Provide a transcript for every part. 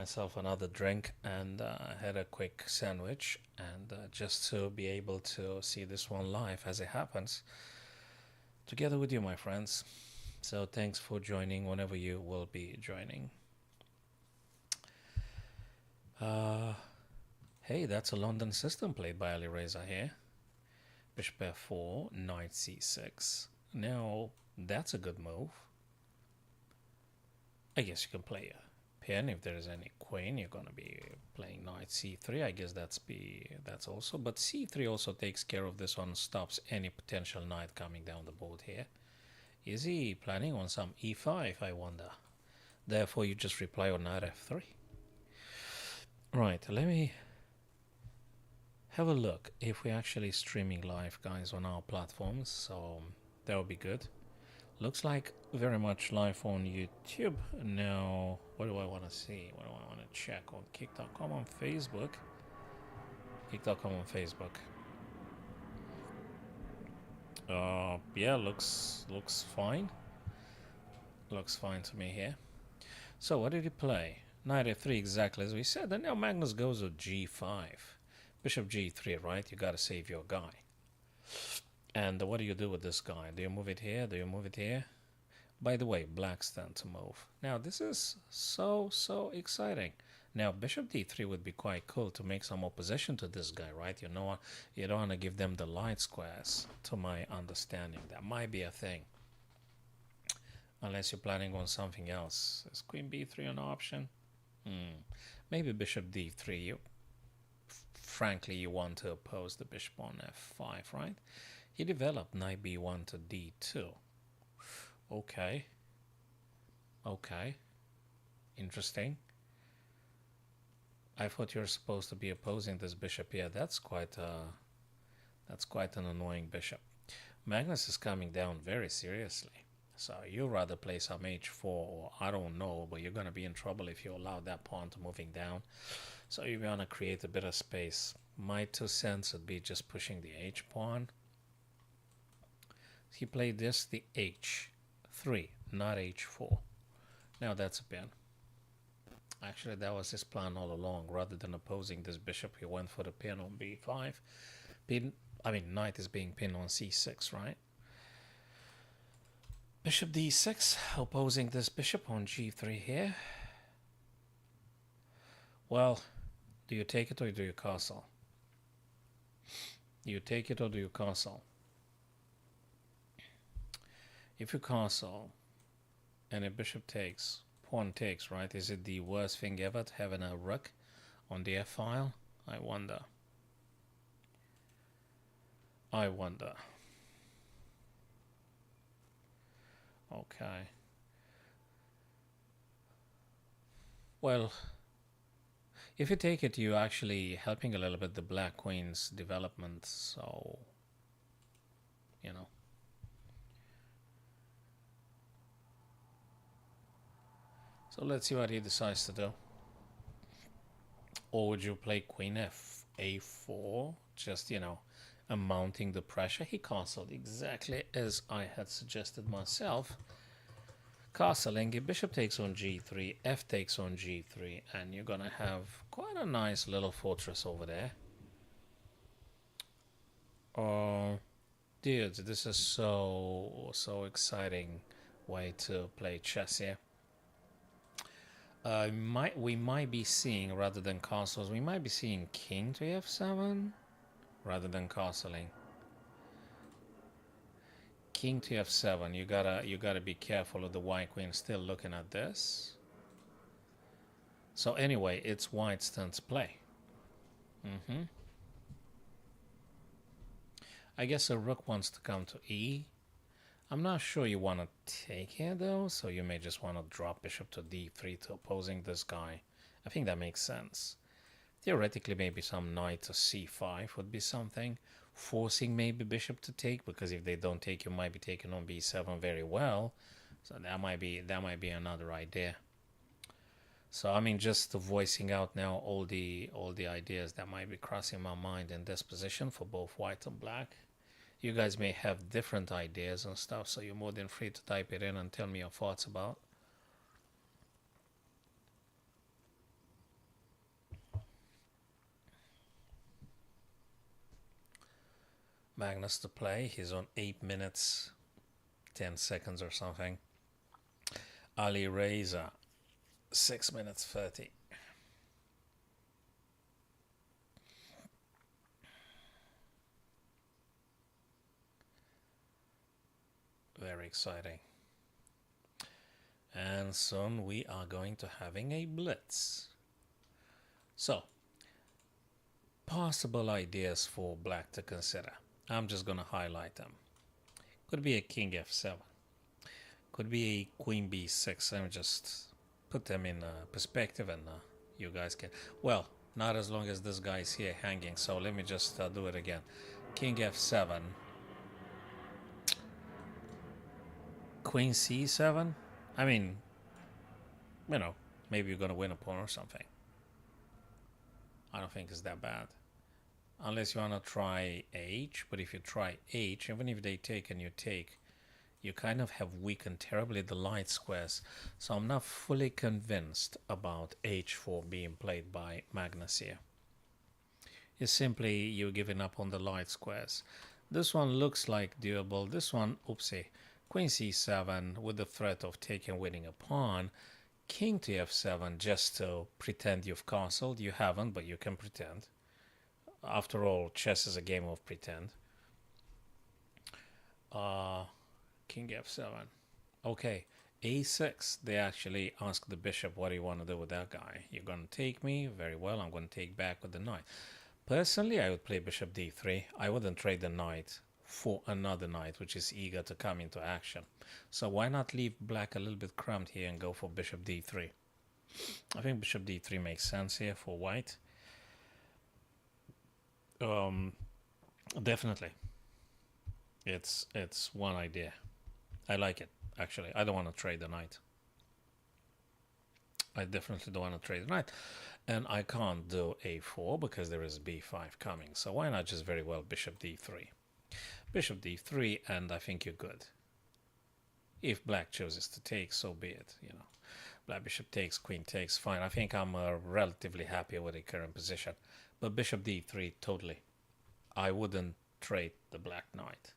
Myself another drink and had a quick sandwich and just to be able to see this one live as it happens together with you, my friends. So thanks for joining whenever you will be joining. uh hey, that's a London system played by Alireza here. Bishop f4, knight c6. Now that's a good move. I guess you can play a pin if there is any queen. You're gonna be playing knight c3. I guess that's also. But c3 also takes care of this one, stops any potential knight coming down the board here. Is he planning on some e5? I wonder. Therefore, you just reply on knight f3. Right. Let me have a look if we're actually streaming live, guys, on our platforms. So that would be good. Looks like very much live on YouTube. Now, what do I want to see? What do I want to check on kick.com on Facebook? Kick.com on Facebook. Yeah, looks fine. Looks fine to me here. So what did he play? Knight f3 exactly as we said. And now Magnus goes with g5. Bishop g3, right? You gotta save your guy. And what do you do with this guy? Do you move it here? Do you move it here? By the way, black's turn to move. Now this is so exciting. Now bishop d3 would be quite cool to make some opposition to this guy, right? You know, you don't want to give them the light squares, to my understanding. That might be a thing. Unless you're planning on something else. Is queen b3 an option? Maybe bishop d3. Frankly, you want to oppose the bishop on f5, right? He developed knight b1 to d2. Okay. Okay. Interesting. I thought you were supposed to be opposing this bishop here. That's quite an annoying bishop. Magnus is coming down very seriously. So you'd rather play some h4 or I don't know, but you're going to be in trouble if you allow that pawn to moving down. So you want to create a bit of space. My 2 cents would be just pushing the h pawn. He played this, the h3, not h4. Now that's a pin. Actually, that was his plan all along. Rather than opposing this bishop, he went for the pin on b5. Knight is being pinned on c6, right? Bishop d6, opposing this bishop on g3 here. Well, do you take it or do you castle? Do you take it or do you castle? If you castle and a bishop takes, pawn takes, right? Is it the worst thing ever to having a rook on the f-file? I wonder. I wonder. Okay. Well, if you take it, you're actually helping a little bit the black queen's development, so, you know. So let's see what he decides to do. Or would you play queen f a4, just, mounting the pressure? He castled exactly as I had suggested myself. Castling, bishop takes on g3, f takes on g3, and you're gonna have quite a nice little fortress over there. Oh, dudes, this is so exciting way to play chess here. We might be seeing, rather than castles, we might be seeing king to f7 rather than castling. King to f7. You gotta be careful of the white queen still looking at this. So anyway, it's white's turn to play. I guess a rook wants to come to e. I'm not sure you want to take here though, so you may just want to drop bishop to d3 to opposing this guy. I think that makes sense. Theoretically, maybe some knight to c5 would be something. Forcing maybe bishop to take, because if they don't take, you might be taking on b7 very well. So that might be another idea. So I mean, just voicing out now all the ideas that might be crossing my mind in this position for both white and black. You guys may have different ideas and stuff, so you're more than free to type it in and tell me your thoughts about. Magnus to play. He's on 8 minutes, 10 seconds or something. Alireza, 6 minutes 30. Very exciting. And soon we are going to having a blitz. So, possible ideas for black to consider. I'm just going to highlight them. Could be a king f7. Could be a queen b6. Let me just put them in perspective and you guys can... Well, not as long as this guy is here hanging. So let me just do it again. King f7. Queen c7. I mean, you know, maybe you're going to win a pawn or something. I don't think it's that bad. Unless you want to try h. But if you try h, even if they take and you take, you kind of have weakened terribly the light squares. So I'm not fully convinced about h4 being played by Magnus here. It's simply you giving up on the light squares. This one looks like doable. This one, oopsie. Queen c7 with the threat of taking, winning a pawn. King to f7 just to pretend you've castled. You haven't, but you can pretend. After all, chess is a game of pretend. King f7. Okay, a6. They actually ask the bishop, what do you want to do with that guy? You're going to take me? Very well, I'm going to take back with the knight. Personally, I would play bishop d3. I wouldn't trade the knight for another knight, which is eager to come into action. So why not leave black a little bit cramped here and go for bishop d3? I think bishop d3 makes sense here for white. Definitely. It's one idea. I like it, actually. I don't want to trade the knight. I definitely don't want to trade the knight. And I can't do a4 because there is b5 coming. So why not just very well bishop d3? Bishop d3, and I think you're good. If black chooses to take, so be it, you know. Black bishop takes, queen takes, fine. I think I'm relatively happy with the current position. But bishop d3, totally. I wouldn't trade the black knight.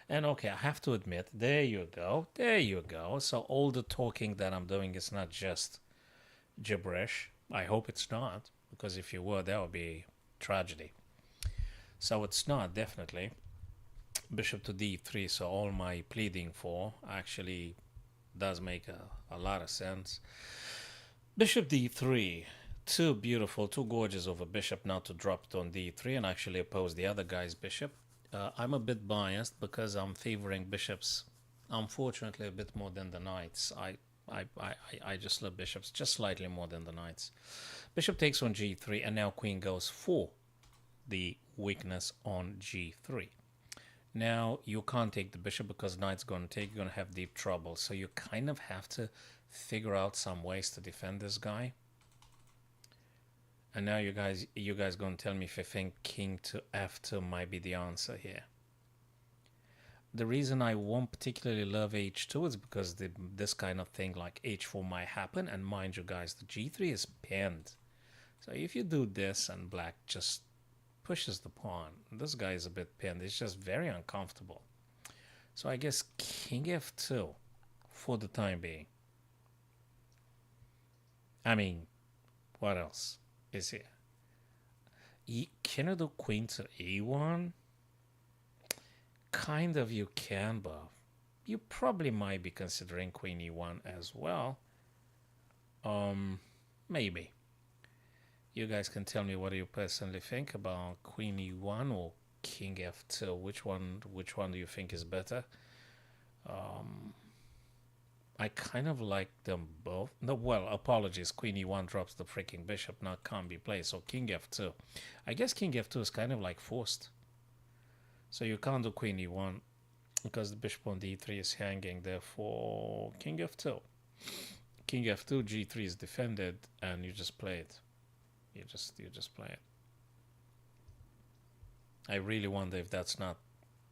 And okay, I have to admit, there you go, there you go. So all the talking that I'm doing is not just gibberish. I hope it's not, because if you were, that would be tragedy. So it's not, definitely. Bishop to d3, so all my pleading for actually does make a lot of sense. Bishop d3, too beautiful, too gorgeous of a bishop not to drop it on d3 and actually oppose the other guy's bishop. I'm a bit biased because I'm favoring bishops, unfortunately, a bit more than the knights. I just love bishops just slightly more than the knights. Bishop takes on g3, and now queen goes for the weakness on g3. Now, you can't take the bishop because knight's going to take. You're going to have deep trouble. So you kind of have to figure out some ways to defend this guy. And now you guys going to tell me if you think king to f2 might be the answer here. The reason I won't particularly love h2 is because this kind of thing like h4 might happen. And mind you guys, the g3 is pinned. So if you do this and black just pushes the pawn, this guy is a bit pinned. It's just very uncomfortable. So I guess king f2 for the time being. I mean, what else is here? Can you do queen to e1? Kind of you can, but you probably might be considering queen e1 as well. Maybe. You guys can tell me what you personally think about queen e1 or king f2. Which one do you think is better? I kind of like them both. No, well, apologies. Queen e1 drops the freaking bishop. Now can't be played. So king f2. I guess king f2 is kind of like forced. So you can't do queen e1 because the bishop on d3 is hanging. Therefore, king f2. King f2, g3 is defended, and you just play it. You just play it. I really wonder if that's not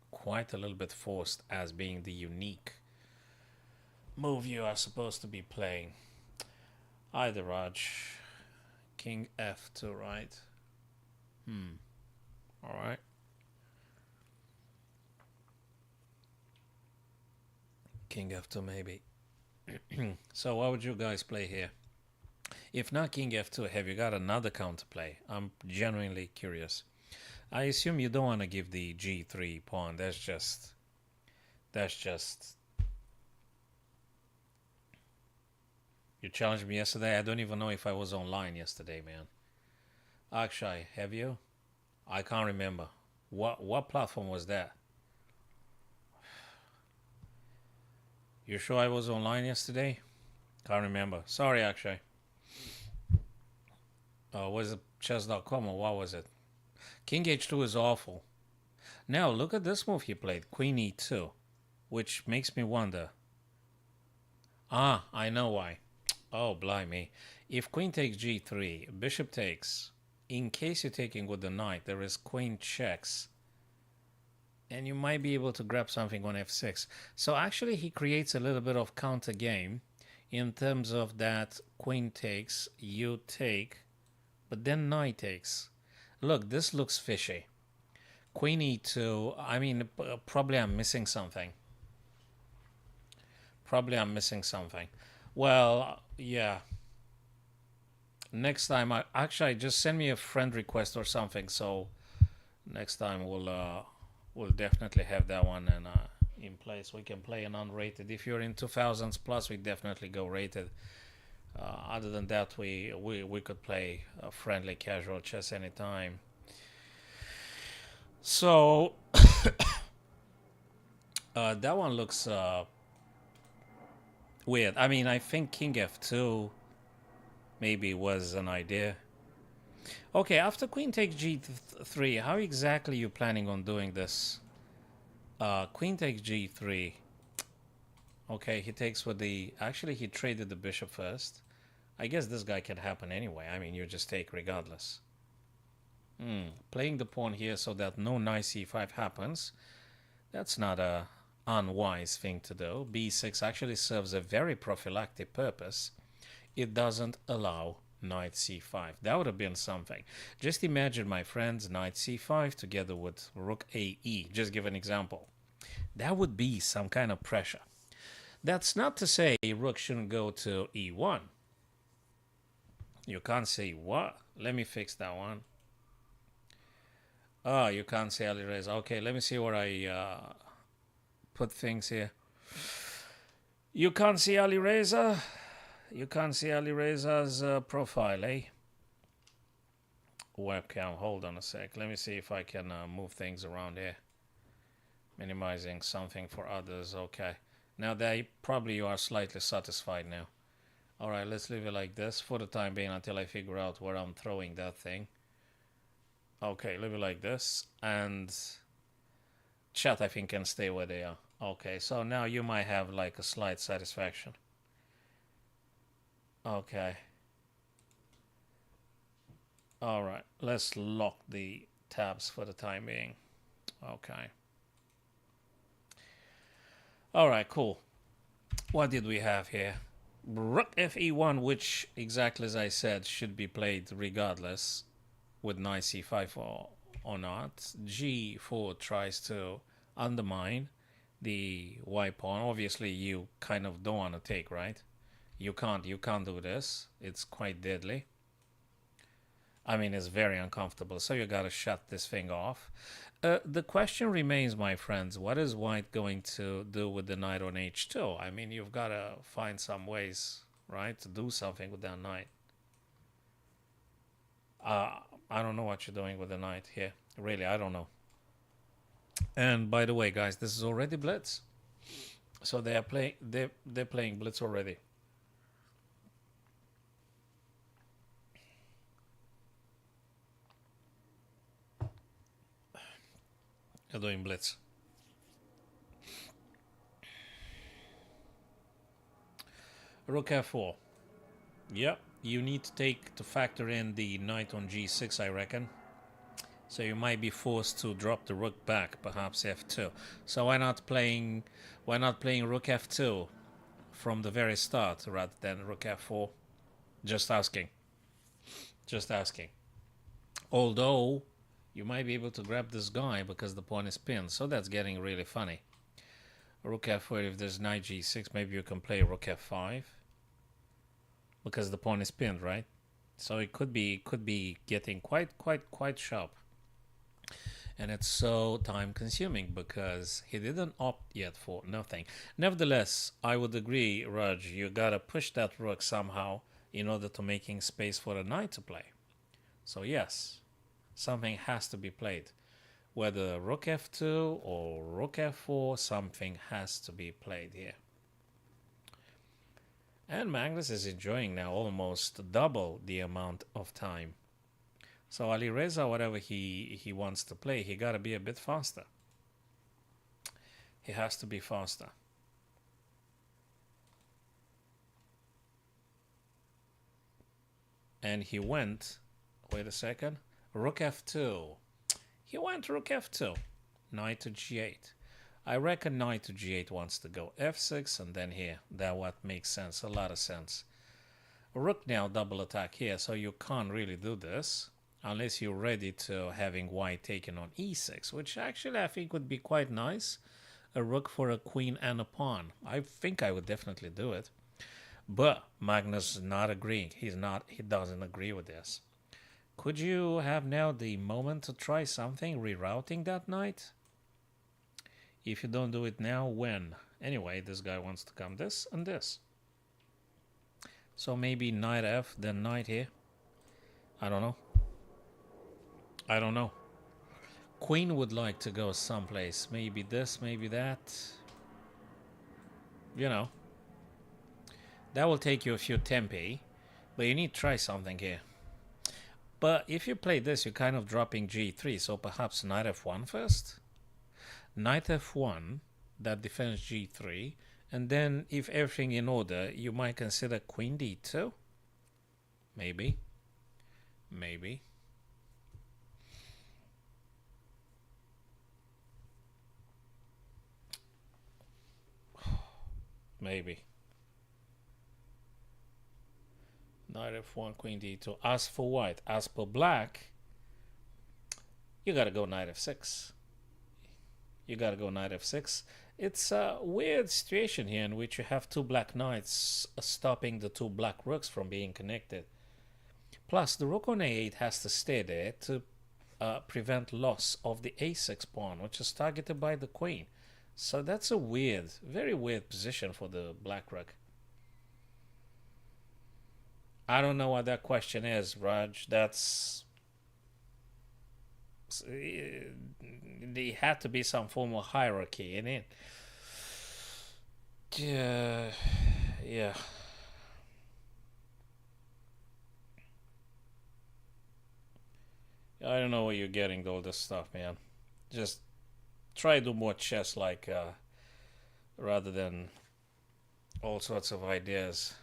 quite a little bit forced as being the unique move you are supposed to be playing. Either Raj. King f2, right? Alright. King f2 maybe. So what would you guys play here? If not King f2, have you got another counterplay? I'm genuinely curious. I assume you don't want to give the g3 pawn. That's just. You challenged me yesterday. I don't even know if I was online yesterday, man. Akshay, have you? I can't remember. What platform was that? You sure I was online yesterday? Can't remember. Sorry, Akshay. Was it chess.com or what was it? King h2 is awful. Now, look at this move he played. Queen e2. Which makes me wonder. Ah, I know why. Oh, blimey. If queen takes g3, bishop takes. In case you're taking with the knight, there is queen checks. And you might be able to grab something on f6. So actually he creates a little bit of counter game in terms of that queen takes, you take, but then knight takes. Look, this looks fishy. Queen e2, I mean, probably I'm missing something. Well, yeah. Next time, actually just send me a friend request or something. So next time we'll definitely have that one and in place. We can play an unrated. If you're in 2000s plus, we definitely go rated. Other than that, we could play a friendly casual chess anytime. So that one looks weird. I mean, I think King f2 maybe was an idea. Okay, after queen takes g3, how exactly are you planning on doing this? Queen takes g3. Okay, he takes with the... Actually, he traded the bishop first. I guess this guy can happen anyway. I mean, you just take regardless. Playing the pawn here so that no knight c5 happens. That's not a unwise thing to do. b6 actually serves a very prophylactic purpose. It doesn't allow knight c5. That would have been something. Just imagine, my friends, knight c5 together with rook ae. Just give an example. That would be some kind of pressure. That's not to say rook shouldn't go to e1. You can't say what? Let me fix that one. Oh, you can't say Alireza. Okay, let me see where I put things here. You can't see Alireza. You can't see Alireza's profile, eh? Webcam, hold on a sec. Let me see if I can move things around here. Minimizing something for others. Okay. Now they probably you are slightly satisfied now. Alright, let's leave it like this for the time being until I figure out where I'm throwing that thing. Okay, leave it like this. And chat, I think, can stay where they are. Okay, so now you might have like a slight satisfaction. Okay. Alright, let's lock the tabs for the time being. Okay. Alright, cool. What did we have here? Rook fe1, which, exactly as I said, should be played regardless with knight c5 or not. g4 tries to undermine the white pawn. Obviously, you kind of don't want to take, right? You can't do this. It's quite deadly. I mean, it's very uncomfortable. So you gotta shut this thing off. The question remains, my friends, what is white going to do with the knight on h2? I mean, you've got to find some ways, right, to do something with that knight. I don't know what you're doing with the knight here. Really, I don't know. And by the way, guys, this is already blitz. So they are they're playing blitz already. They're doing blitz. Rook f4. Yep, you need to factor in the knight on g6, I reckon. So you might be forced to drop the rook back, perhaps f2. So why not playing rook f2 from the very start rather than rook f4? Just asking. Just asking. Although you might be able to grab this guy because the pawn is pinned, so that's getting really funny. Rook f4. If there's knight g6, maybe you can play rook f5 because the pawn is pinned, right? So it could be getting quite sharp. And it's so time consuming because he didn't opt yet for nothing. Nevertheless, I would agree, Raj, you gotta push that rook somehow in order to making space for a knight to play. So yes, something has to be played. Whether rook f2 or rook f4, something has to be played here. And Magnus is enjoying now almost double the amount of time. So Alireza, whatever he wants to play, he got to be a bit faster. He has to be faster. And he went, wait a second, rook f2. He went rook f2, knight to g8. I reckon knight to g8 wants to go f6 and then here. That what makes sense, a lot of sense. Rook now double attack here, so you can't really do this unless you're ready to having white taken on e6, which actually I think would be quite nice. A rook for a queen and a pawn. I think I would definitely do it. But Magnus is not agreeing. He doesn't agree with this. Could you have now the moment to try something, rerouting that knight? If you don't do it now, when? Anyway, this guy wants to come this and this. So maybe knight f, then knight here. I don't know. I don't know. Queen would like to go someplace. Maybe this, maybe that. You know. That will take you a few tempi. But you need to try something here. But if you play this, you're kind of dropping g3. So perhaps knight f1 first. Knight f1. That defends g3. And then if everything in order, you might consider queen d2. Maybe. Maybe. Maybe. Knight f1, queen d2. As for white, as per black, you gotta go knight f6. You gotta go knight f6. It's a weird situation here in which you have two black knights stopping the two black rooks from being connected. Plus, the rook on a8 has to stay there to prevent loss of the a6 pawn, which is targeted by the queen. So that's a weird, very weird position for the black rook. I don't know what that question is, Raj. That's... there had to be some form of hierarchy in it. Yeah. I don't know where you're getting all this stuff, man. Just try to do more chess, like, rather than all sorts of ideas.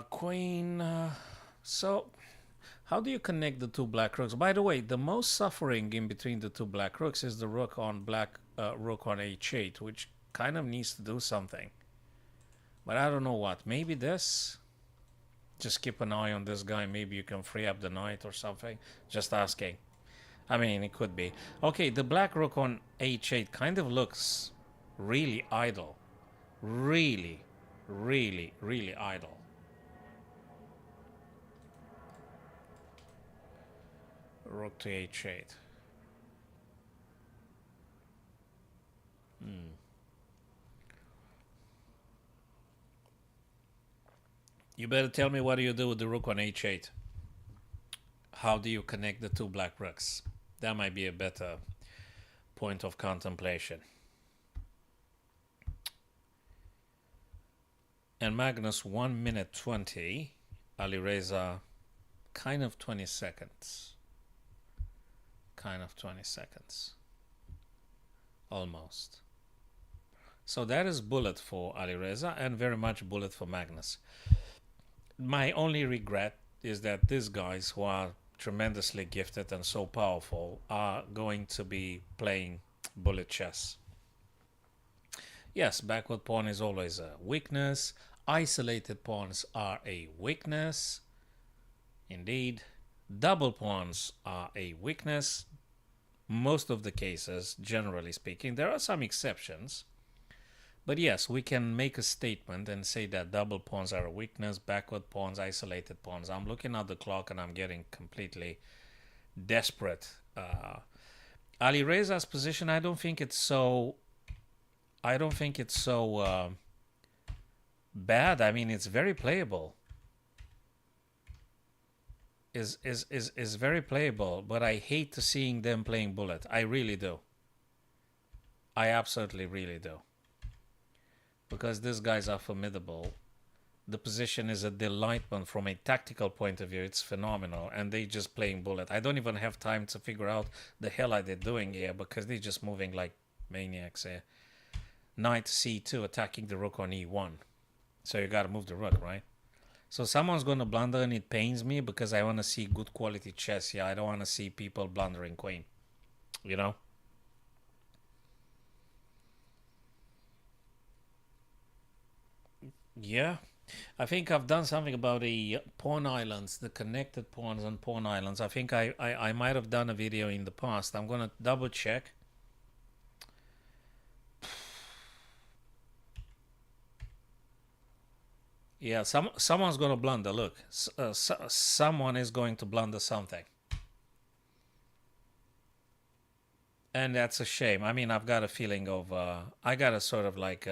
Queen. So, how do you connect the two black rooks? By the way, the most suffering in between the two black rooks is the rook on rook on h8, which kind of needs to do something. But I don't know what. Maybe this. Just keep an eye on this guy. Maybe you can free up the knight or something. Just asking. I mean, it could be. Okay, the black rook on h8 kind of looks really idle. Really idle. Rook to h8. You better tell me what do you do with the rook on h8. How do you connect the two black rooks? That might be a better point of contemplation. And Magnus 1 minute 20. Alireza kind of 20 seconds. Kind of 20 seconds. Almost. So that is bullet for Alireza and very much bullet for Magnus. My only regret is that these guys who are tremendously gifted and so powerful are going to be playing bullet chess. Yes, backward pawn is always a weakness. Isolated pawns are a weakness. Indeed. Double pawns are a weakness. most of the cases, generally speaking. There are some exceptions. But yes, we can make a statement and say that double pawns are a weakness, backward pawns, isolated pawns. I'm looking at the clock and I'm getting completely desperate. Alireza's position, I don't think it's so. I don't think it's so bad. I mean, it's very playable. Is very playable, but I hate to seeing them playing bullet. I really do. I absolutely really do. Because these guys are formidable. The position is a delight, but from a tactical point of view, it's phenomenal. And they just playing bullet. I don't even have time to figure out the hell are they doing here because they're just moving like maniacs here. Knight c2 attacking the rook on e1. So you gotta move the rook, right? So someone's gonna blunder and it pains me because I wanna see good quality chess here. I don't wanna see people blundering queen. You know? Yeah. I think I've done something about the pawn islands, the connected pawns on pawn islands. I think I might have done a video in the past. I'm gonna double check. Yeah, someone's gonna blunder. Look, someone is going to blunder something, and that's a shame. I mean, I've got a feeling of I got a sort of like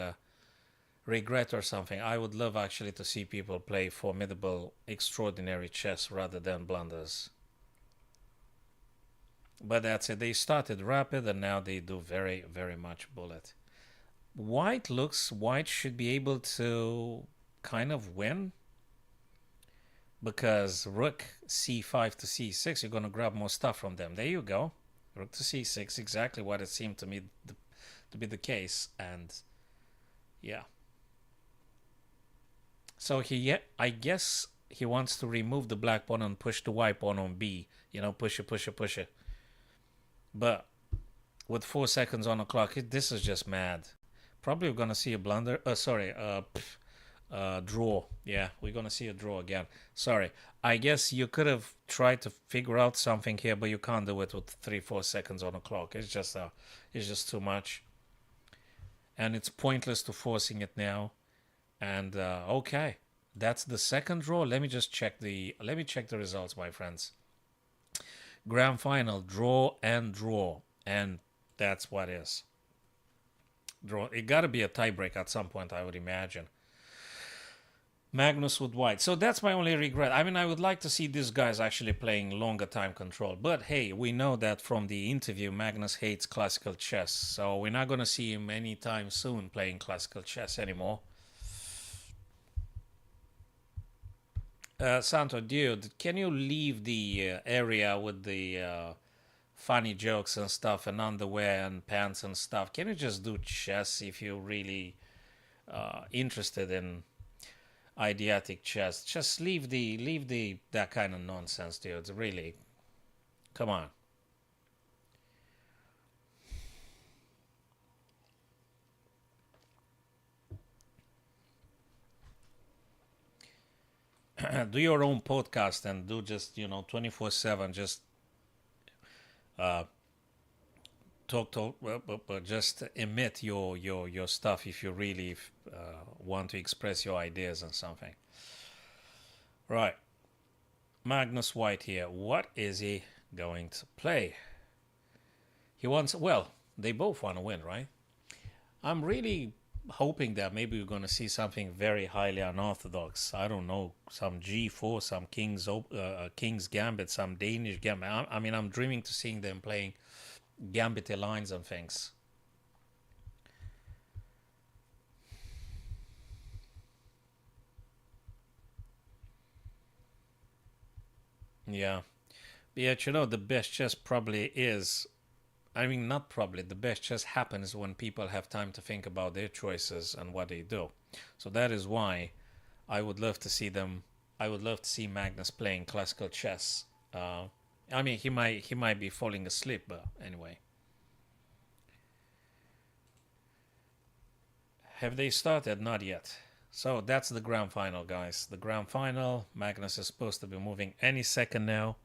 regret or something. I would love actually to see people play formidable, extraordinary chess rather than blunders. But that's it. They started rapid and now they do very, very much bullet. White should be able to kind of win because rook c5 to c6, you're going to grab more stuff from them. There you go. Rook to c6, exactly what it seemed to me to be the case. And yeah. So I guess he wants to remove the black pawn and push the white pawn on b. You know, push it, push it, push it. But with 4 seconds on the clock, this is just mad. Probably we're going to see a blunder. Draw. Yeah, we're going to see a draw again. Sorry. I guess you could have tried to figure out something here, but you can't do it with 3-4 seconds on the clock. It's just too much. And it's pointless to forcing it now. And okay, that's the second draw. Let me check the results, my friends. Grand final, draw, and that's what is. Draw. It got to be a tiebreak at some point, I would imagine. Magnus with white. So that's my only regret. I mean, I would like to see these guys actually playing longer time control. But hey, we know that from the interview, Magnus hates classical chess. So we're not going to see him anytime soon playing classical chess anymore. Santo, dude, can you leave the area with the funny jokes and stuff and underwear and pants and stuff? Can you just do chess if you're really interested in ideatic chess? Just leave the that kind of nonsense, dude. Really, come on. Do your own podcast and do just 24/7 just talk but just emit your stuff if you really want to express your ideas and something. Right, Magnus White here. What is he going to play? He wants, well, they both want to win, right? I'm really hoping that maybe we're going to see something very highly unorthodox. I don't know, some G4, some King's Gambit, some Danish Gambit. I mean, I'm dreaming to seeing them playing Gambit lines and things. Yeah. But yet, the best chess probably is, I mean, not probably, the best just happens when people have time to think about their choices and what they do. So that is why I would love to see Magnus playing classical chess. I mean, he might be falling asleep, but anyway. Have they started? Not yet. So that's the grand final, guys. The grand final. Magnus is supposed to be moving any second now.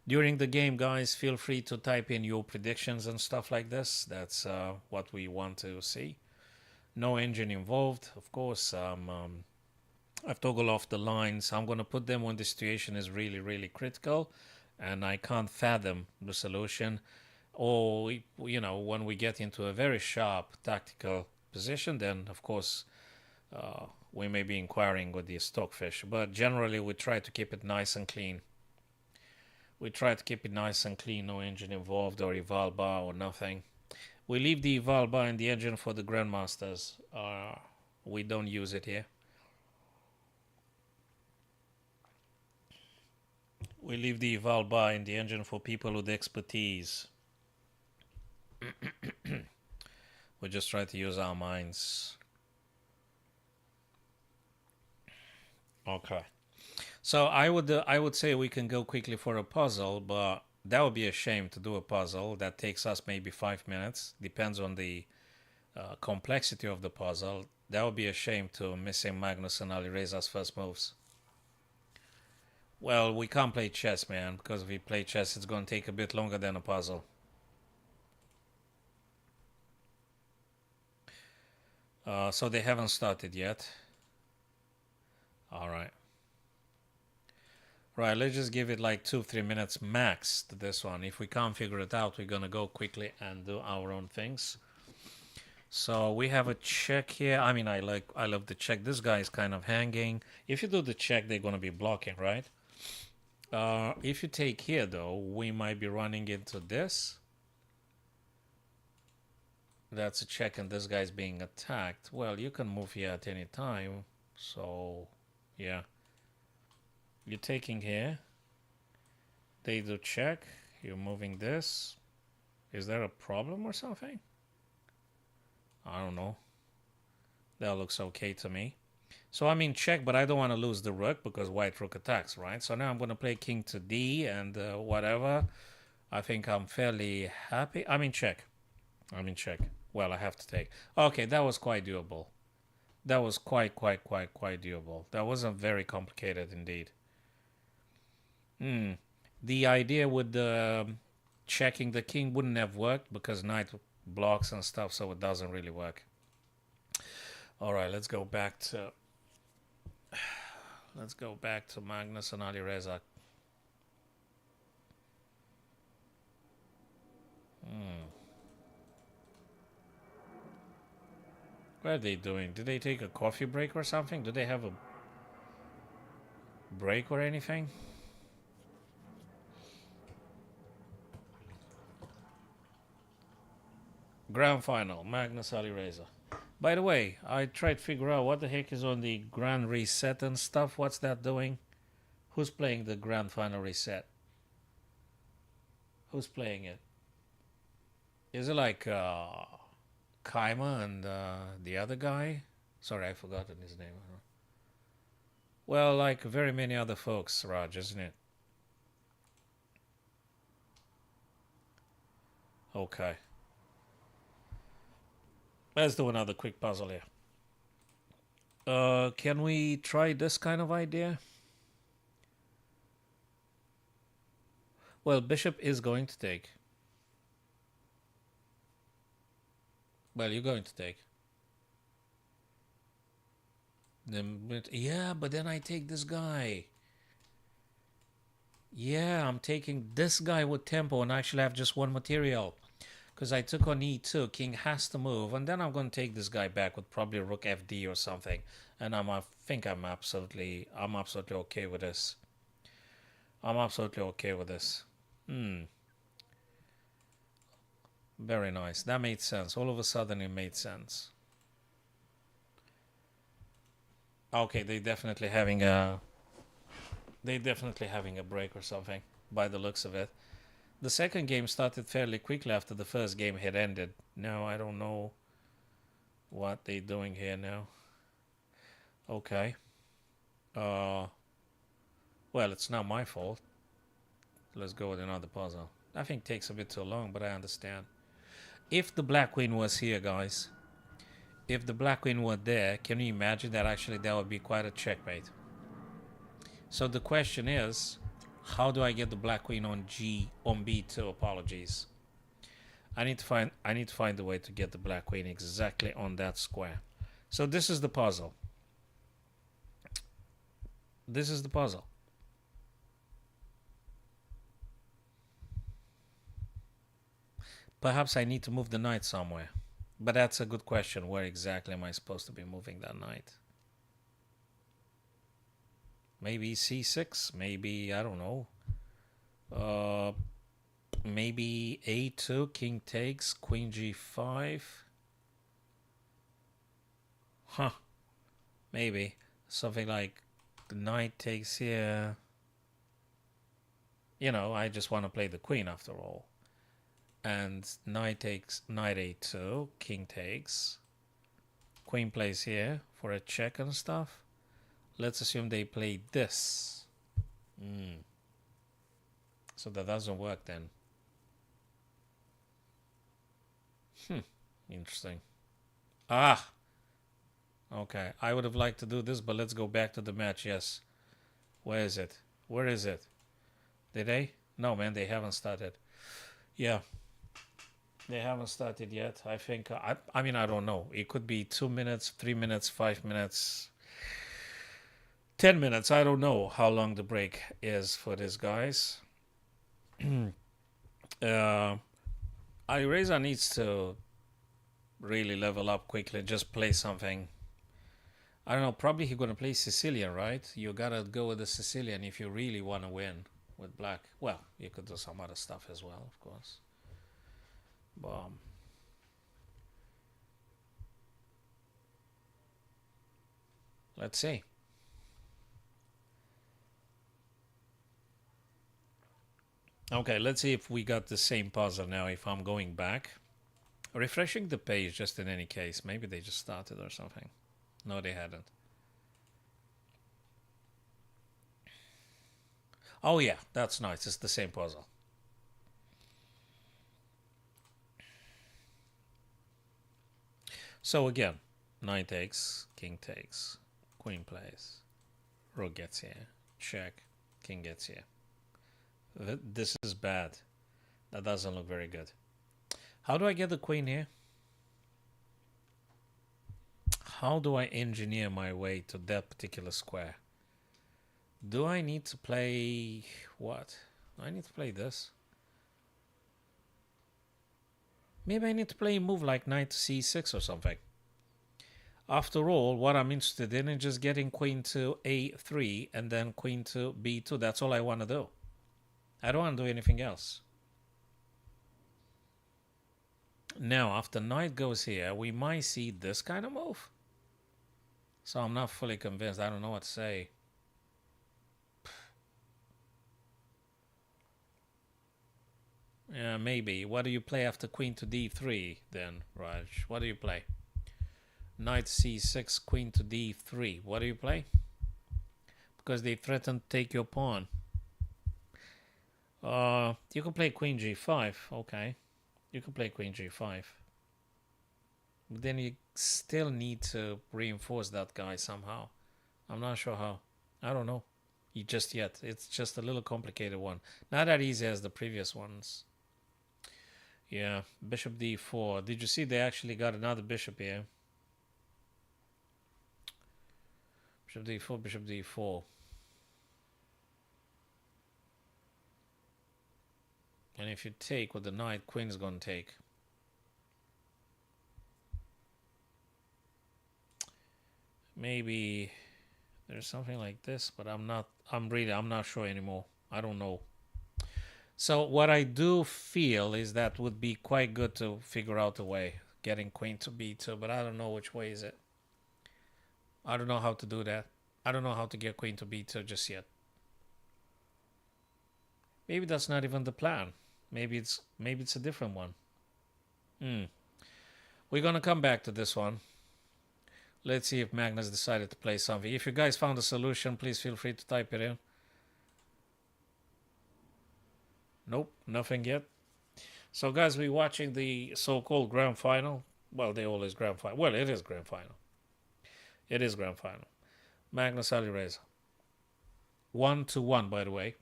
During the game, guys, feel free to type in your predictions and stuff like this. That's what we want to see. No engine involved, of course. I've toggled off the lines. I'm going to put them when the situation is really, really critical and I can't fathom the solution. Or, when we get into a very sharp tactical position, then, of course, we may be inquiring with the stockfish. But generally, we try to keep it nice and clean. No engine involved or eval bar or nothing. We leave the eval bar in the engine for the grandmasters. We don't use it here. We leave the eval bar in the engine for people with expertise. We just try to use our minds. Okay. So I would say we can go quickly for a puzzle, but that would be a shame to do a puzzle that takes us maybe 5 minutes. Depends on the complexity of the puzzle. That would be a shame to missing Magnus and Alireza's first moves. Well, we can't play chess, man, because if we play chess, it's going to take a bit longer than a puzzle. So they haven't started yet. All right. Right, let's just give it like 2-3 minutes max to this one. If we can't figure it out, we're going to go quickly and do our own things. So we have a check here. I mean, I love the check. This guy is kind of hanging. If you do the check, they're going to be blocking, right? If you take here, though, we might be running into this. That's a check and this guy's being attacked. Well, you can move here at any time. So, yeah. You're taking here. They do check. You're moving this. Is there a problem or something? I don't know. That looks okay to me. So I'm in check, but I don't want to lose the rook because white rook attacks, right? So now I'm going to play king to d and whatever. I think I'm fairly happy. I'm in check. Well, I have to take. Okay, that was quite doable. That was quite doable. That wasn't very complicated indeed. The idea with checking the king wouldn't have worked because knight blocks and stuff, so it doesn't really work. All right, let's go back to Magnus and Alireza. What are they doing? Did they take a coffee break or something? Do they have a break or anything? Grand final, Magnus Alireza. By the way, I tried to figure out what the heck is on the grand reset and stuff. What's that doing? Who's playing the grand final reset? Who's playing it? Is it like Kaima and the other guy? Sorry, I've forgotten his name. Well, like very many other folks, Raj, isn't it? Okay. Let's do another quick puzzle here. Can we try this kind of idea? Well, bishop is going to take. Well, you're going to take. Yeah, but then I take this guy. Yeah, I'm taking this guy with tempo and actually have just one material. Because I took on e2, king has to move, and then I'm going to take this guy back with probably rook fd or something. And I think I'm absolutely okay with this. Very nice. That made sense. All of a sudden it made sense. Okay, they definitely having a break or something by the looks of it. The second game started fairly quickly after the first game had ended. Now I don't know what they're doing here now. Okay. Well, it's not my fault. Let's go with another puzzle. I think it takes a bit too long, but I understand. If the black queen was here, guys, if the black queen were there, can you imagine that actually that would be quite a checkmate? So the question is, How do I get the black queen on B2? Apologies. I need to find a way to get the black queen exactly on that square. So this is the puzzle. This is the puzzle. Perhaps I need to move the knight somewhere. But that's a good question. Where exactly am I supposed to be moving that knight? Maybe c6? Maybe, I don't know. Maybe a2, king takes, queen g5. Huh. Maybe. Something like the knight takes here. You know, I just want to play the queen after all. And knight takes, knight a2, king takes. Queen plays here for a check and stuff. Let's assume they play this. So that doesn't work then. Interesting. Ah! Okay, I would have liked to do this, but let's go back to the match, yes. Where is it? Where is it? Did they? No, man, they haven't started. Yeah. They haven't started yet. I think, I mean, I don't know. It could be 2 minutes, 3 minutes, 5 minutes, 10 minutes. I don't know how long the break is for these guys. Alireza needs to really level up quickly. Just play something. I don't know. Probably he's going to play Sicilian, right? You got to go with the Sicilian if you really want to win with black. Well, you could do some other stuff as well, of course. Let's see. Okay, let's see if we got the same puzzle now. If I'm going back, refreshing the page just in any case. Maybe they just started or something. No, they hadn't. Oh yeah, that's nice. It's the same puzzle. So again, knight takes, king takes, queen plays, rook gets here, check, king gets here. This is bad. That doesn't look very good. How do I get the queen here? How do I engineer my way to that particular square? Do I need to play what? I need to play this. Maybe I need to play a move like knight to c6 or something. After all, what I'm interested in is just getting queen to a3 and then queen to b2. That's all I want to do. I don't want to do anything else. Now, after knight goes here, we might see this kind of move. So I'm not fully convinced. I don't know what to say. Yeah, maybe. What do you play after queen to d3 then, Raj? What do you play? Knight c6, queen to d3. What do you play? Because they threaten to take your pawn. You can play queen g5. Okay. You can play queen g5. But then you still need to reinforce that guy somehow. I'm not sure how. I don't know. Just yet. It's just a little complicated one. Not that easy as the previous ones. Yeah, bishop d4. Did you see they actually got another bishop here? Bishop d4, bishop d4. And if you take with the knight, queen is going to take. Maybe there's something like this, but I'm not sure anymore. I don't know. So what I do feel is that would be quite good to figure out a way, getting queen to b2, but I don't know which way is it. I don't know how to do that. I don't know how to get queen to b2 just yet. Maybe that's not even the plan. Maybe it's a different one. We're gonna come back to this one. Let's see if Magnus decided to play something. If you guys found a solution, please feel free to type it in. Nope, nothing yet. So guys, we're watching the so-called grand final. Well, they always grand final. Well, it is grand final. It is grand final. Magnus Alireza. 1-1, by the way.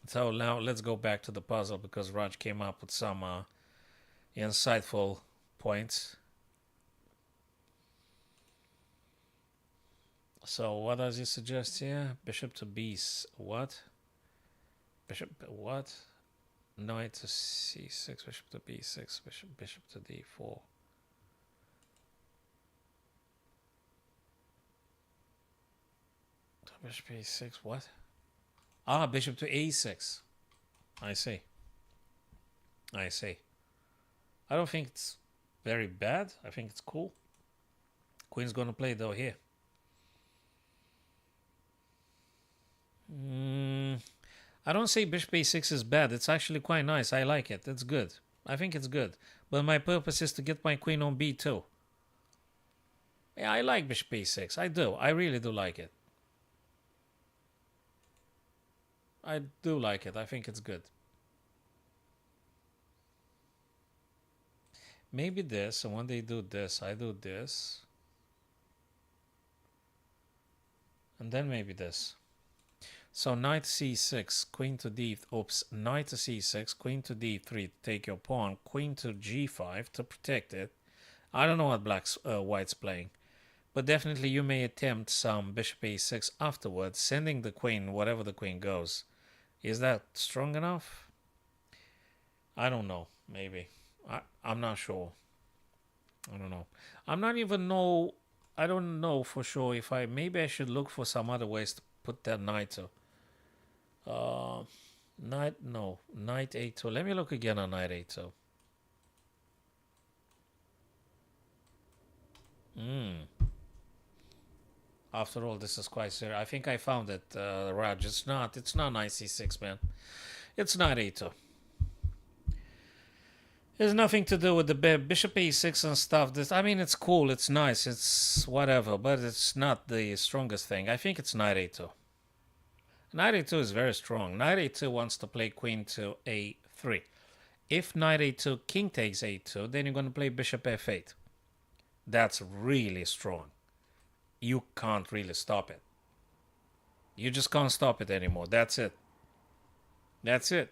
So now let's go back to the puzzle because Raj came up with some insightful points. So what does he suggest here? Bishop to b what? Bishop what? Knight to c6, bishop to b6, bishop to d4. Bishop a6, what? Ah, bishop to a6. I see. I see. I don't think it's very bad. I think it's cool. Queen's gonna play though here. I don't say bishop a6 is bad. It's actually quite nice. I like it. It's good. I think it's good. But my purpose is to get my queen on b2. Yeah, I like bishop a6. I do. I really do like it. I do like it. I think it's good. Maybe this, and when they do this, I do this. And then maybe this. So knight c6, queen to d, oops, knight to c6, queen to d3 to take your pawn, queen to g5 to protect it. I don't know what white's playing, but definitely you may attempt some bishop a6 afterwards, sending the queen wherever the queen goes. Is that strong enough? I don't know, maybe. I'm not sure. I don't know. I don't know for sure if maybe I should look for some other ways to put that knight to. Knight a2. Let me look again on knight a2. After all, this is quite serious. I think I found it, Raj. It's not knight c6, man. It's knight a2. There's nothing to do with the bishop a6 and stuff. I mean, it's cool, it's nice, it's whatever, but it's not the strongest thing. I think it's knight a2. Knight a2 is very strong. Knight a2 wants to play queen to a3. If knight a2, king takes a2, then you're going to play bishop f8. That's really strong. You can't really stop it. You just can't stop it anymore. That's it. That's it.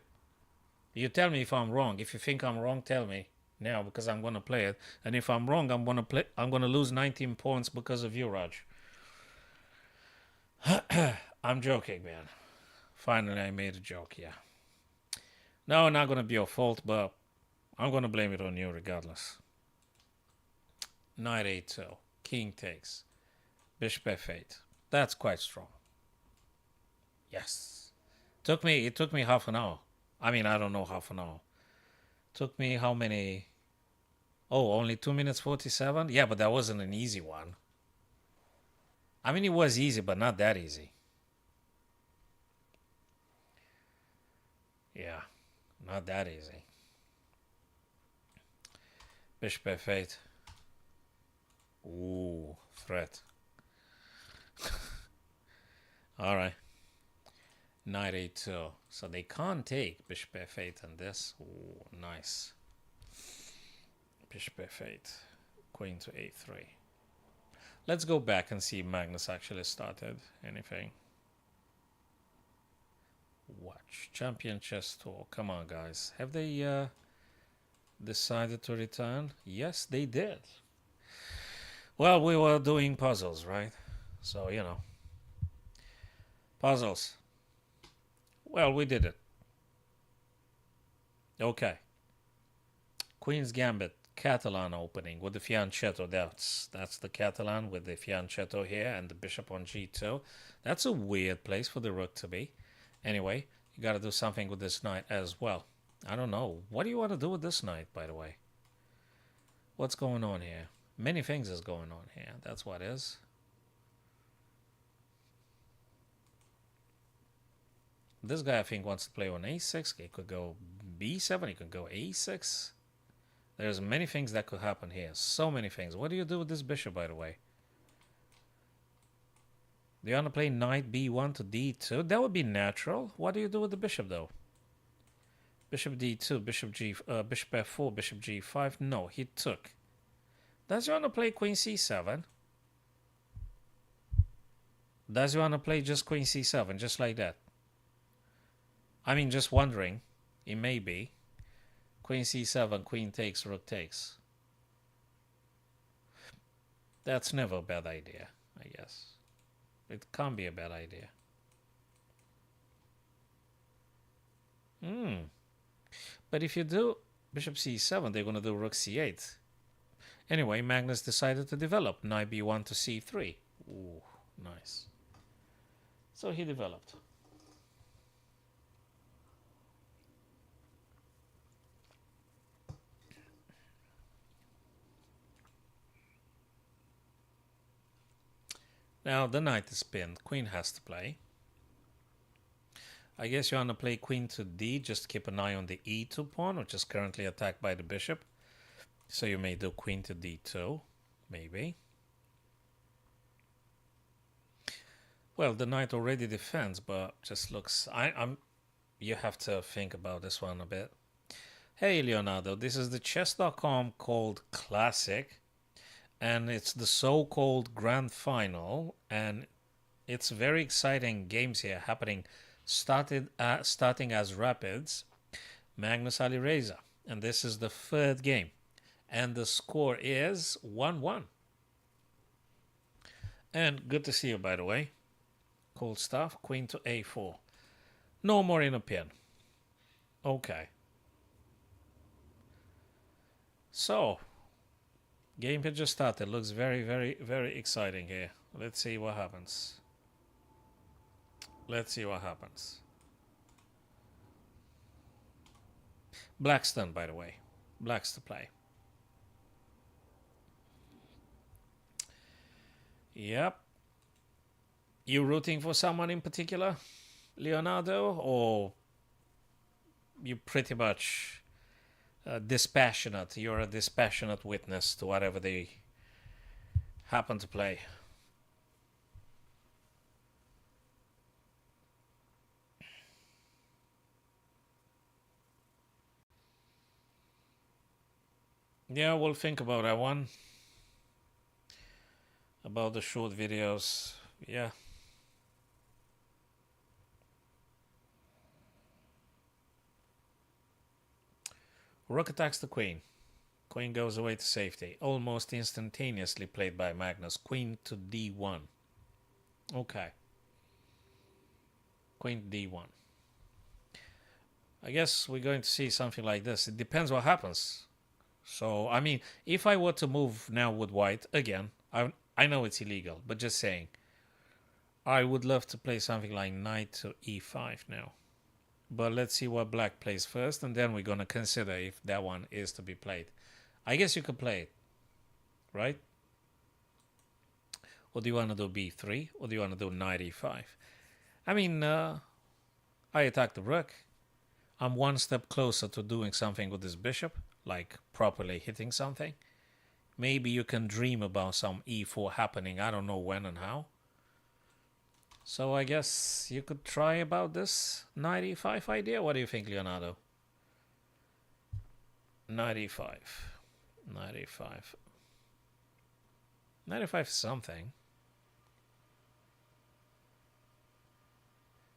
You tell me if I'm wrong. If you think I'm wrong, tell me now because I'm going to play it. And if I'm wrong, I'm going to lose 19 points because of you, Raj. I'm joking, man. Finally, I made a joke, yeah. No, not going to be your fault, but I'm going to blame it on you regardless. Knight a2. King takes. Bishop f8. That's quite strong. Yes. It took me half an hour. I mean, I don't know half an hour. Took me how many? Oh, only 2 minutes 47? Yeah, but that wasn't an easy one. I mean, it was easy, but not that easy. Yeah, not that easy. Bishop f8. Ooh, threat. All right. Knight a2. So they can't take bishop f8 and this. Ooh, nice. Bishop f8. Queen to a3. Let's go back and see if Magnus actually started anything. Watch. Champion Chess Tour. Come on, guys. Have they decided to return? Yes, they did. Well, we were doing puzzles, right? So, you know. Puzzles. Well, we did it. Okay. Queen's Gambit. Catalan opening with the fianchetto. That's the Catalan with the fianchetto here and the bishop on g2. That's a weird place for the rook to be. Anyway, you got to do something with this knight as well. I don't know. What do you want to do with this knight, by the way? What's going on here? Many things is going on here. That's what is. This guy, I think, wants to play on a6. He could go b7. He could go a6. There's many things that could happen here. So many things. What do you do with this bishop, by the way? Do you want to play knight b1 to d2? That would be natural. What do you do with the bishop, though? Bishop d2, bishop f4, bishop g5. No, he took. Does he want to play queen c7? Does he want to play just queen c7, just like that? I mean, just wondering. It may be. Queen c7, queen takes, rook takes. That's never a bad idea, I guess. It can't be a bad idea. But if you do bishop c7, they're going to do rook c8. Anyway, Magnus decided to develop knight b1 to c3. Ooh, nice. So he developed. Now the knight is pinned. Queen has to play. I guess you want to play queen to d. Just keep an eye on the e2 pawn, which is currently attacked by the bishop. So you may do queen to d2, maybe. Well, the knight already defends, but just looks... You have to think about this one a bit. Hey, Leonardo, this is the chess.com called Classic, and it's the so-called Grand Final, and it's very exciting games here happening, starting as Rapids, Magnus Alireza, and this is the third game, and the score is 1-1. And good to see you, by the way. Cool stuff. Queen to a4. No more in a pin. Okay. So, game had just started. Looks very, very, very exciting here. Let's see what happens. Let's see what happens. Black's done, by the way. Black's to play. Yep. You rooting for someone in particular, Leonardo, or you pretty much dispassionate? You're a dispassionate witness to whatever they happen to play. Yeah, we'll think about that one. About the short videos. Yeah. Rook attacks the queen. Queen goes away to safety. Almost instantaneously played by Magnus. Queen to d1. Okay. Queen to d1. I guess we're going to see something like this. It depends what happens. So, I mean, if I were to move now with white, again, I know it's illegal, but just saying, I would love to play something like knight to e5 now. But let's see what black plays first, and then we're going to consider if that one is to be played. I guess you could play it, right? Or do you want to do b3, or do you want to do knight e5? I mean, I attack the rook. I'm one step closer to doing something with this bishop, like properly hitting something. Maybe you can dream about some e4 happening. I don't know when and how. So I guess you could try about this knight e5 idea. What do you think, Leonardo? Knight e5. Knight e5. Knight e5 is something.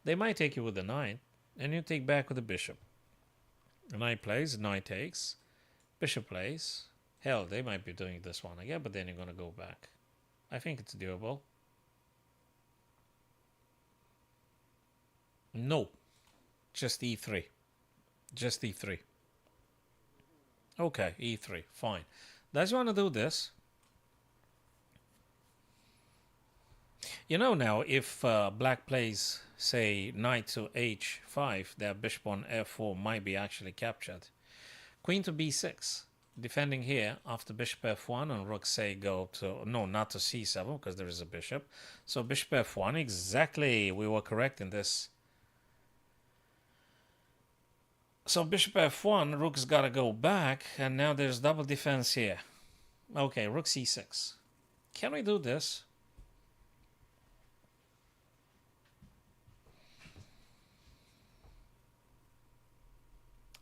They might take you with the knight, and you take back with the bishop. Knight plays, knight takes, bishop plays. Hell, they might be doing this one again, but then you're going to go back. I think it's doable. No, just e3. Just e3. Okay, e3, fine. Does you want to do this? You know now, if black plays, say, knight to h5, their bishop on f4 might be actually captured. Queen to b6. Defending here after bishop f1 and rook, say, go to... No, not to c7 because there is a bishop. So bishop f1, exactly, we were correct in this. So bishop f1, rook's got to go back, and now there's double defense here. Okay, rook c6. Can we do this?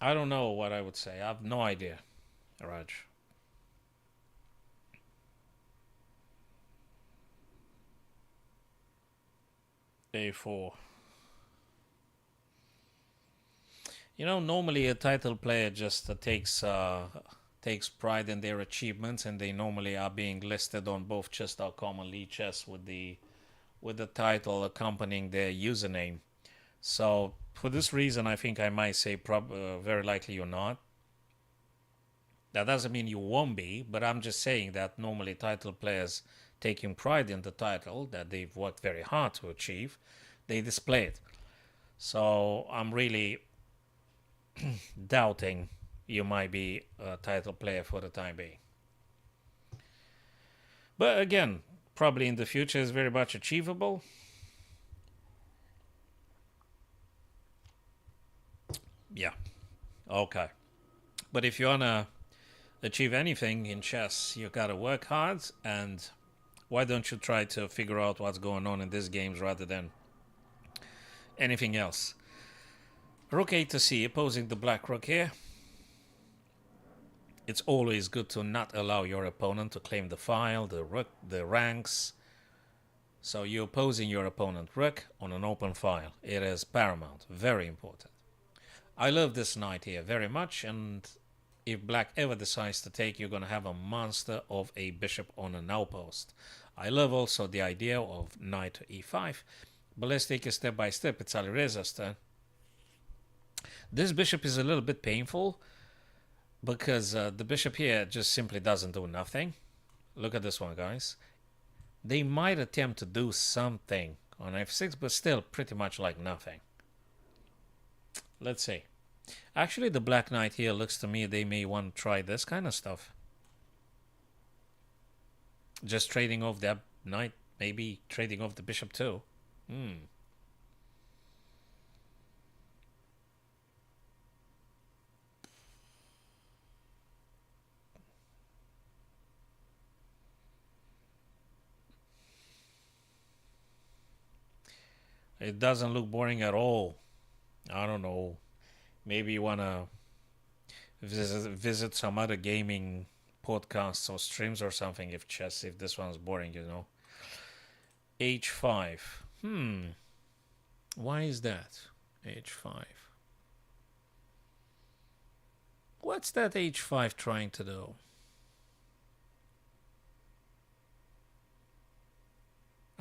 I don't know what I would say. I have no idea, Raj. a4. Normally a title player just takes pride in their achievements, and they normally are being listed on both chess.com and Chess with the title accompanying their username. So for this reason, I think I might say very likely you're not. That doesn't mean you won't be, but I'm just saying that normally title players taking pride in the title that they've worked very hard to achieve, they display it. So I'm really doubting you might be a title player for the time being. But again, probably in the future is very much achievable. Yeah. Okay. But if you want to achieve anything in chess, you got to work hard, and why don't you try to figure out what's going on in these games rather than anything else? Rook A to C, opposing the black rook here. It's always good to not allow your opponent to claim the file, the rook, the ranks. So you're opposing your opponent rook on an open file. It is paramount, very important. I love this knight here very much, and if black ever decides to take, you're going to have a monster of a bishop on an outpost. I love also the idea of knight to e5, but let's take it step by step. It's Alireza's turn. This bishop is a little bit painful because the bishop here just simply doesn't do nothing. Look at this one, guys. They might attempt to do something on f6, but still pretty much like nothing. Let's see. Actually, the black knight here looks to me they may want to try this kind of stuff. Just trading off that knight, maybe trading off the bishop too. It doesn't look boring at all. I don't know. Maybe you want to visit some other gaming podcasts or streams or something if this one's boring, H5. Why is that? H5. What's that H5 trying to do?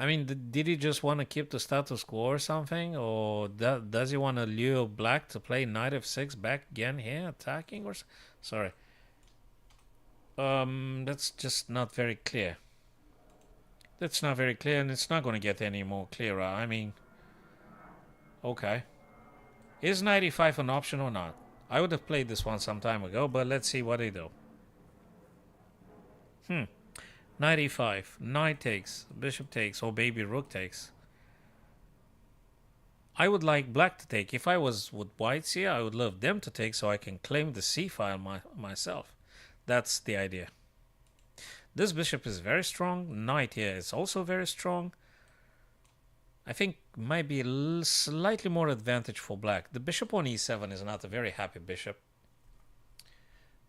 I mean, did he just want to keep the status quo or something? Or does he want to lure black to play knight f6 back again here, attacking? Sorry. That's just not very clear. That's not very clear, and it's not going to get any more clearer. I mean, okay. Is knight e5 an option or not? I would have played this one some time ago, but let's see what they do. Knight e5, knight takes, bishop takes, or baby rook takes. I would like black to take. If I was with whites here, I would love them to take so I can claim the c file myself. That's the idea. This bishop is very strong. Knight here is also very strong. I think might be a slightly more advantage for black. The bishop on e7 is not a very happy bishop.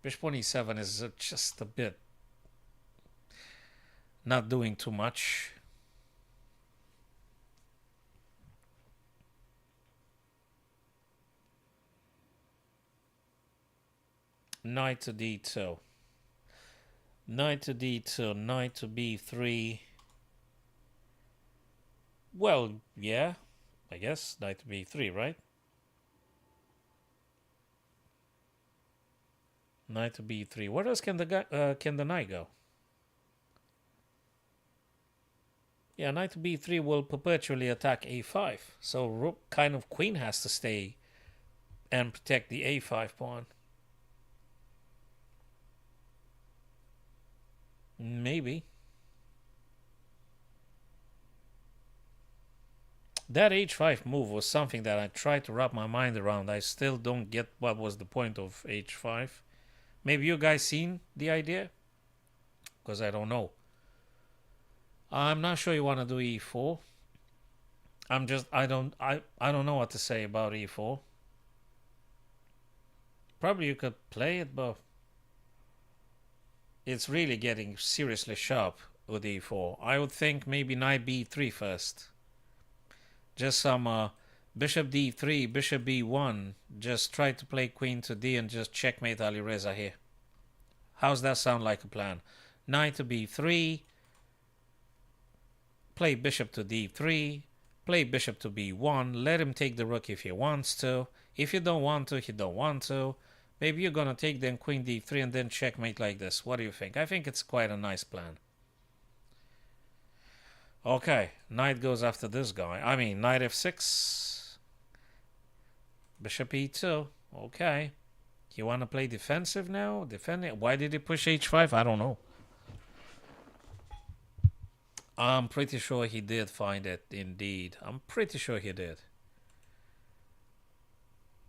Bishop on e7 is just a bit not doing too much. Knight to d2. Knight to d2. Knight to b3. Well, yeah. I guess knight to b3, right? Knight to b3. Where else can the knight go? Yeah, knight to b3 will perpetually attack a5. So rook kind of queen has to stay and protect the a5 pawn. Maybe. That h5 move was something that I tried to wrap my mind around. I still don't get what was the point of h5. Maybe you guys seen the idea? Because I don't know. I'm not sure you want to do e4. I don't know what to say about e4. Probably you could play it, but it's really getting seriously sharp with e4. I would think maybe knight b3 first. Just some Bishop d3, bishop b1. Just try to play queen to d and just checkmate Alireza here. How's that sound like a plan? Knight to b3. Play bishop to d3. Play bishop to b1. Let him take the rook if he wants to. If you don't want to, he don't want to. Maybe you're gonna take then queen d3 and then checkmate like this. What do you think? I think it's quite a nice plan. Okay, knight goes after this guy. I mean, knight f6. Bishop e2. Okay. You want to play defensive now? Defending? Why did he push h5? I don't know. I'm pretty sure he did find it, indeed. I'm pretty sure he did.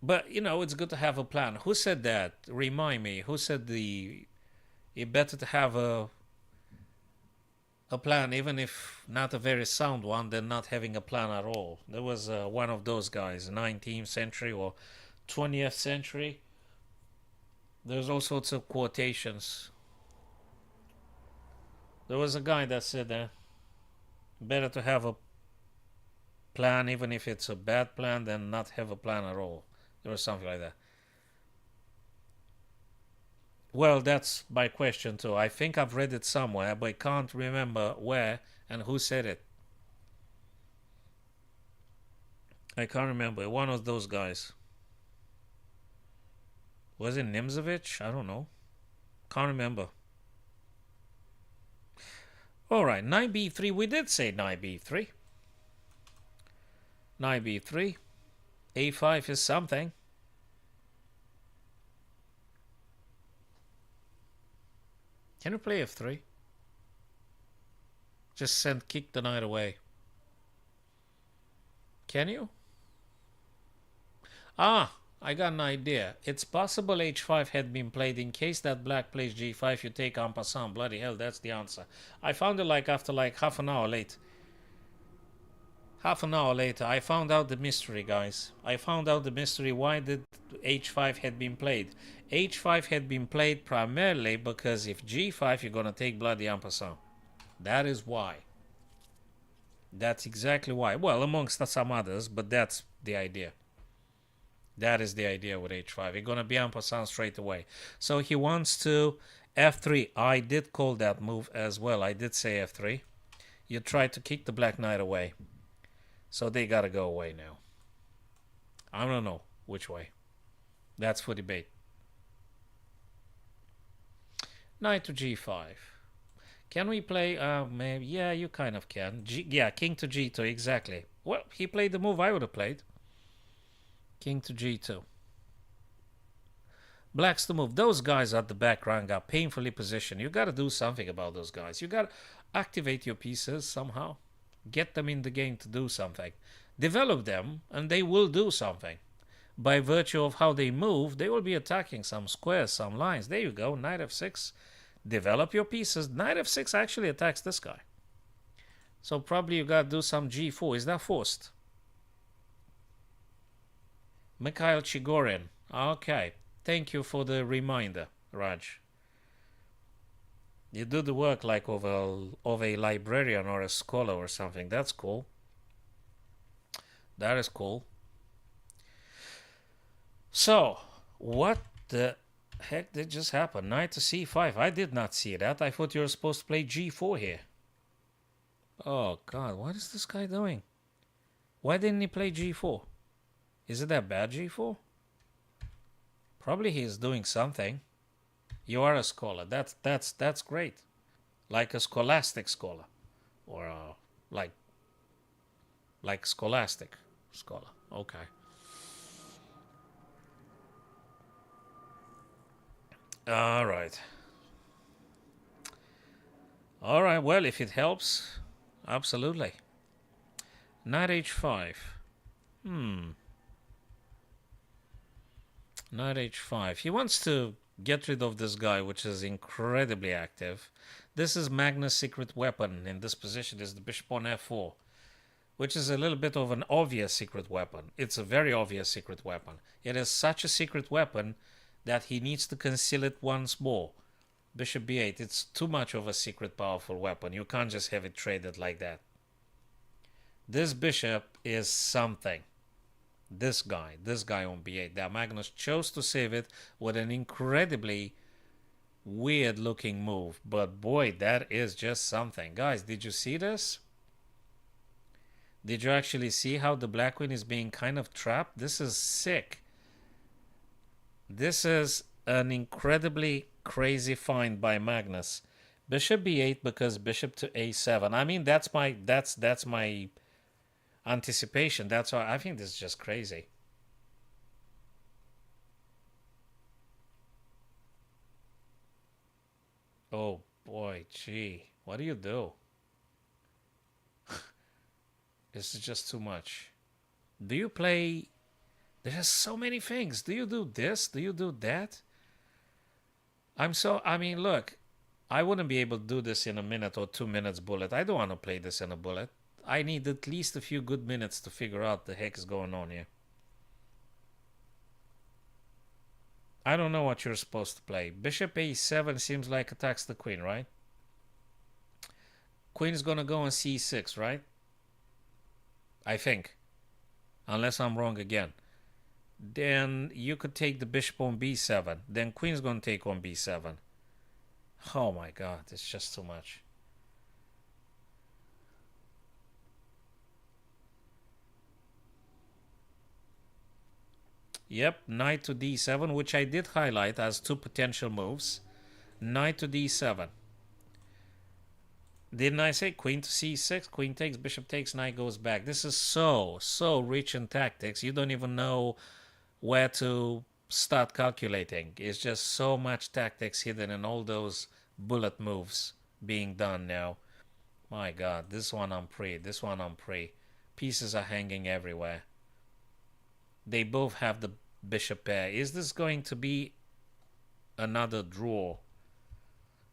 But, you know, it's good to have a plan. Who said that? Remind me. Who said it's better to have a plan, even if not a very sound one, than not having a plan at all? There was one of those guys, 19th century or 20th century. There's all sorts of quotations. There was a guy that said that better to have a plan, even if it's a bad plan, than not have a plan at all. There was something like that. Well, that's my question too. I think I've read it somewhere, but I can't remember where and who said it. I can't remember. One of those guys. Was it Nimzovich? I don't know. Can't remember. Alright, knight b3. We did say knight b3. Knight b3. a5 is something. Can you play f3? Just kick the knight away. Can you? Ah, I got an idea. It's possible h5 had been played. In case that black plays g5, you take en passant. Bloody hell, that's the answer. I found it like after like half an hour late. Half an hour later, I found out the mystery, guys. I found out the mystery why did h5 had been played. h5 had been played primarily because if g5, you're going to take bloody en passant. That is why. That's exactly why. Well, amongst some others, but that's the idea. That is the idea with h5. You're going to be en passant straight away. So he wants to f3. I did call that move as well. I did say f3. You try to kick the black knight away. So they got to go away now. I don't know which way. That's for debate. Knight to g5. Can we play? Maybe, yeah, you kind of can. Yeah, king to g2, exactly. Well, he played the move I would have played. King to g2. Black's the move. Those guys at the background are painfully positioned. You got to do something about those guys. You got to activate your pieces somehow. Get them in the game to do something. Develop them, and they will do something. By virtue of how they move, they will be attacking some squares, some lines. There you go, knight f6. Develop your pieces. Knight f6 actually attacks this guy. So probably you got to do some g4. Is that forced? Mikhail Chigorin. Okay. Thank you for the reminder, Raj. You do the work like of a librarian or a scholar or something. That's cool. That is cool. So, what the heck did just happen? Knight to c5. I did not see that. I thought you were supposed to play g4 here. Oh, God. What is this guy doing? Why didn't he play g4? Is it that bad, g4? Probably he's doing something. You are a scholar. That's great. Like a scholastic scholar. Or like scholastic scholar. Okay. All right. All right. Well, if it helps, absolutely. Knight h5. Knight h5. He wants to get rid of this guy, which is incredibly active. This is Magnus' secret weapon in this position is the bishop on f4, which is a little bit of an obvious secret weapon. It's a very obvious secret weapon. It is such a secret weapon that he needs to conceal it once more. Bishop b8. It's too much of a secret powerful weapon. You can't just have it traded like that. This bishop is something. This guy on b8. That Magnus chose to save it with an incredibly weird looking move. But boy, that is just something. Guys, did you see this? Did you actually see how the black queen is being kind of trapped? This is sick. This is an incredibly crazy find by Magnus. Bishop b8 because bishop to a7. I mean, that's my anticipation. That's why I think this is just crazy. Oh boy, gee, what do you do? This is just too much. Do you play? There's so many things. Do you do this? Do you do that? I mean, look, I wouldn't be able to do this in a minute or 2 minutes bullet. I don't want to play this in a bullet. I need at least a few good minutes to figure out the heck is going on here. I don't know what you're supposed to play. Bishop a7 seems like attacks the queen, right? Queen's gonna go on c6, right? I think. Unless I'm wrong again. Then you could take the bishop on b7. Then queen's gonna take on b7. Oh my god, it's just too much. Yep, knight to d7, which I did highlight as two potential moves. Knight to d7. Didn't I say queen to c6? Queen takes, bishop takes, knight goes back. This is so rich in tactics. You don't even know where to start calculating. It's just so much tactics hidden in all those bullet moves being done now. My god, this one I'm pre. This one I'm pre. Pieces are hanging everywhere. They both have the bishop pair. Is this going to be another draw?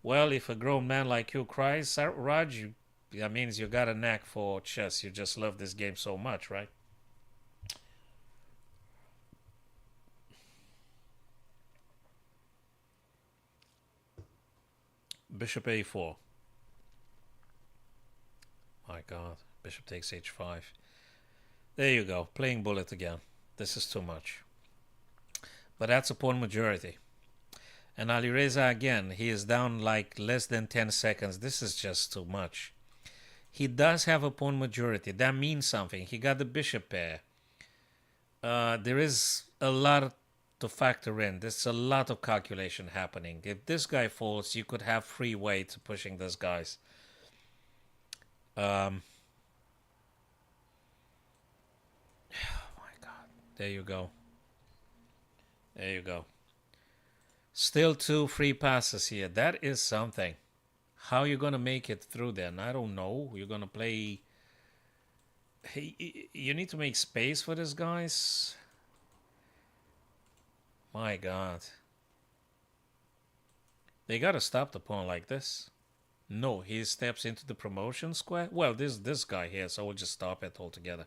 Well, if a grown man like you cries, Raj, that means you got a knack for chess. You just love this game so much, right? Bishop a4. My god. Bishop takes h5. There you go. Playing bullet again. This is too much. But that's a pawn majority. And Alireza again, he is down like less than 10 seconds. This is just too much. He does have a pawn majority. That means something. He got the bishop pair. There is a lot to factor in. There's a lot of calculation happening. If this guy falls, you could have free way to pushing this guys. Oh my god. There you go. There you go. Still 2 free passes here. That is something. How you gonna make it through then? I don't know. You're gonna play... Hey, you need to make space for this, guys. My god. They gotta stop the pawn like this. No, he steps into the promotion square. Well, this guy here, so we'll just stop it altogether.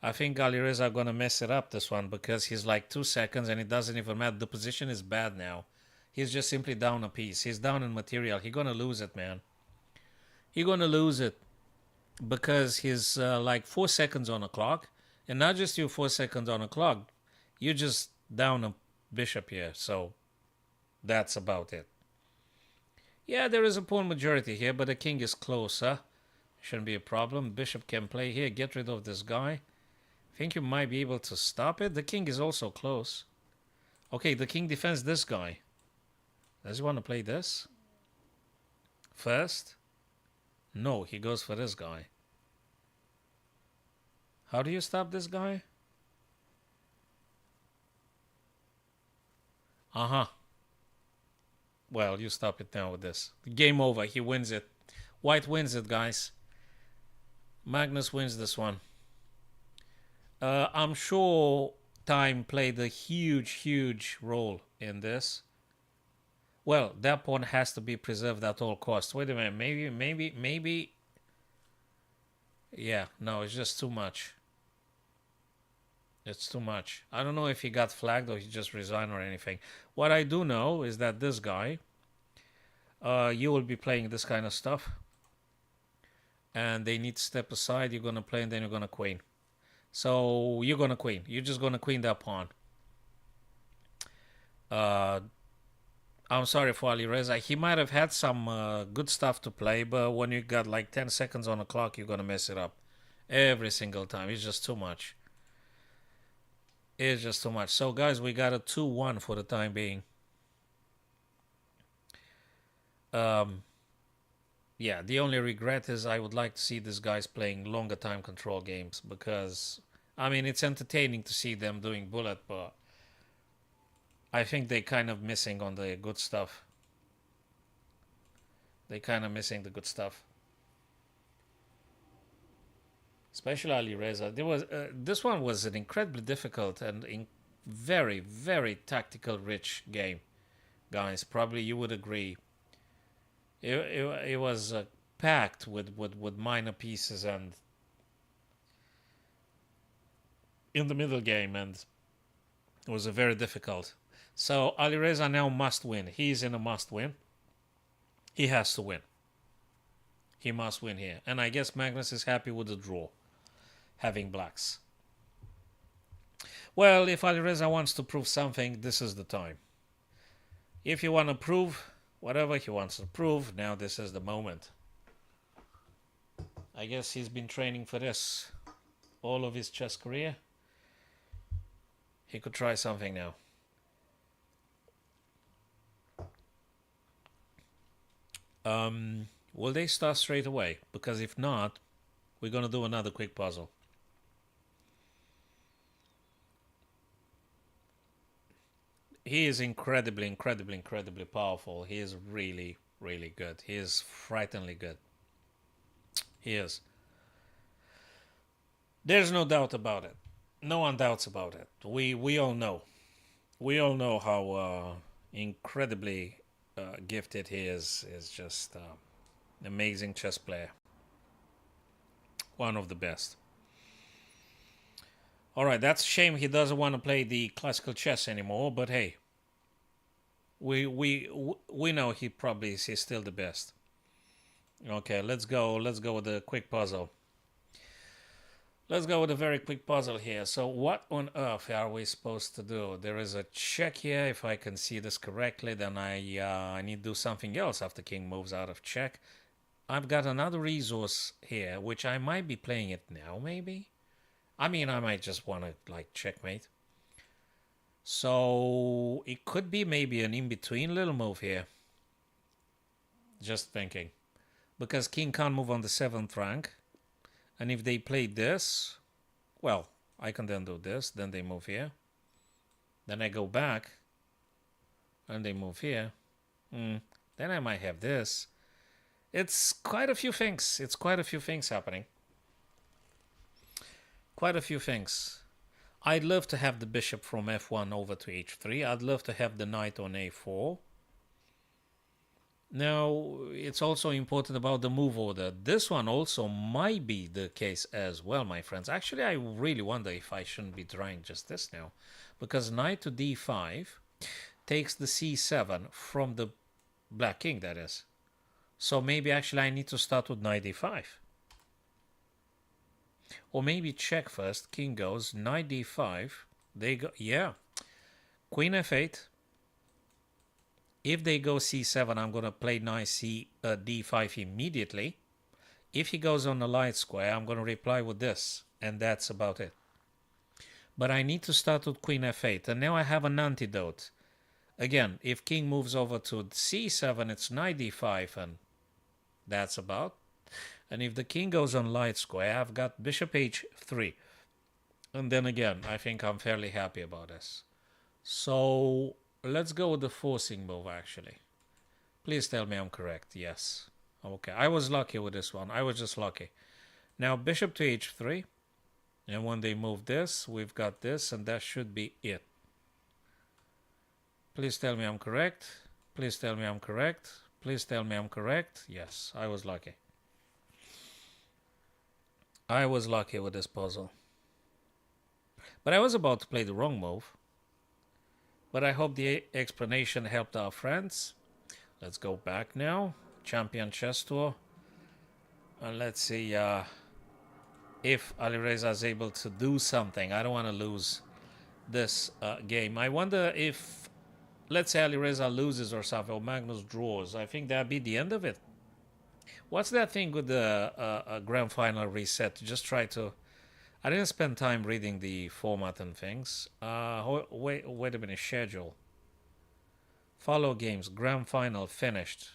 I think Alireza are gonna mess it up this one because he's like 2 seconds and it doesn't even matter. The position is bad now. He's just simply down a piece. He's down in material. He's gonna lose it, man. He's gonna lose it because he's like 4 seconds on the clock, and not just you 4 seconds on the clock. You just down a bishop here, so that's about it. Yeah, there is a pawn majority here, but the king is closer. Shouldn't be a problem. Bishop can play here. Get rid of this guy. I think you might be able to stop it. The king is also close. Okay, the king defends this guy. Does he want to play this first? No, he goes for this guy. How do you stop this guy? Uh-huh. Well, you stop it now with this. Game over. He wins it. White wins it, guys. Magnus wins this one. I'm sure time played a huge role in this. Well, that pawn has to be preserved at all costs. Wait a minute. Maybe. Yeah, no, it's just too much. It's too much. I don't know if he got flagged or he just resigned or anything. What I do know is that this guy, you will be playing this kind of stuff. And they need to step aside. You're going to play and then you're going to queen. So you're gonna queen. You're just gonna queen that pawn. Uh, I'm sorry for Alireza. He might have had some good stuff to play, but when you got like 10 seconds on the clock, you're gonna mess it up every single time. It's just too much. It's just too much. So guys, we got a 2-1 for the time being. Yeah, the only regret is I would like to see these guys playing longer time control games because, I mean, it's entertaining to see them doing bullet, but I think they kind of missing on the good stuff. They kind of missing the good stuff. Especially Alireza. This one was an incredibly difficult and very, very tactical rich game, guys. Probably you would agree. It was packed with minor pieces and in the middle game, and it was a very difficult. So Alireza now must win. He's in a must win. He has to win. He must win here. And I guess Magnus is happy with the draw, having blacks. Well, if Alireza wants to prove something, this is the time. If you want to prove whatever he wants to prove, now this is the moment. I guess he's been training for this all of his chess career. He could try something now. Will they start straight away? Because if not, we're going to do another quick puzzle. He is incredibly powerful. He is really, really good. He is frighteningly good. He is. There's no doubt about it. No one doubts about it. We all know. We all know how incredibly gifted he is. Is just an amazing chess player. One of the best. All right, that's a shame he doesn't want to play the classical chess anymore, but hey, we know he probably is still the best. Okay, let's go with a quick puzzle. Let's go with a very quick puzzle here. So what on earth are we supposed to do? There is a check here. If I can see this correctly, then I need to do something else after king moves out of check. I've got another resource here, which I might be playing it now, maybe? I mean, I might just want to, like, checkmate. So it could be maybe an in-between little move here. Just thinking. Because king can't move on the 7th rank. And if they play this, well, I can then do this. Then they move here. Then I go back. And they move here. Then I might have this. It's quite a few things. It's quite a few things happening. Quite a few things. I'd love to have the bishop from f1 over to h3. I'd love to have the knight on a4. Now, it's also important about the move order. This one also might be the case as well, my friends. Actually, I really wonder if I shouldn't be trying just this now. Because knight to d5 takes the c7 from the black king, that is. So maybe actually I need to start with knight d5. Or maybe check first. King goes, knight d5. They go, yeah. Queen f8. If they go c7, I'm going to play knight d5 immediately. If he goes on the light square, I'm going to reply with this. And that's about it. But I need to start with queen f8. And now I have an antidote. Again, if king moves over to c7, it's knight d5. And that's about. And if the king goes on light square, I've got bishop h3. And then again, I think I'm fairly happy about this. So let's go with the forcing move, actually. Please tell me I'm correct. Yes. Okay, I was lucky with this one. I was just lucky. Now bishop to h3. And when they move this, we've got this, and that should be it. Please tell me I'm correct. Please tell me I'm correct. Please tell me I'm correct. Yes, I was lucky. I was lucky with this puzzle. But I was about to play the wrong move. But I hope the explanation helped our friends. Let's go back now. Champion Chess Tour. And let's see. if Alireza is able to do something. I don't want to lose this game. I wonder if, let's say Alireza loses or something, or Magnus draws. I think that'd be the end of it. What's that thing with the grand final reset? Just try to. I didn't spend time reading the format and things. Wait a minute. Schedule. Follow games. Grand final finished.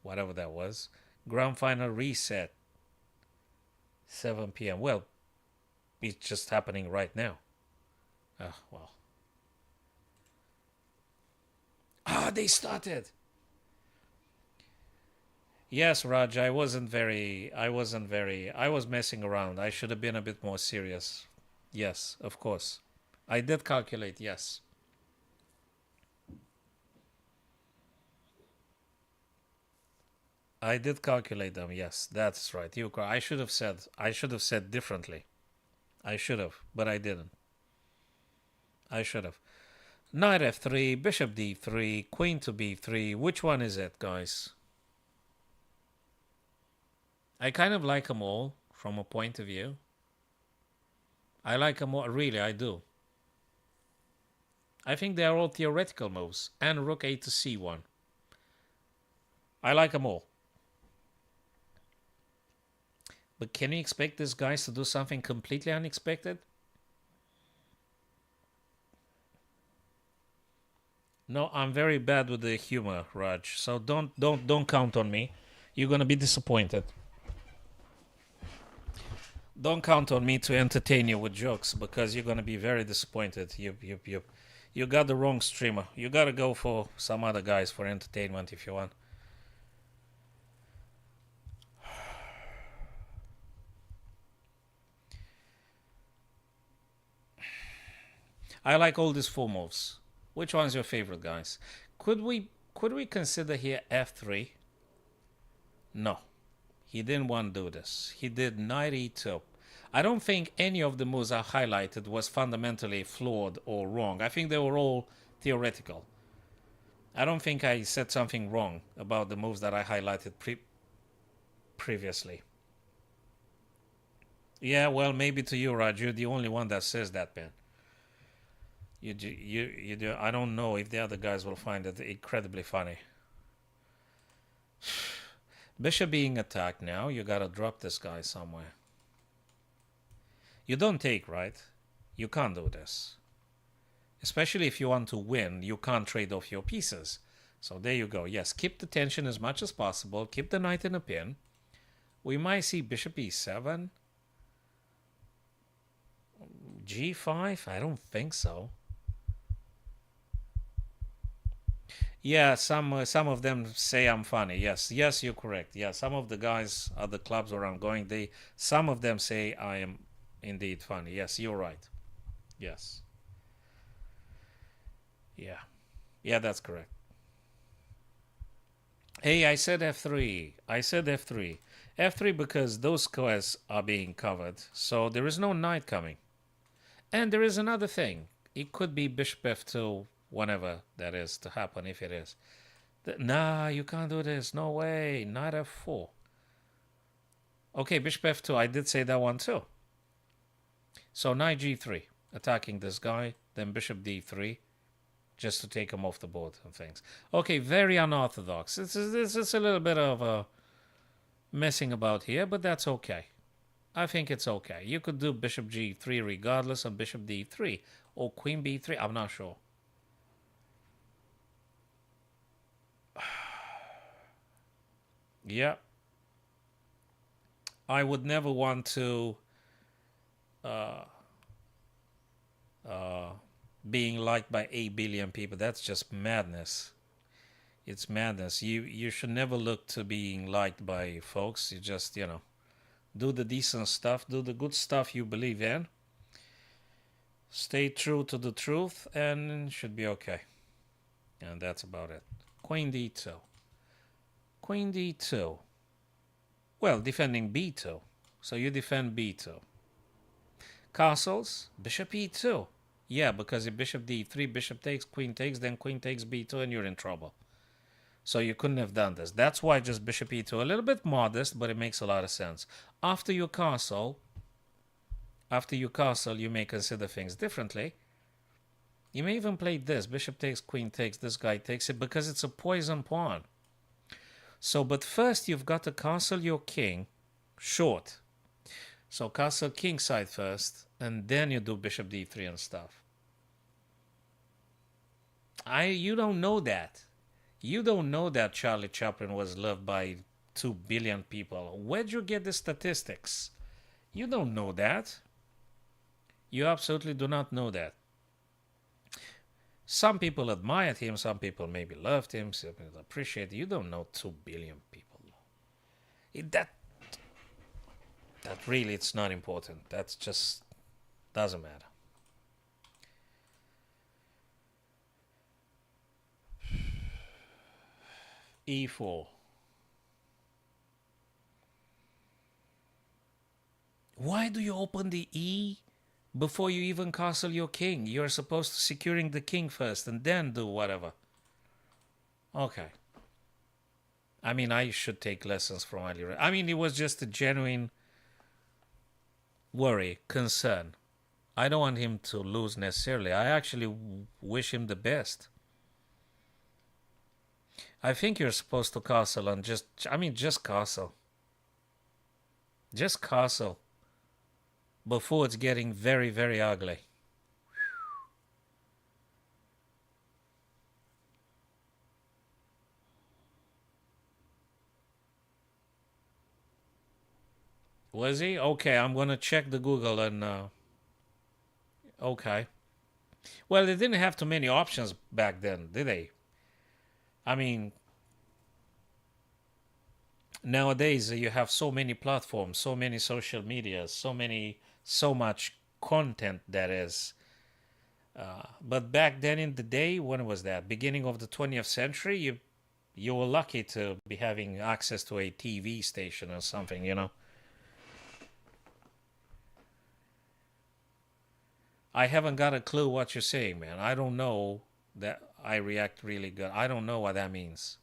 Whatever that was. Grand final reset. 7 p.m. Well, it's just happening right now. Well. They started. Yes, Raj, I was messing around. I should have been a bit more serious. Yes, of course. I did calculate, yes. I did calculate them, yes. That's right. I should have said differently. I should have, but I didn't. I should have. Knight f3, bishop d3, queen to b3. Which one is it, guys? I kind of like them all from a point of view. I like them all. Really, I do. I think they are all theoretical moves. And rook a to c1. I like them all. But can you expect these guys to do something completely unexpected? No, I'm very bad with the humor, Raj. So don't count on me. You're gonna be disappointed. Don't count on me to entertain you with jokes because you're gonna be very disappointed. You got the wrong streamer. You gotta go for some other guys for entertainment if you want. I like all these four moves. Which one's your favorite, guys? Could we consider here f3? No. He didn't want to do this. He did knight e2. I don't think any of the moves I highlighted was fundamentally flawed or wrong. I think they were all theoretical. I don't think I said something wrong about the moves that I highlighted previously. Yeah, well, maybe to you, Raj, you're the only one that says that, man. You do. I don't know if the other guys will find it incredibly funny. Bishop being attacked now. You gotta drop this guy somewhere. You don't take, right? You can't do this. Especially if you want to win, you can't trade off your pieces. So there you go. Yes, keep the tension as much as possible. Keep the knight in a pin. We might see bishop e7. g5? I don't think so. Yeah, some of them say I'm funny. Yes, you're correct. Yeah, some of the guys at the clubs where I'm going, some of them say I am indeed funny. Yes, you're right. Yes. Yeah, that's correct. Hey, I said f3. F3 because those squares are being covered, so there is no knight coming. And there is another thing. It could be bishop f2. Whenever that is to happen, if it is. Nah, you can't do this. No way. Knight f4. Okay, bishop f2. I did say that one too. So knight g3. Attacking this guy. Then bishop d3. Just to take him off the board and things. Okay, very unorthodox. This is a little bit of messing about here, but that's okay. I think it's okay. You could do bishop g3 regardless of bishop d3. Or queen b3. I'm not sure. Yeah. I would never want to being liked by 8 billion people. That's just madness. It's madness. You should never look to being liked by folks. You just, do the decent stuff, do the good stuff you believe in. Stay true to the truth and it should be okay. And that's about it. Queen d2. Queen d2. Well, defending b2. So you defend b2. Castles, bishop e2. Yeah, because if bishop d3, bishop takes, then queen takes b2, and you're in trouble. So you couldn't have done this. That's why just bishop e2. A little bit modest, but it makes a lot of sense. After your castle, After you castle, you may consider things differently. You may even play this. Bishop takes, queen takes, this guy takes it because it's a poison pawn. So, but first you've got to castle your king short. So castle king side first, and then you do bishop d3 and stuff. You don't know that. You don't know that Charlie Chaplin was loved by 2 billion people. Where'd you get the statistics? You don't know that. You absolutely do not know that. Some people admired him, some people maybe loved him, some people appreciated. You don't know 2 billion people. That really, it's not important. That's just doesn't matter. E4. Why do you open the E before you even castle your king? You're supposed to securing the king first and then do whatever. Okay. I mean, I should take lessons from Alireza. I mean, it was just a genuine worry, concern. I don't want him to lose necessarily. I actually wish him the best. I think you're supposed to castle and just castle. Just castle. Before it's getting very, very ugly. Was he? Okay, I'm going to check the Google and... okay. Well, they didn't have too many options back then, did they? I mean... Nowadays, you have so many platforms, so many social medias, so much content that is. But back then in the day, when was that? Beginning of the 20th century, you were lucky to be having access to a TV station or something, you know. I haven't got a clue what you're saying, man. I don't know that I react really good. I don't know what that means.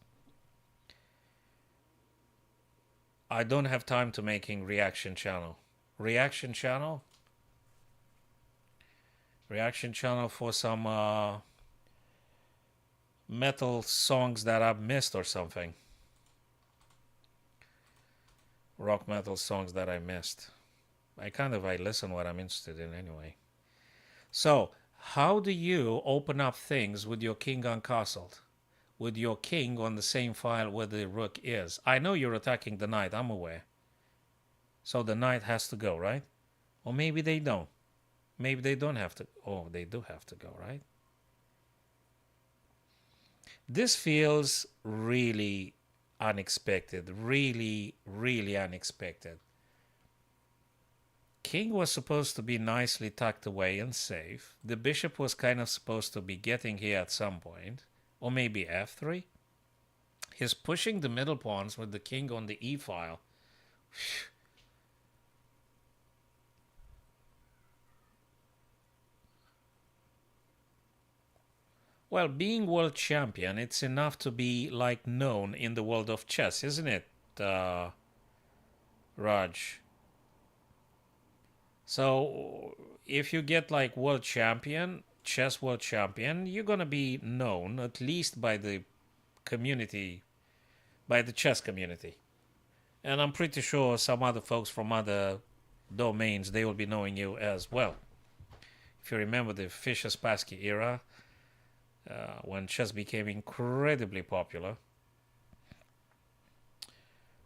I don't have time to making reaction channel. Reaction channel? Reaction channel for some metal songs that I've missed or something. Rock metal songs that I missed. I listen what I'm interested in anyway. So, how do you open up things with your king uncastled? With your king on the same file where the rook is. I know you're attacking the knight, I'm aware. So the knight has to go, right? Or maybe they don't. Maybe they don't have to. Oh, they do have to go, right? This feels really unexpected. Really, really unexpected. King was supposed to be nicely tucked away and safe. The bishop was kind of supposed to be getting here at some point. Or maybe f3. He's pushing the middle pawns with the king on the e file. Well, being world champion, it's enough to be like known in the world of chess, isn't it, Raj? So if you get like world champion, chess world champion, you're gonna be known at least by the community, by the chess community. And I'm pretty sure some other folks from other domains, they will be knowing you as well. If you remember the Fischer-Spassky era, when chess became incredibly popular.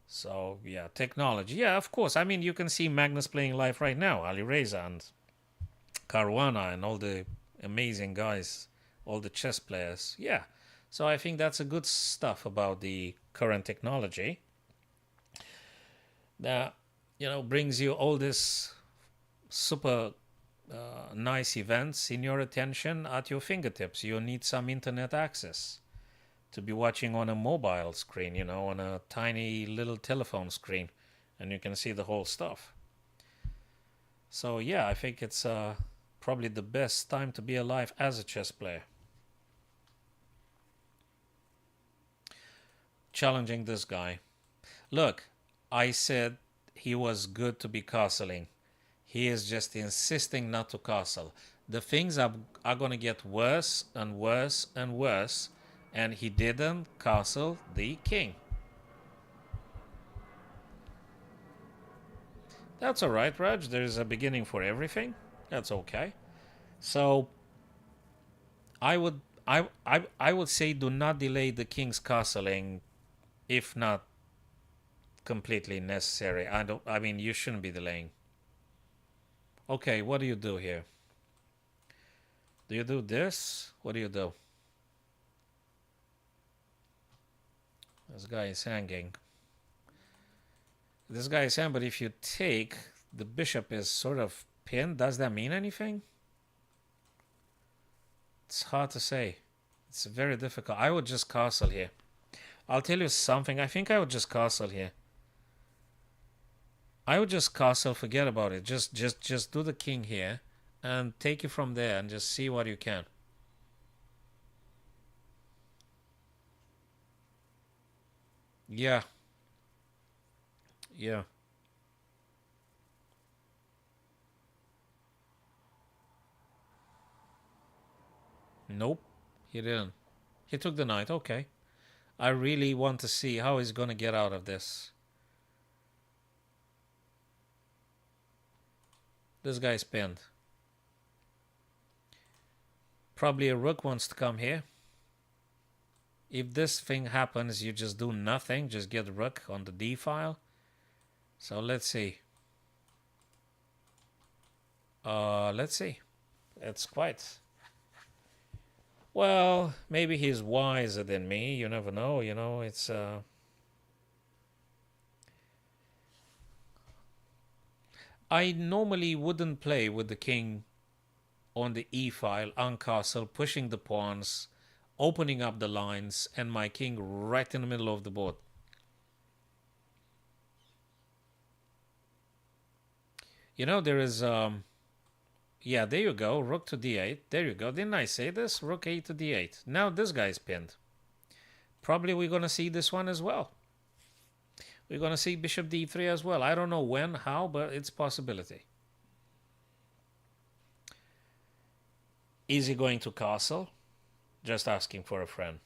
So, yeah, technology. Yeah, of course. I mean, you can see Magnus playing live right now, Alireza and Caruana and all the amazing guys, all the chess players. Yeah. So I think that's a good stuff about the current technology that, brings you all this super nice events in your attention at your fingertips. You need some internet access to be watching on a mobile screen, on a tiny little telephone screen, and you can see the whole stuff. So yeah, I think it's probably the best time to be alive as a chess player. Challenging this guy. Look, I said he was good to be castling. He is just insisting not to castle. The things are going to get worse and worse and worse. And he didn't castle the king. That's all right, Raj. There's a beginning for everything. That's okay. So I would I would say do not delay the king's castling if not completely necessary. I mean you shouldn't be delaying. Okay, what do you do here? Do you do this? What do you do? This guy is hanging. This guy is hanging, but if you take, the bishop is sort of pinned. Does that mean anything? It's hard to say. It's very difficult. I would just castle here. I'll tell you something. I think I would just castle here. I would just castle, forget about it. Just do the king here and take it from there and just see what you can. Yeah. Yeah. Nope. He didn't. He took the knight. Okay. I really want to see how he's going to get out of this. This guy's pinned. Probably a rook wants to come here. If this thing happens, you just do nothing. Just get rook on the d file. So let's see. Let's see. It's quite... Well, maybe he's wiser than me. You never know. You know, it's... I normally wouldn't play with the king on the e file, on castle, pushing the pawns, opening up the lines, and my king right in the middle of the board. You know, there is... yeah, there you go. Rook to d8. There you go. Didn't I say this? Rook 8 to d8. Now this guy's pinned. Probably we're going to see this one as well. We're going to see bishop d3 as well. I don't know when, how, but it's a possibility. Is he going to castle? Just asking for a friend.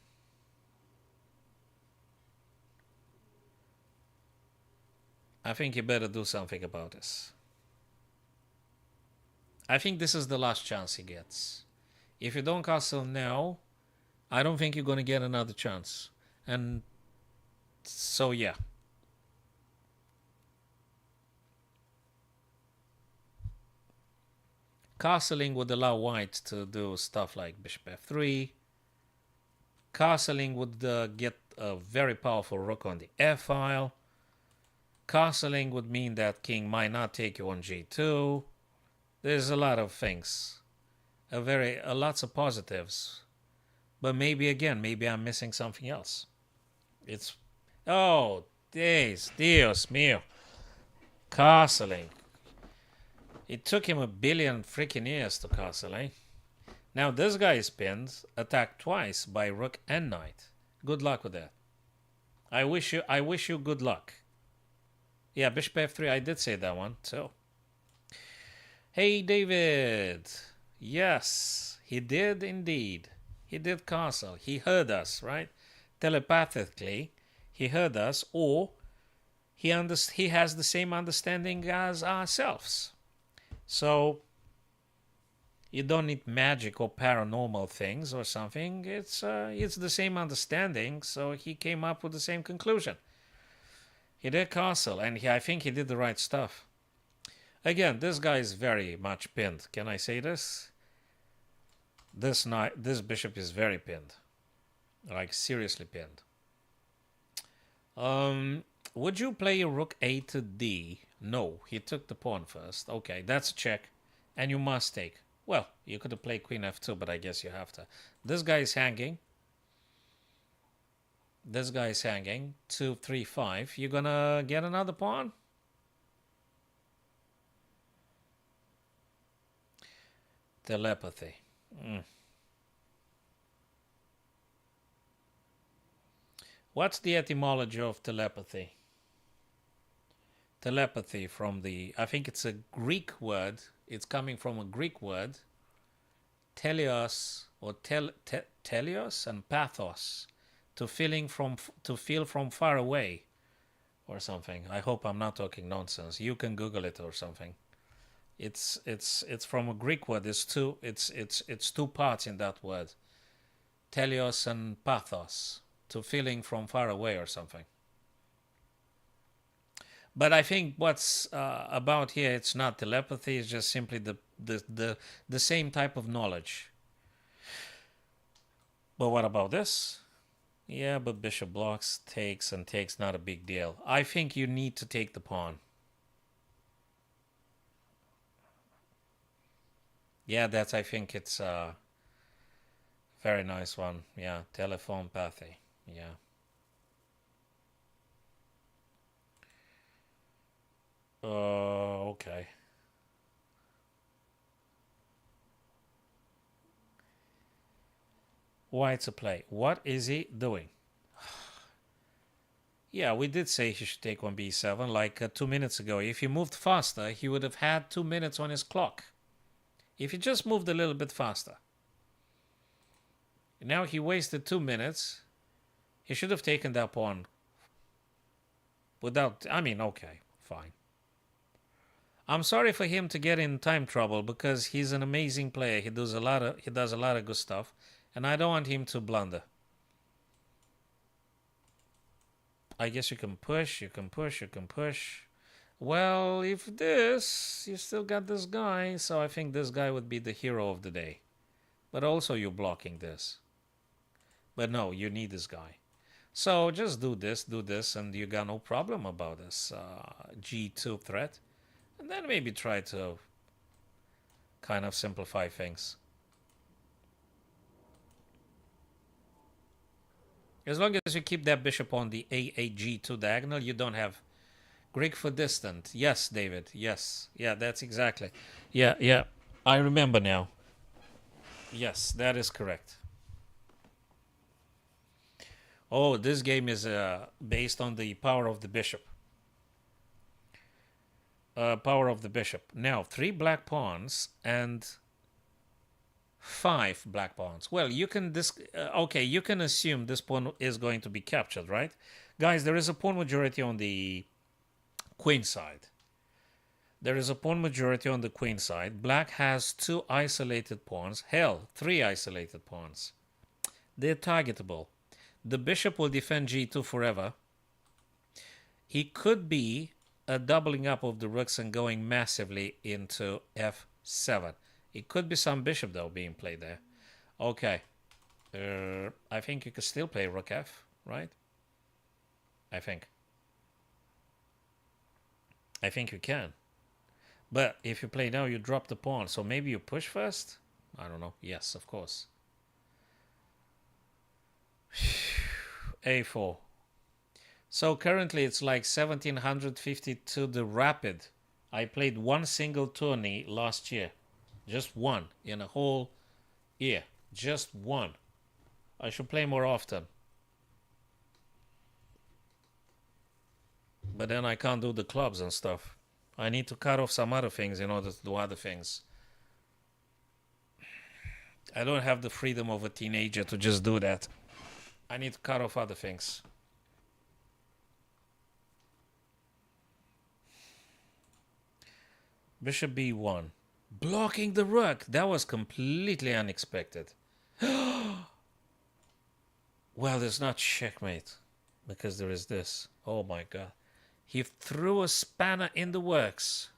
I think you better do something about this. I think this is the last chance he gets. If you don't castle now, I don't think you're going to get another chance. And so, yeah. Castling would allow white to do stuff like bishop f3. Castling would get a very powerful rook on the f-file. Castling would mean that king might not take you on g2. There's a lot of things. Lots of positives. But maybe again, maybe I'm missing something else. It's... Oh, Dios mío. Castling. It took him a billion freaking years to castle, eh? Now this guy is pinned, attacked twice by rook and knight. Good luck with that. I wish you good luck. Yeah, bishop f3, I did say that one too. Hey David. Yes, he did indeed. He did castle. He heard us, right? Telepathically, he heard us, or he has the same understanding as ourselves. So you don't need magic or paranormal things or something. It's the same understanding. So he came up with the same conclusion. He did castle, and I think he did the right stuff. Again, this guy is very much pinned. Can I say this? This bishop is very pinned, like seriously pinned. Would you play a rook a to d? No, he took the pawn first. Okay, that's a check. And you must take. Well, you could have played queen f2, but I guess you have to. This guy is hanging. This guy is hanging. 2, 3, 5. You're gonna get another pawn? Telepathy. What's the etymology of telepathy? Telepathy from the, I think it's a Greek word. It's coming from a Greek word, teleos or teleos and pathos, to feel from far away or something. I hope I'm not talking nonsense. You can Google it or something. It's from a Greek word. It's two parts in that word, teleos and pathos, to feeling from far away or something. But I think what's about here, it's not telepathy. It's just simply the same type of knowledge. But what about this? Yeah, but bishop blocks, takes, and takes, not a big deal. I think you need to take the pawn. Yeah, I think it's a very nice one. Yeah, telephone pathy. Yeah. Okay. White to play. What is he doing? Yeah, we did say he should take on b7 like 2 minutes ago. If he moved faster, he would have had 2 minutes on his clock. If he just moved a little bit faster. Now he wasted 2 minutes. He should have taken that pawn without, I mean, okay, fine. I'm sorry for him to get in time trouble because he's an amazing player. He does a lot of good stuff, and I don't want him to blunder. I guess you can push. Well, if this, you still got this guy, so I think this guy would be the hero of the day. But also you're blocking this. But no, you need this guy. So just do this, and you got no problem about this G2 threat. And then maybe try to kind of simplify things. As long as you keep that bishop on the AAG2 diagonal, you don't have Greek for distant. Yes, David. Yes. Yeah, that's exactly. Yeah. I remember now. Yes, that is correct. Oh, this game is based on the power of the bishop. Now, 3 black pawns and 5 black pawns. Well, you can you can assume this pawn is going to be captured, right? Guys, there is a pawn majority on the queen side. Black has 2 isolated pawns. Hell, 3 isolated pawns. They're targetable. The bishop will defend g2 forever. He could be a doubling up of the rooks and going massively into f7. It could be some bishop, though, being played there. Okay. I think you could still play rook f, right? I think you can. But if you play now, you drop the pawn. So maybe you push first? I don't know. Yes, of course. a4. So currently it's like 1752 the rapid. I played one single tourney last year. Just one in a whole year. Just one. I should play more often. But then I can't do the clubs and stuff. I need to cut off some other things in order to do other things. I don't have the freedom of a teenager to just do that. I need to cut off other things. Bishop b1. Blocking the rook. That was completely unexpected. Well, there's not checkmate because there is this. Oh my god. He threw a spanner in the works.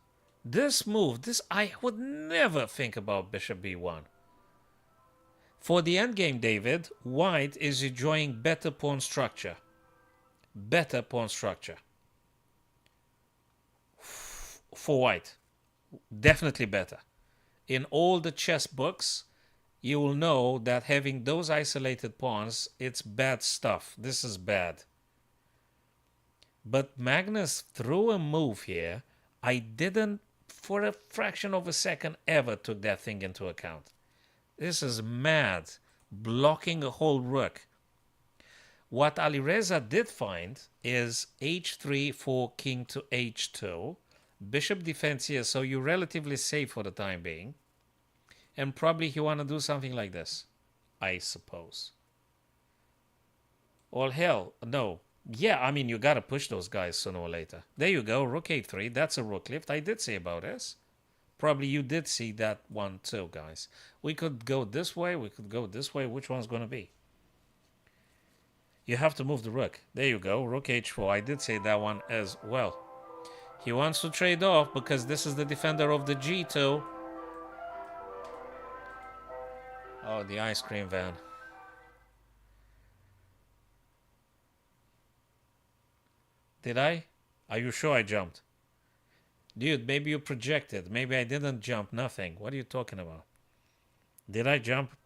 This move, I would never think about bishop b1. For the endgame, David, white is enjoying better pawn structure. Better pawn structure. For white. Definitely better. In all the chess books, you will know that having those isolated pawns, it's bad stuff. This is bad. But Magnus threw a move here. I didn't, for a fraction of a second, ever took that thing into account. This is mad. Blocking a whole rook. What Alireza did find is h3 for king to h2. Bishop defense here, so you're relatively safe for the time being. And probably he want to do something like this, I suppose. Well, hell, no. Yeah, I mean, you got to push those guys sooner or later. There you go, rook a3. That's a rook lift. I did say about this. Probably you did see that one too, guys. We could go this way. We could go this way. Which one's going to be? You have to move the rook. There you go, rook h4. I did say that one as well. He wants to trade off because this is the defender of the g2. Oh, the ice cream van. Did I? Are you sure I jumped? Dude, maybe you projected. Maybe I didn't jump. Nothing. What are you talking about? Did I jump?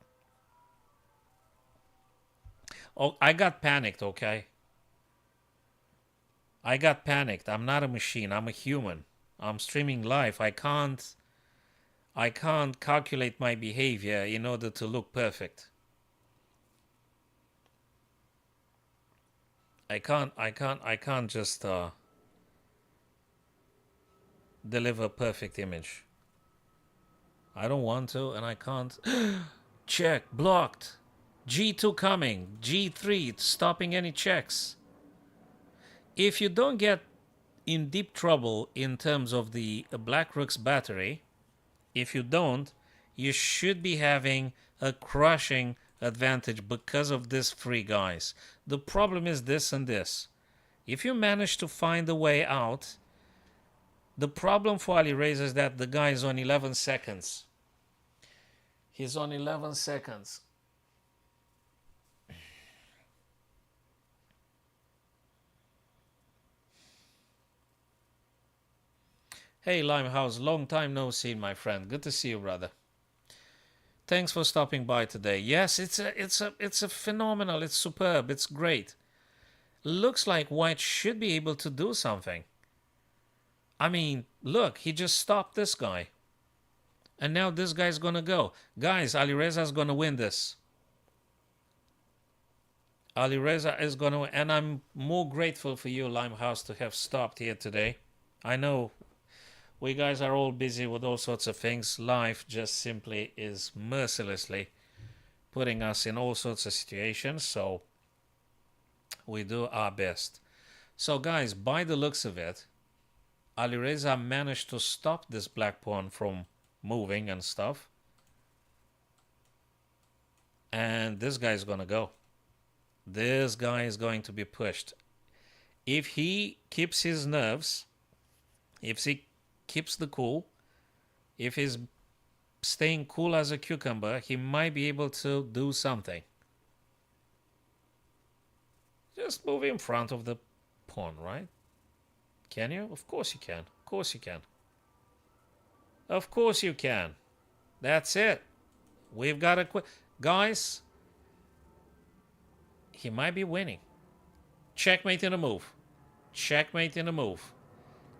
Oh, I got panicked, okay? I got panicked. I'm not a machine. I'm a human. I'm streaming live. I can't calculate my behavior in order to look perfect. I can't just deliver a perfect image. I don't want to, and I can't. Check, blocked. G2 coming. G3, stopping any checks. If you don't get in deep trouble in terms of the Black Rook's battery, if you don't, you should be having a crushing advantage because of this free, guys. The problem is this and this. If you manage to find a way out, the problem for Alireza is that the guy is on 11 seconds. He's on 11 seconds. Hey Limehouse, long time no see, my friend. Good to see you, brother. Thanks for stopping by today. Yes, it's a phenomenal. It's superb. It's great. Looks like White should be able to do something. I mean, look, he just stopped this guy. And now this guy's gonna go. Guys, Alireza's gonna win this. Alireza is gonna win. And I'm more grateful for you, Limehouse, to have stopped here today. I know we guys are all busy with all sorts of things. Life just simply is mercilessly putting us in all sorts of situations. So we do our best. So guys, by the looks of it, Alireza managed to stop this black pawn from moving and stuff. And this guy is going to go. This guy is going to be pushed. If he keeps his nerves, if he keeps the cool, if he's staying cool as a cucumber, he might be able to do something. Just move in front of the pawn, right? Can you? Of course you can. Of course you can. Of course you can. That's it. We've got to quit. Guys, he might be winning. Checkmate in a move. Checkmate in a move.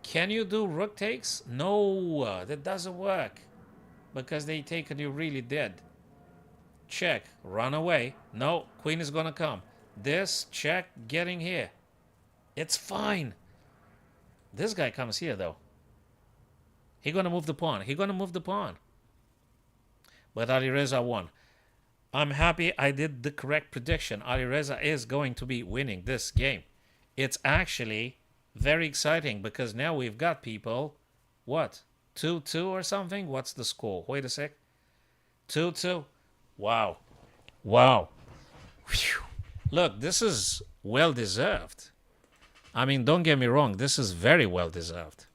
Can you do rook takes? No, that doesn't work. Because they take and you're really dead. Check. Run away. No, queen is going to come. This, check, getting here. It's fine. This guy comes here, though. He going to move the pawn. He going to move the pawn. But Alireza won. I'm happy I did the correct prediction. Alireza is going to be winning this game. It's actually very exciting because now we've got people, what, 2-2 or something? What's the score? Wait a sec. 2-2. Wow. Wow. Whew. Look, this is well deserved. I mean, don't get me wrong. This is very well deserved.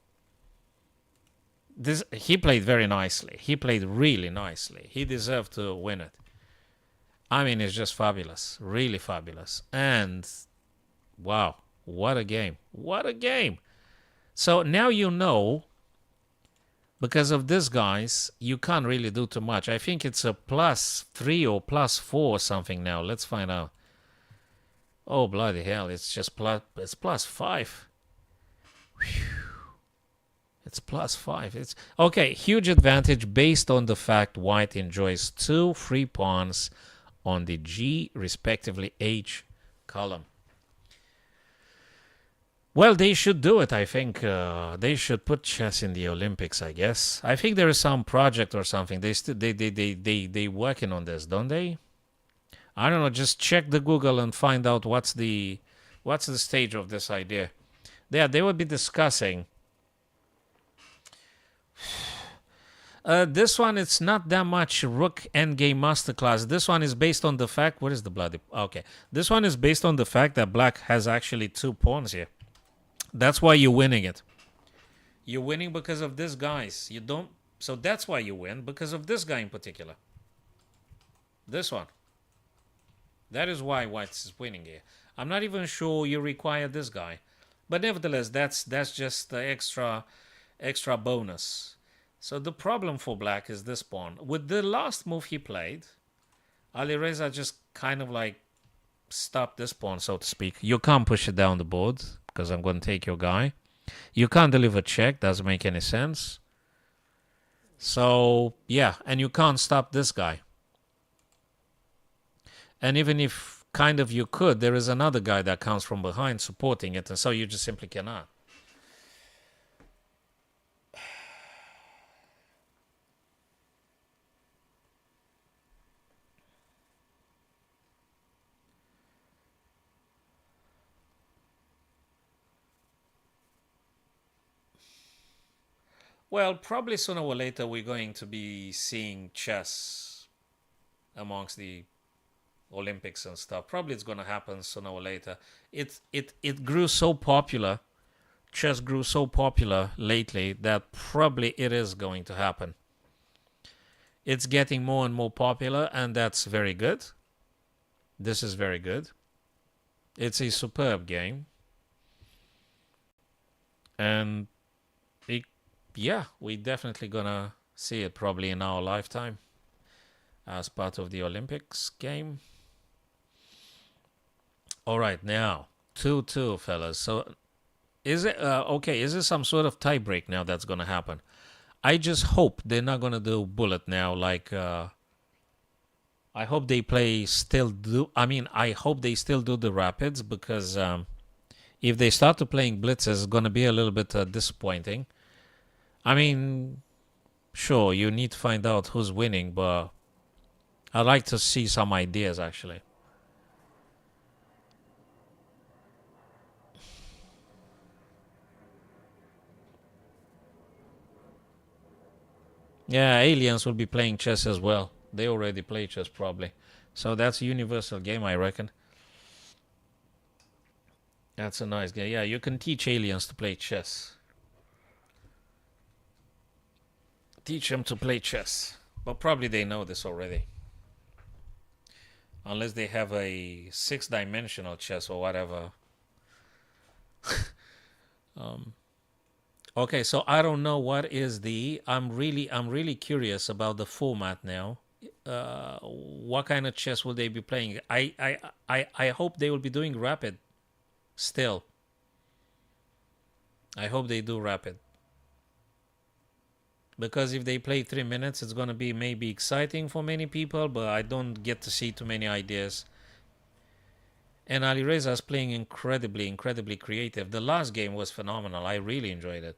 He played very nicely. He played really nicely. He deserved to win it. I mean, it's just fabulous. Really fabulous. And wow. What a game. What a game. So now you know, because of this, guys, you can't really do too much. I think it's a +3 or +4 or something now. Let's find out. Oh, bloody hell. It's just it's +5. Whew. It's +5. It's okay. Huge advantage based on the fact White enjoys 2 free pawns on the G, respectively H column. Well, they should do it. I think they should put chess in the Olympics. I guess. I think there is some project or something. They working on this, don't they? I don't know. Just check the Google and find out what's the stage of this idea. Yeah, they would be discussing. This one, it's not that much Rook Endgame Masterclass. This one is based on the fact. What is the bloody? Okay, this one is based on the fact that Black has actually 2 pawns here. That's why you're winning it. You're winning because of this guys. You don't. So that's why you win, because of this guy in particular. This one. That is why White is winning here. I'm not even sure you require this guy, but nevertheless, that's just the extra bonus. So the problem for Black is this pawn. With the last move he played, Alireza just kind of like stopped this pawn, so to speak. You can't push it down the board because I'm going to take your guy. You can't deliver check. Doesn't make any sense. So, yeah. And you can't stop this guy. And even if kind of you could, there is another guy that comes from behind supporting it. And so you just simply cannot. Well, probably sooner or later we're going to be seeing chess amongst the Olympics and stuff. Probably it's going to happen sooner or later. It grew so popular. Chess grew so popular lately that probably it is going to happen. It's getting more and more popular, and that's very good. This is very good. It's a superb game. And yeah, we definitely gonna see it probably in our lifetime as part of the Olympics game. All right, now 2-2, fellas. So is it okay? Is it some sort of tie break now that's gonna happen? I just hope they're not gonna do bullet now. Like I hope they play still do. I mean, I hope they still do the rapids, because if they start to playing blitzes, it's gonna be a little bit disappointing. I mean, sure, you need to find out who's winning, but I'd like to see some ideas, actually. Yeah, aliens will be playing chess as well. They already play chess, probably. So that's a universal game, I reckon. That's a nice game. Yeah, you can teach aliens to play chess. Teach them to play chess. But probably they know this already. Unless they have a 6-dimensional chess or whatever. Okay, so I don't know what is the. I'm really curious about the format now. What kind of chess will they be playing? I hope they will be doing rapid. Still, I hope they do rapid. Because if they play 3 minutes, it's gonna be maybe exciting for many people, but I don't get to see too many ideas. And Alireza is playing incredibly creative. The last game was phenomenal. I really enjoyed it.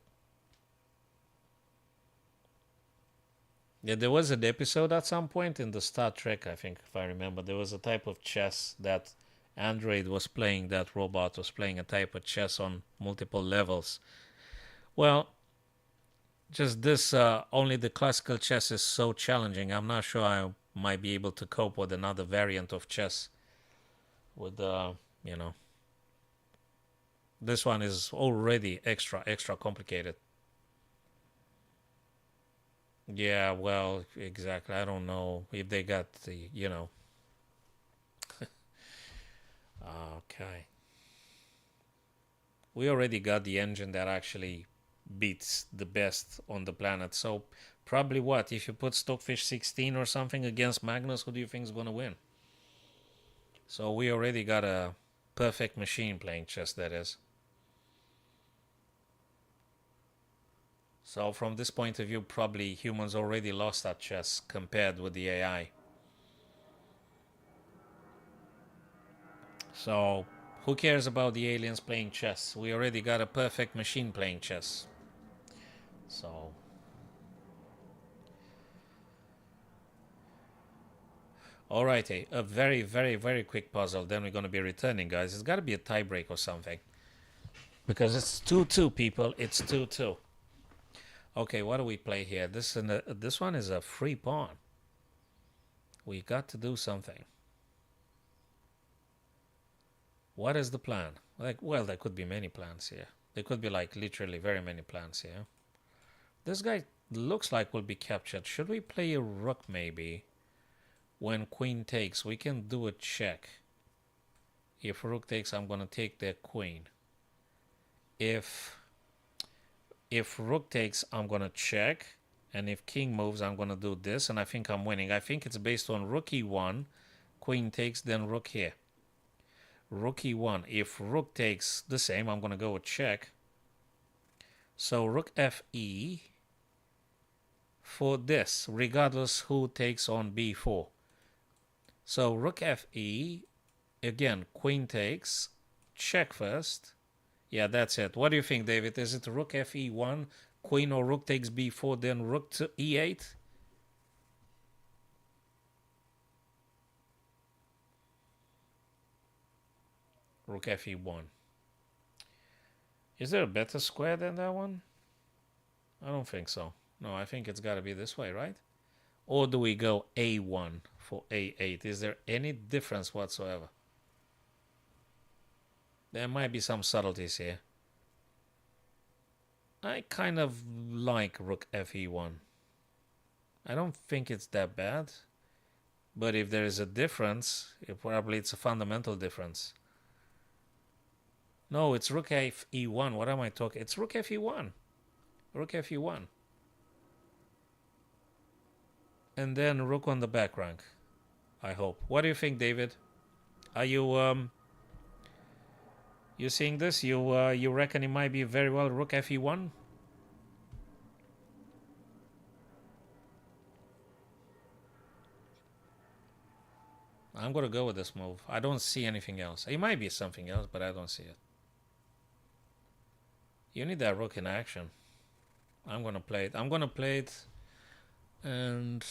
Yeah, there was an episode at some point in the Star Trek, I think, if I remember. There was a type of chess that Android was playing, that robot was playing a type of chess on multiple levels. Well, just this, only the classical chess is so challenging. I'm not sure I might be able to cope with another variant of chess. With, you know, this one is already extra complicated. Yeah, well, exactly. I don't know if they got the, Okay. We already got the engine that actually beats the best on the planet. So probably what? If you put Stockfish 16 or something against Magnus, who do you think is going to win? So we already got a perfect machine playing chess, that is. So from this point of view, probably humans already lost at chess compared with the AI. So, who cares about the aliens playing chess? We already got a perfect machine playing chess. So, alrighty, a very, very, very quick puzzle. Then we're gonna be returning, guys. It's gotta be a tiebreak or something. Because it's 2-2, people. It's 2-2. Okay, what do we play here? This one is a free pawn. We got to do something. What is the plan? Like, well, there could be many plans here. There could be like literally very many plans here. This guy looks like will be captured. Should we play a rook maybe? When queen takes, we can do a check. If rook takes, I'm gonna take their queen. If rook takes, I'm gonna check. And if king moves, I'm gonna do this, and I think I'm winning. I think it's based on rook e1, queen takes, then rook here. Rook e1. If rook takes the same, I'm gonna go with check. So rook fe for this, regardless who takes on b4. So rook fe, again, queen takes, check first. Yeah, that's it. What do you think, David? Is it rook fe1, queen, or rook takes b4, then rook to e8? Rook fe1. Is there a better square than that one? I don't think so. No, I think it's got to be this way, right? Or do we go a1 for a8? Is there any difference whatsoever? There might be some subtleties here. I kind of like rook fe1. I don't think it's that bad. But if there is a difference, probably it's a fundamental difference. No, it's rook fe1. What am I talking? It's rook fe1. Rook fe1. And then rook on the back rank, I hope. What do you think, David? Are you you seeing this? You reckon it might be very well rook fe1? I'm gonna go with this move. I don't see anything else. It might be something else, but I don't see it. You need that rook in action. I'm gonna play it. I'm gonna play it, and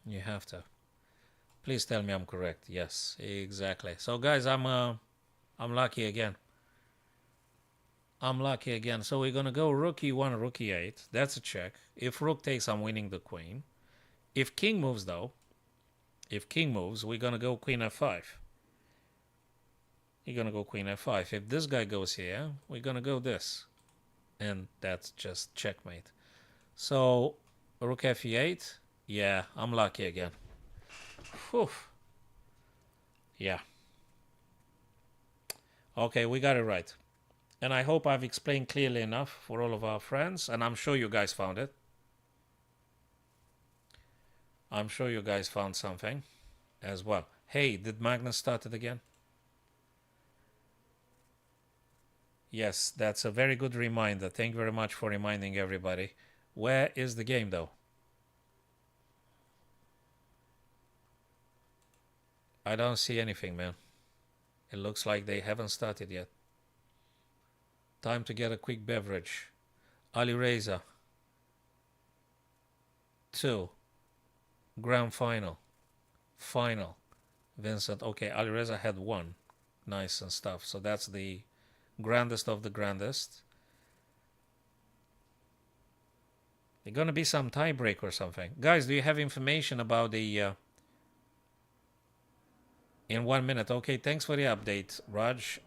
you have to. Please tell me I'm correct. Yes, exactly. So guys, I'm lucky again. I'm lucky again. So we're gonna go rook e1, rook e8. That's a check. If rook takes, I'm winning the queen. If king moves, though, if king moves, we're gonna go queen f5. You're gonna go queen f5. If this guy goes here, we're gonna go this, and that's just checkmate. So rook fe8. Yeah, I'm lucky again. Whew. Yeah. Okay, we got it right. And I hope I've explained clearly enough for all of our friends, and I'm sure you guys found it. I'm sure you guys found something as well. Hey, did Magnus start it again? Yes, that's a very good reminder. Thank you very much for reminding everybody. Where is the game, though? I don't see anything, man. It looks like they haven't started yet. Time to get a quick beverage. Alireza. 2. Grand final. Final. Vincent. Okay, Alireza had 1. Nice and stuff. So that's the grandest of the grandest. There's gonna be some tiebreak or something. Guys, do you have information about the... in 1 minute. Okay, thanks for the update, Raj.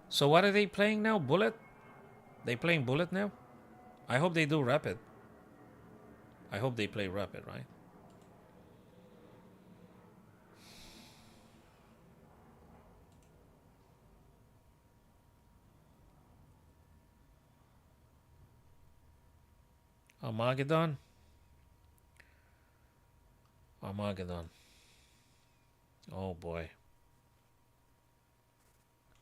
So what are they playing now? Bullet? They playing Bullet now? I hope they do Rapid. I hope they play Rapid, right? Armageddon? Armageddon. Oh boy.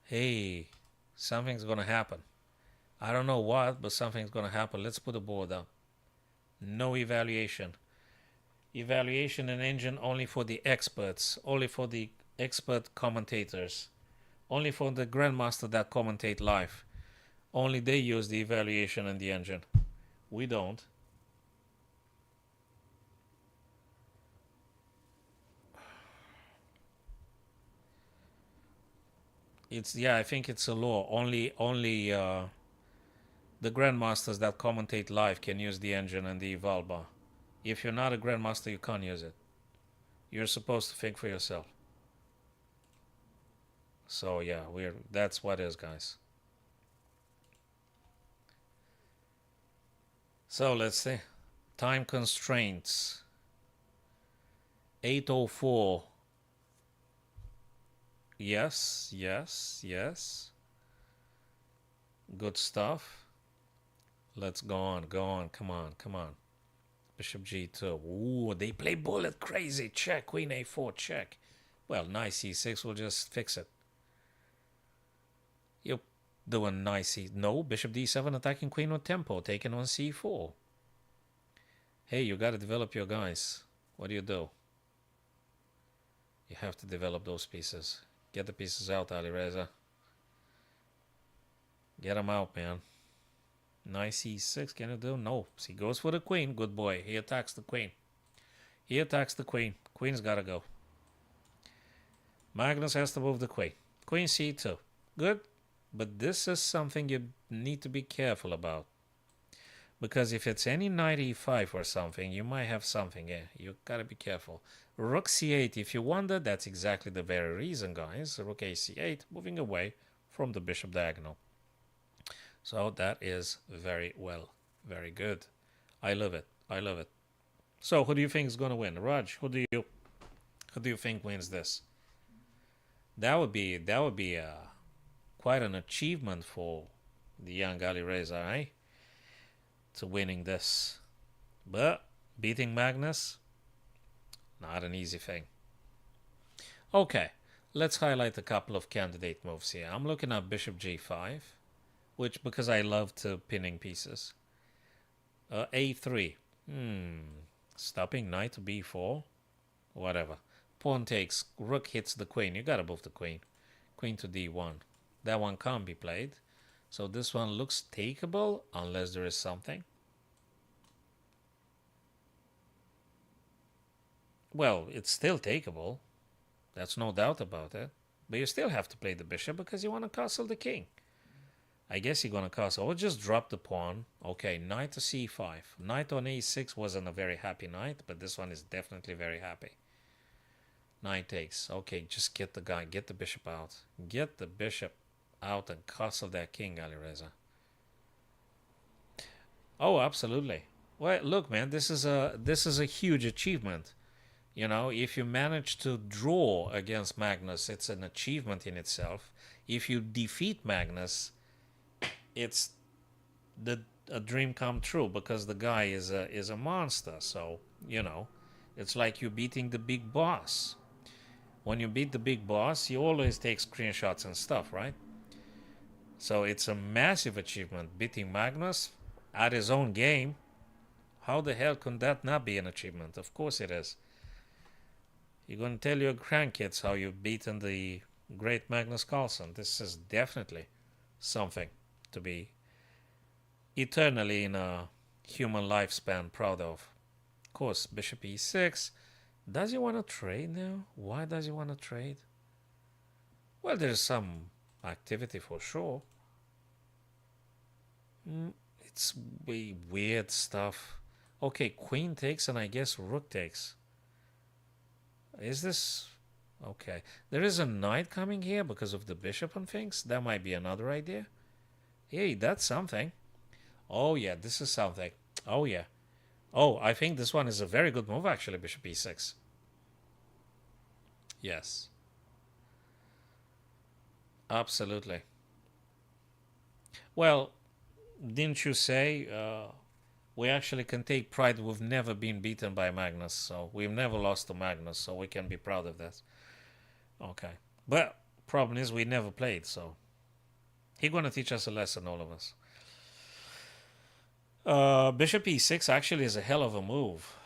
Hey, something's gonna happen. I don't know what, but something's gonna happen. Let's put the board up. No evaluation. Evaluation and engine only for the experts, only for the expert commentators, only for the grandmaster that commentate live. Only they use the evaluation and the engine. We don't. It's yeah, I think it's a law. Only the grandmasters that commentate live can use the engine and the eval bar. If you're not a grandmaster, you can't use it. You're supposed to think for yourself. So yeah, that's what it is, guys. So let's see. Time constraints. 8:04. Yes, yes, yes. Good stuff. Let's go on, go on. Come on, come on. Bishop G2. Ooh, they play bullet crazy. Check. Queen A4. Check. Well, knight C6 will just fix it. You're doing knight C. No, Bishop D7 attacking queen with tempo. Taking on C4. Hey, you got to develop your guys. What do? You have to develop those pieces. Get the pieces out, Alireza. Get them out, man. Knight C6, can you do? No. He goes for the queen. Good boy. He attacks the queen. He attacks the queen. Queen's got to go. Magnus has to move the queen. Queen C2. Good. But this is something you need to be careful about. Because if it's any knight E5 or something, you might have something. Yeah, you got to be careful. Rook C8, if you wonder, that's exactly the very reason, guys. Rook A C8, moving away from the bishop diagonal. So that is very well, very good. I love it. I love it. So who do you think is going to win? Raj, who do you think wins this? That would be quite an achievement for the young Alireza, eh? To winning this. But beating Magnus, not an easy thing. Okay, let's highlight a couple of candidate moves here. I'm looking at Bishop G5, which because I love to pinning pieces. A3. Stopping knight to B4. Whatever. Pawn takes. Rook hits the queen. You gotta move the queen. Queen to D1. That one can't be played. So this one looks takeable unless there is something. Well, it's still takeable. That's no doubt about it. But you still have to play the bishop because you want to castle the king. I guess you're going to castle. Or just drop the pawn. Okay, knight to C5. Knight on A6 wasn't a very happy knight, but this one is definitely very happy. Knight takes. Okay, just get the guy. Get the bishop out. Get the bishop out and castle that king, Alireza. Oh, absolutely. Well, look, man, this is a huge achievement. You know, if you manage to draw against Magnus, it's an achievement in itself. If you defeat Magnus, it's a dream come true because the guy is a monster. So, you know, it's like you beating the big boss. When you beat the big boss, you always take screenshots and stuff, right? So it's a massive achievement beating Magnus at his own game. How the hell could that not be an achievement? Of course it is. You're going to tell your grandkids how you've beaten the great Magnus Carlsen. This is definitely something to be eternally in a human lifespan proud of. Of course, Bishop E6. Does he want to trade now? Why does he want to trade? Well, there's some activity for sure. It's weird stuff. Okay, queen takes and I guess rook takes. Is this... Okay. There is a knight coming here because of the bishop and things. That might be another idea. Hey, that's something. Oh, yeah, this is something. Oh, yeah. Oh, I think this one is a very good move, actually, Bishop E6. Yes. Absolutely. Well, didn't you say we actually can take pride we've never been beaten by Magnus, so we've never lost to Magnus, so we can be proud of that. Okay. But problem is we never played, so he's going to teach us a lesson, all of us. Bishop e6 actually is a hell of a move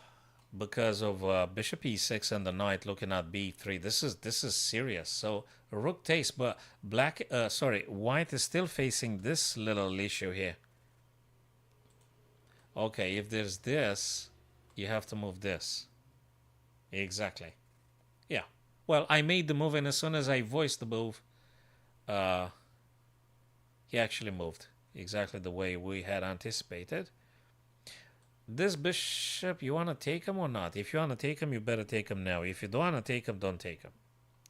because of bishop e6 and the knight looking at b3. This is serious. So rook takes, but white is still facing this little issue here. Okay, if there's this, you have to move this. Exactly. Yeah. Well, I made the move, and as soon as I voiced the move, uh, he actually moved exactly the way we had anticipated. This bishop, you want to take him or not? If you want to take him, you better take him now. If you don't want to take him, don't take him.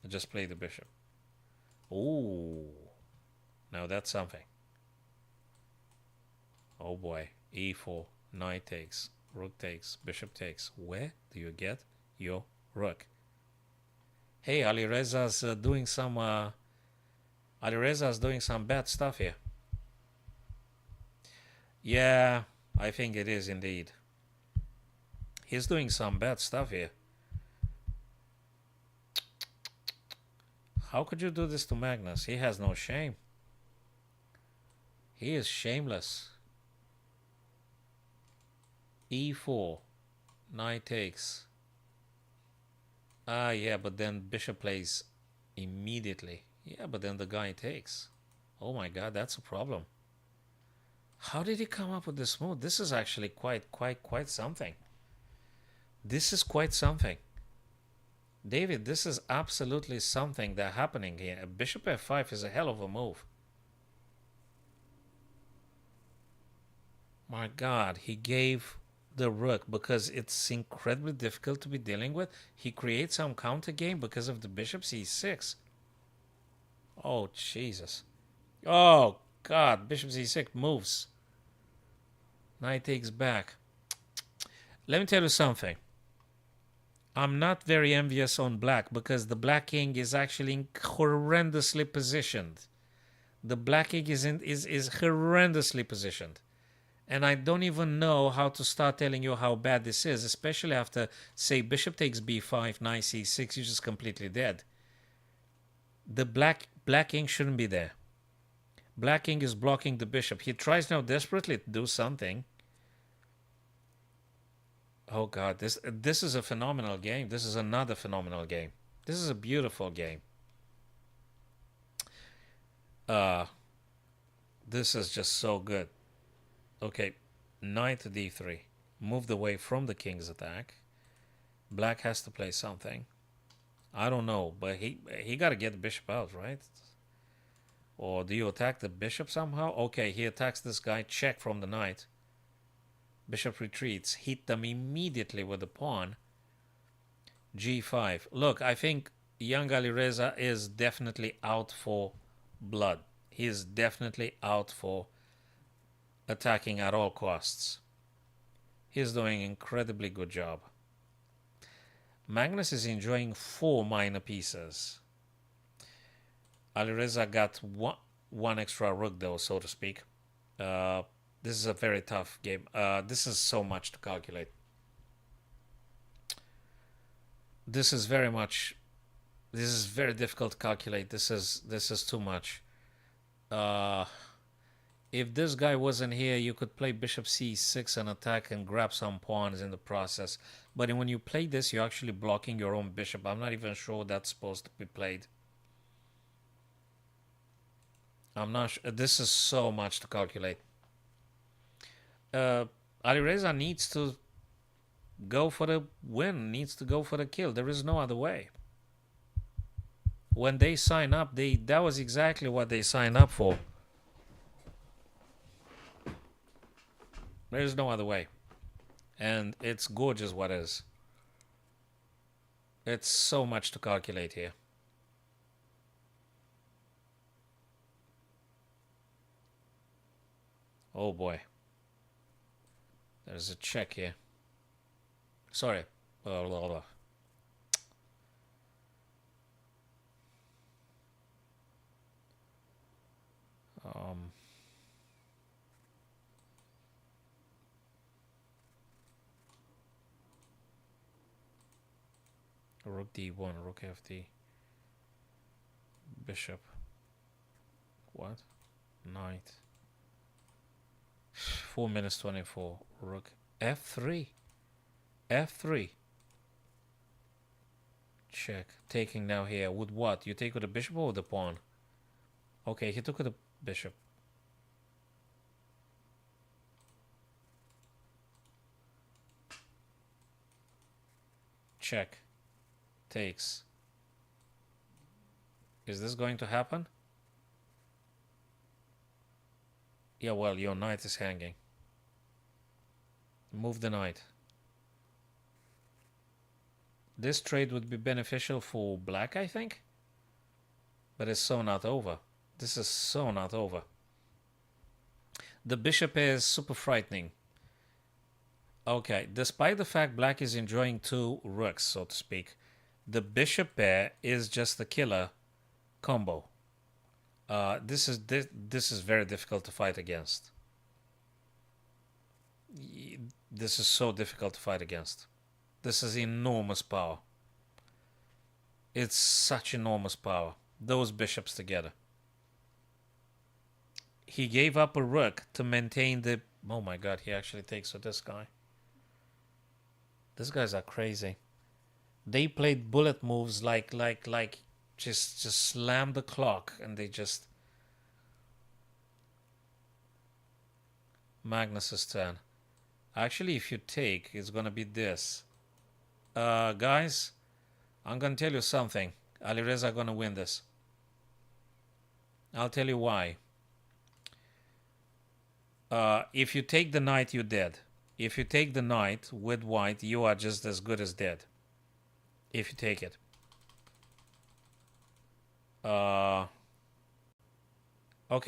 Just play the bishop. Ooh. Now that's something. Oh boy. E4. Knight takes. Rook takes. Bishop takes. Where do you get your rook? Hey, Alireza's doing some bad stuff here. Yeah, I think it is indeed. He's doing some bad stuff here. How could you do this to Magnus? He has no shame. He is shameless. E4. Knight takes. Yeah, but then bishop plays immediately. Yeah, but then the guy takes. Oh my god, that's a problem. How did he come up with this move? This is actually quite something. This is quite something. David, this is absolutely something that's happening here. Bishop f5 is a hell of a move. My god, he gave the rook because it's incredibly difficult to be dealing with. He creates some counter game because of the bishop c6. Oh, Jesus. Oh, God. Bishop c6 moves. Knight takes back. Let me tell you something. I'm not very envious on black because the black king is actually horrendously positioned. The black king is horrendously positioned. And I don't even know how to start telling you how bad this is, especially after, say, bishop takes b5, knight c6, you're just completely dead. The black king shouldn't be there. Black king is blocking the bishop. He tries now desperately to do something. Oh God, this is a phenomenal game. This is another phenomenal game. This is a beautiful game. This is just so good. Okay, knight to d3. Moved away from the king's attack. Black has to play something. I don't know, but he got to get the bishop out, right? Or do you attack the bishop somehow? Okay, he attacks this guy. Check from the knight. Bishop retreats. Hit them immediately with the pawn. g5. Look, I think young Alireza is definitely out for blood. He is definitely out for attacking at all costs. He's doing an incredibly good job. Magnus is enjoying 4 minor pieces. Alireza got one extra rook though, so to speak. This is a very tough game. This is so much to calculate. This is very difficult to calculate. This is too much. If this guy wasn't here, you could play bishop c6 and attack and grab some pawns in the process. But when you play this, you're actually blocking your own bishop. I'm not even sure that's supposed to be played. I'm not sure. This is so much to calculate. Alireza needs to go for the win, needs to go for the kill. There is no other way. When they sign up, that was exactly what they signed up for. There's no other way. And it's gorgeous what is. It's so much to calculate here. Oh boy. There's a check here. Sorry. Blah, blah, blah. Rook d1, rook fd. Bishop. What? Knight. 4 minutes 24. Rook f3. f3. Check. Taking now here. With what? You take with the bishop or with the pawn? Okay, he took with the bishop. Check. Takes. Is this going to happen? Yeah, well, your knight is hanging. Move the knight. This trade would be beneficial for black, I think. But it's so not over. This is so not over. The bishop is super frightening. Okay, despite the fact black is enjoying two rooks, so to speak, the bishop pair is just a killer combo. This is very difficult to fight against. This is so difficult to fight against. This is enormous power. It's such enormous power. Those bishops together. He gave up a rook to maintain the... Oh my god, he actually takes with this guy. These guys are crazy. They played bullet moves like just slam the clock, and they just... Magnus's turn. Actually, if you take, it's gonna be this. Guys, I'm gonna tell you something. Alireza are gonna win this. I'll tell you why. If you take the knight, you're dead. If you take the knight with white, you are just as good as dead. If you take it. Okay,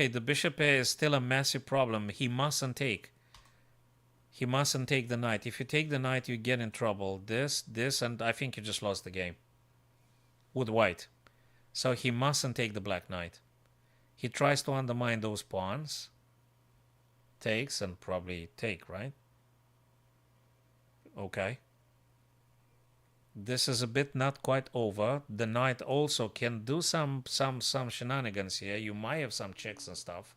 the bishop is still a massive problem. He mustn't take. He mustn't take the knight. If you take the knight, you get in trouble. This, and I think you just lost the game. With white. So he mustn't take the black knight. He tries to undermine those pawns. Takes and probably take, right? Okay. This is a bit not quite over. The knight also can do some shenanigans here. You might have some checks and stuff.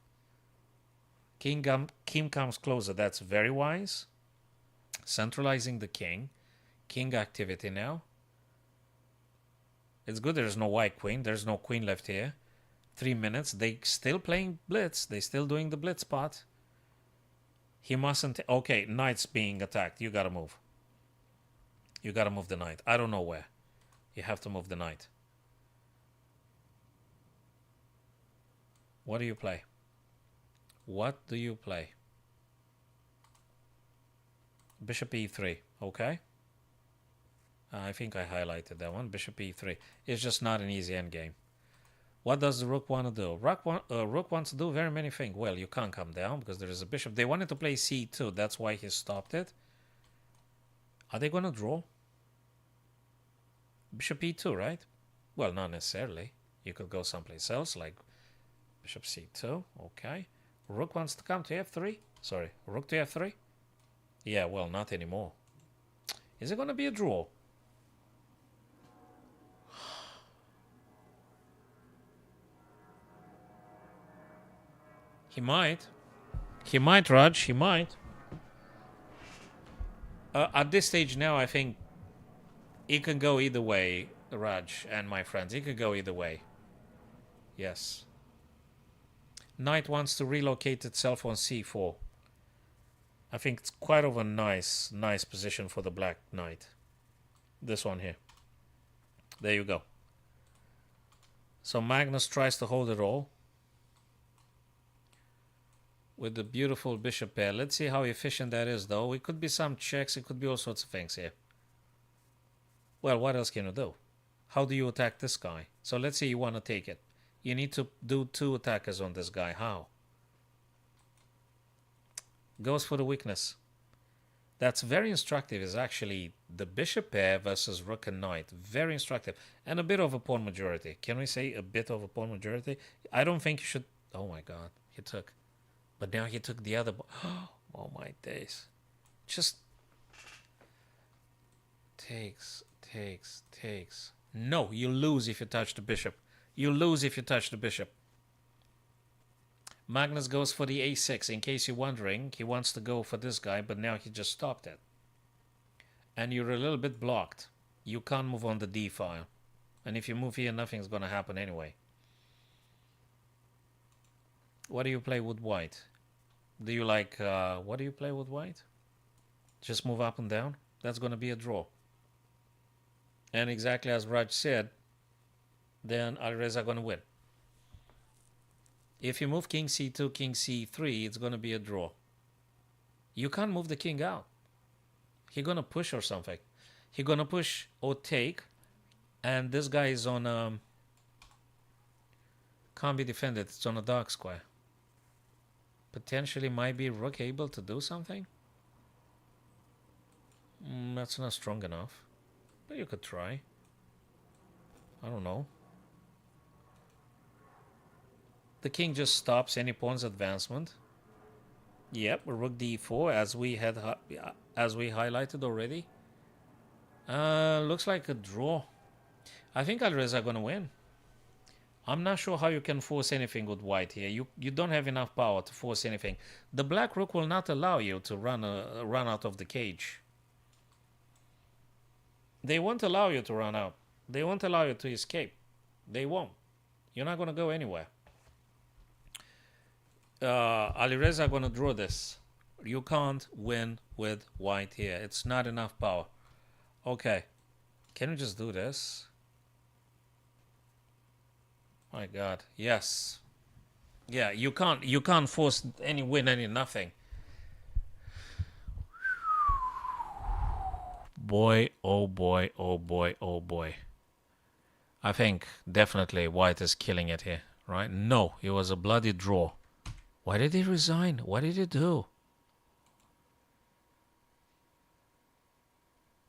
King comes closer. That's very wise. Centralizing the king. King activity now. It's good there's no white queen. There's no queen left here. 3 minutes. They still playing blitz. They still doing the blitz part. He mustn't... Okay, knight's being attacked. You gotta move. You gotta move the knight. I don't know where. You have to move the knight. What do you play? What do you play? Bishop e3. Okay. I think I highlighted that one. Bishop e3. It's just not an easy endgame. What does the rook want to do? Rook wants to do very many things. Well, you can't come down because there is a bishop. They wanted to play c2. That's why he stopped it. Are they going to draw? Bishop e2, right? Well, not necessarily. You could go someplace else, like bishop c2. Okay. Rook wants to come to f3. Sorry, rook to f3. Yeah, well, not anymore. Is it going to be a draw? He might. He might, Raj. He might. At this stage now, I think it can go either way, Raj and my friends. It could go either way. Yes. Knight wants to relocate itself on c4. I think it's quite of a nice position for the black knight. This one here. There you go. So Magnus tries to hold it all. With the beautiful bishop pair. Let's see how efficient that is, though. It could be some checks. It could be all sorts of things here. Well, what else can you do? How do you attack this guy? So let's say you want to take it. You need to do 2 attackers on this guy. How? Goes for the weakness. That's very instructive. Is actually the bishop pair versus rook and knight. Very instructive. And a bit of a pawn majority. Can we say a bit of a pawn majority? I don't think you should... Oh my god. He took... But now he took the other... Oh my days. Just... Takes. No, you lose if you touch the bishop. You lose if you touch the bishop. Magnus goes for the a6. In case you're wondering, he wants to go for this guy, but now he just stopped it. And you're a little bit blocked. You can't move on the d file. And if you move here, nothing's going to happen anyway. What do you play with white? Do you like, what do you play with white? Just move up and down? That's going to be a draw. And exactly as Raj said, then Alireza going to win. If you move king c2, king c3, it's going to be a draw. You can't move the king out. He's going to push or something. He's going to push or take. And this guy is on... can't be defended. It's on a dark square. Potentially might be rook able to do something. That's not strong enough. But you could try. I don't know. The king just stops any pawn's advancement. Yep, rook d4 as we highlighted already. Looks like a draw. I think Alireza are gonna win. I'm not sure how you can force anything with white here. You don't have enough power to force anything. The black rook will not allow you to run out of the cage. They won't allow you to run out. They won't allow you to escape. They won't. You're not gonna go anywhere. Alireza are going to draw this. You can't win with white here. It's not enough power. Okay. Can we just do this? My God. Yes. Yeah, you can't force any win, any nothing. Boy, oh boy, oh boy, oh boy. I think definitely white is killing it here, right? No, it was a bloody draw. Why did he resign? What did he do?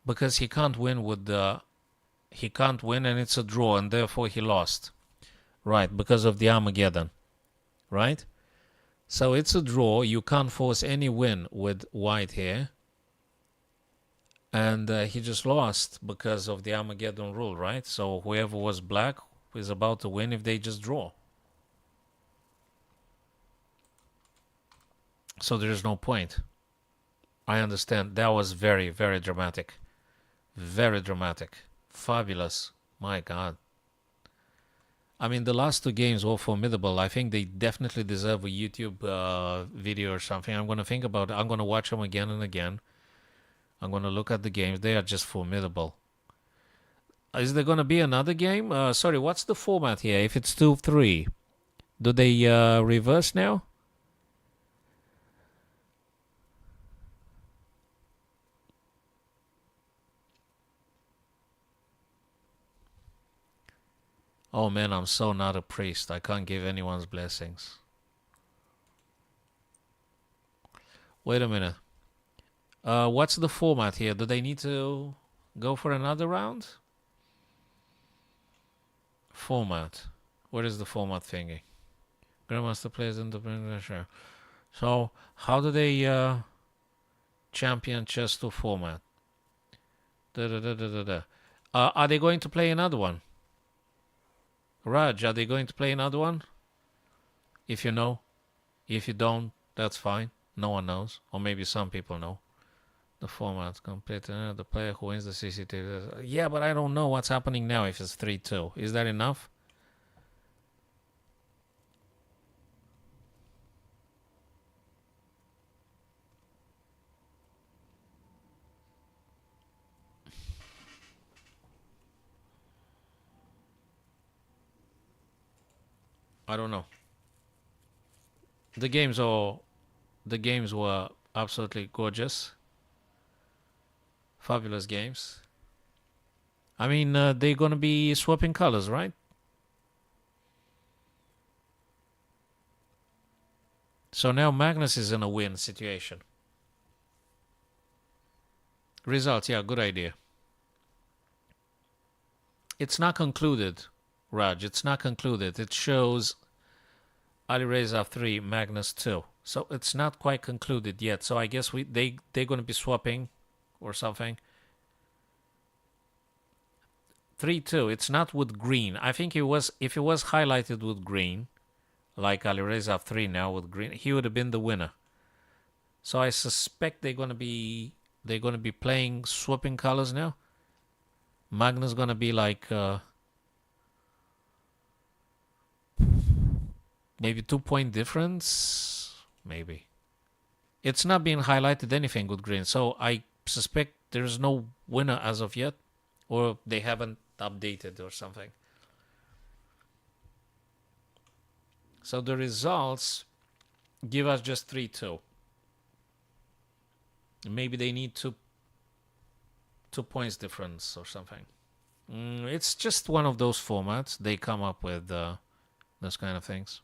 Because he can't win with the... He can't win and it's a draw and therefore he lost. Right, because of the Armageddon. Right? So it's a draw. You can't force any win with white here. And he just lost because of the Armageddon rule, right? So whoever was black is about to win if they just draw. So there's no point. I understand. That was very, very dramatic. Very dramatic. Fabulous. My God. I mean, the last two games were formidable. I think they definitely deserve a YouTube video or something. I'm going to think about it. I'm going to watch them again and again. I'm going to look at the games. They are just formidable. Is there going to be another game? Sorry, what's the format here? If it's 2-3, do they reverse now? Oh man, I'm so not a priest. I can't give anyone's blessings. Wait a minute. What's the format here? Do they need to go for another round? Format. What is the format thingy? Grandmaster plays independent. Sure. So, how do they champion chess to format? Are they going to play another one? Raj, are they going to play another one? If you know. If you don't, that's fine. No one knows. Or maybe some people know. The format complete. The player who wins the CCTV. Yeah, but I don't know what's happening now if it's 3-2. Is that enough? I don't know. The games were absolutely gorgeous. Fabulous games. I mean, they're going to be swapping colors, right? So now Magnus is in a win situation. Results, yeah, good idea. It's not concluded, Raj. It's not concluded. It shows Alireza 3, Magnus 2. So it's not quite concluded yet. So I guess they're going to be swapping or something. 3-2. It's not with green. I think if it was highlighted with green, like Alireza 3 now with green, he would have been the winner. So I suspect they're gonna be playing swapping colors now. Magnus gonna be like maybe 2 point difference, maybe. It's not being highlighted anything with green, so I suspect there's no winner as of yet, or they haven't updated or something. So the results give us just 3-2. Maybe they need 2 points difference or something. It's just one of those formats. They come up with those kind of things.